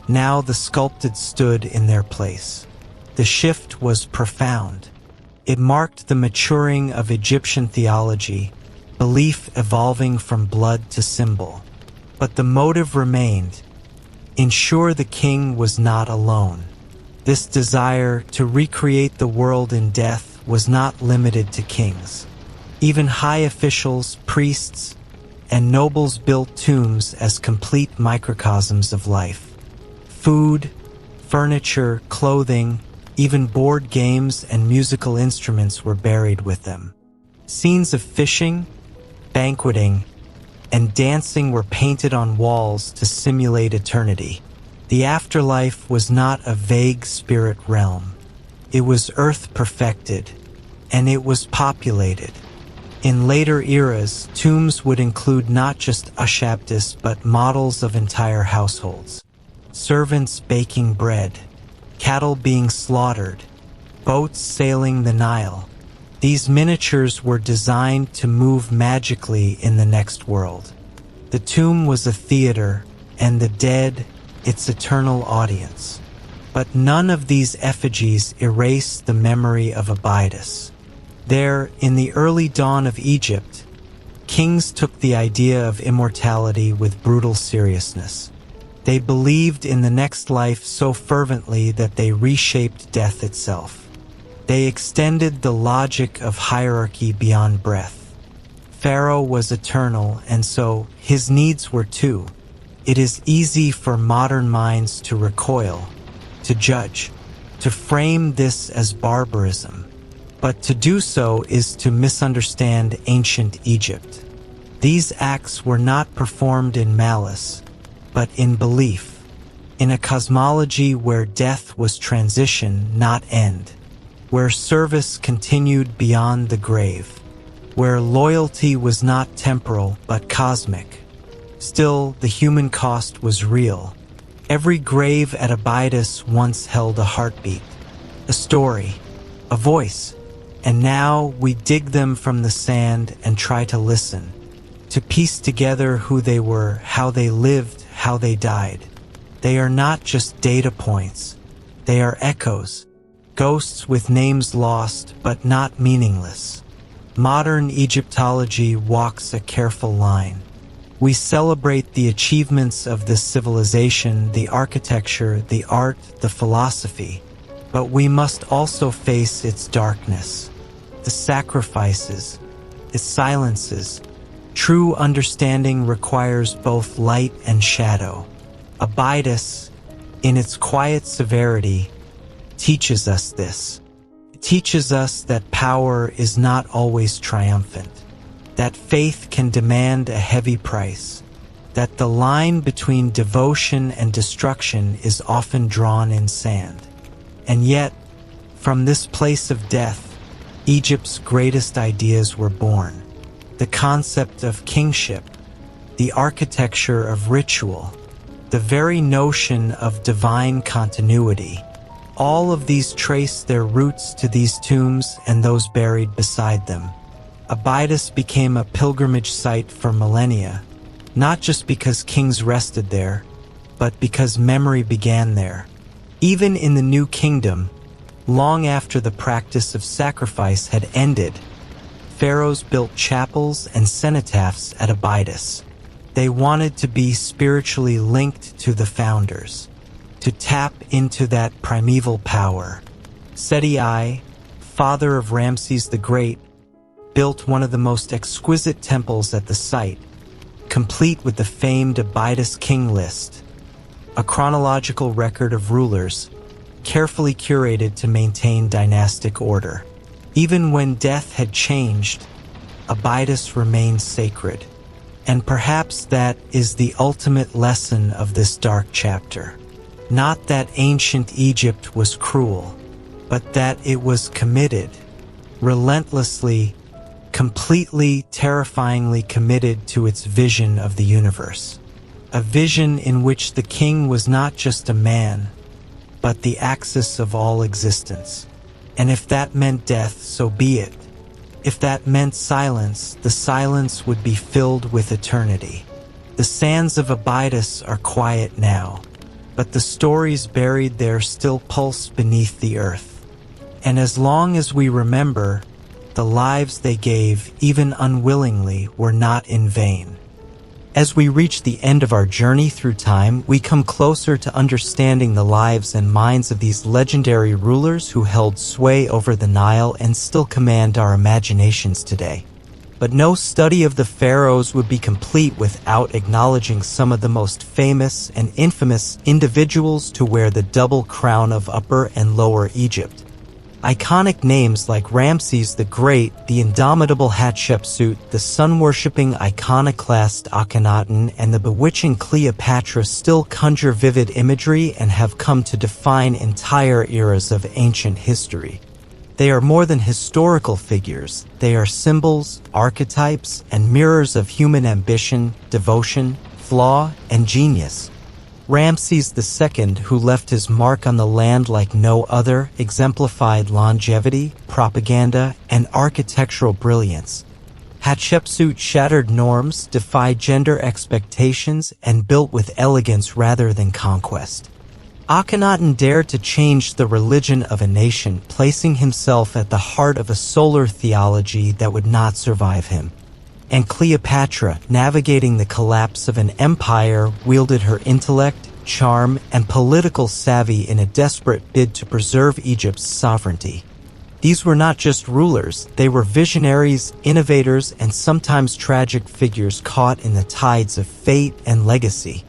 Speaker 1: now the sculpted stood in their place. The shift was profound. It marked the maturing of Egyptian theology, belief evolving from blood to symbol. But the motive remained: ensure the king was not alone. This desire to recreate the world in death was not limited to kings. Even high officials, priests, and nobles built tombs as complete microcosms of life. Food, furniture, clothing, even board games and musical instruments were buried with them. Scenes of fishing, banqueting, and dancing were painted on walls to simulate eternity. The afterlife was not a vague spirit realm. It was earth perfected, and it was populated. In later eras, tombs would include not just Ushabtis but models of entire households. Servants baking bread, cattle being slaughtered, boats sailing the Nile. These miniatures were designed to move magically in the next world. The tomb was a theater, and the dead, its eternal audience. But none of these effigies erase the memory of Abydos. There, in the early dawn of Egypt, kings took the idea of immortality with brutal seriousness. They believed in the next life so fervently that they reshaped death itself. They extended the logic of hierarchy beyond breath. Pharaoh was eternal, and so his needs were too. It is easy for modern minds to recoil, to judge, to frame this as barbarism. But to do so is to misunderstand ancient Egypt. These acts were not performed in malice, but in belief, in a cosmology where death was transition, not end, where service continued beyond the grave, where loyalty was not temporal but cosmic. Still, the human cost was real. Every grave at Abydos once held a heartbeat, a story, a voice. And now we dig them from the sand and try to listen, to piece together who they were, how they lived, how they died. They are not just data points. They are echoes, ghosts with names lost but not meaningless. Modern Egyptology walks a careful line. We celebrate the achievements of this civilization, the architecture, the art, the philosophy. But we must also face its darkness, the sacrifices, its silences. True understanding requires both light and shadow. Abydos, in its quiet severity, teaches us this. It teaches us that power is not always triumphant, that faith can demand a heavy price, that the line between devotion and destruction is often drawn in sand. And yet, from this place of death, Egypt's greatest ideas were born. The concept of kingship, the architecture of ritual, the very notion of divine continuity. All of these trace their roots to these tombs and those buried beside them. Abydos became a pilgrimage site for millennia, not just because kings rested there, but because memory began there. Even in the New Kingdom, long after the practice of sacrifice had ended, pharaohs built chapels and cenotaphs at Abydos. They wanted to be spiritually linked to the founders, to tap into that primeval power. Seti I, father of Ramses the Great, built one of the most exquisite temples at the site, complete with the famed Abydos king list, a chronological record of rulers, carefully curated to maintain dynastic order. Even when death had changed, Abydos remained sacred. And perhaps that is the ultimate lesson of this dark chapter. Not that ancient Egypt was cruel, but that it was committed, relentlessly, completely, terrifyingly committed to its vision of the universe. A vision in which the king was not just a man, but the axis of all existence. And if that meant death, so be it. If that meant silence, the silence would be filled with eternity. The sands of Abydos are quiet now, but the stories buried there still pulse beneath the earth. And as long as we remember, the lives they gave, even unwillingly, were not in vain. As we reach the end of our journey through time, we come closer to understanding the lives and minds of these legendary rulers who held sway over the Nile and still command our imaginations today. But no study of the pharaohs would be complete without acknowledging some of the most famous and infamous individuals to wear the double crown of Upper and Lower Egypt. Iconic names like Ramses the Great, the indomitable Hatshepsut, the sun-worshipping iconoclast Akhenaten, and the bewitching Cleopatra still conjure vivid imagery and have come to define entire eras of ancient history. They are more than historical figures. They are symbols, archetypes, and mirrors of human ambition, devotion, flaw, and genius. Ramses II, who left his mark on the land like no other, exemplified longevity, propaganda, and architectural brilliance. Hatshepsut shattered norms, defied gender expectations, and built with elegance rather than conquest. Akhenaten dared to change the religion of a nation, placing himself at the heart of a solar theology that would not survive him. And Cleopatra, navigating the collapse of an empire, wielded her intellect, charm, and political savvy in a desperate bid to preserve Egypt's sovereignty. These were not just rulers, they were visionaries, innovators, and sometimes tragic figures caught in the tides of fate and legacy.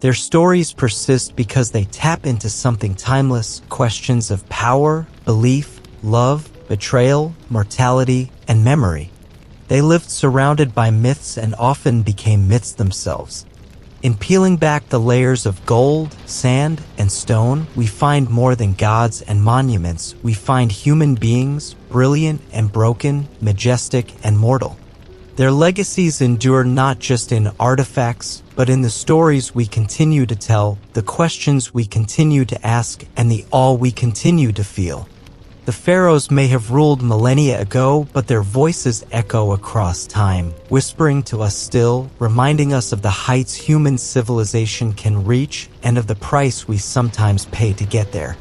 Speaker 1: Their stories persist because they tap into something timeless, questions of power, belief, love, betrayal, mortality, and memory. They lived surrounded by myths and often became myths themselves. In peeling back the layers of gold, sand, and stone, we find more than gods and monuments. We find human beings, brilliant and broken, majestic and mortal. Their legacies endure not just in artifacts, but in the stories we continue to tell, the questions we continue to ask, and the awe we continue to feel. The pharaohs may have ruled millennia ago, but their voices echo across time, whispering to us still, reminding us of the heights human civilization can reach and of the price we sometimes pay to get there.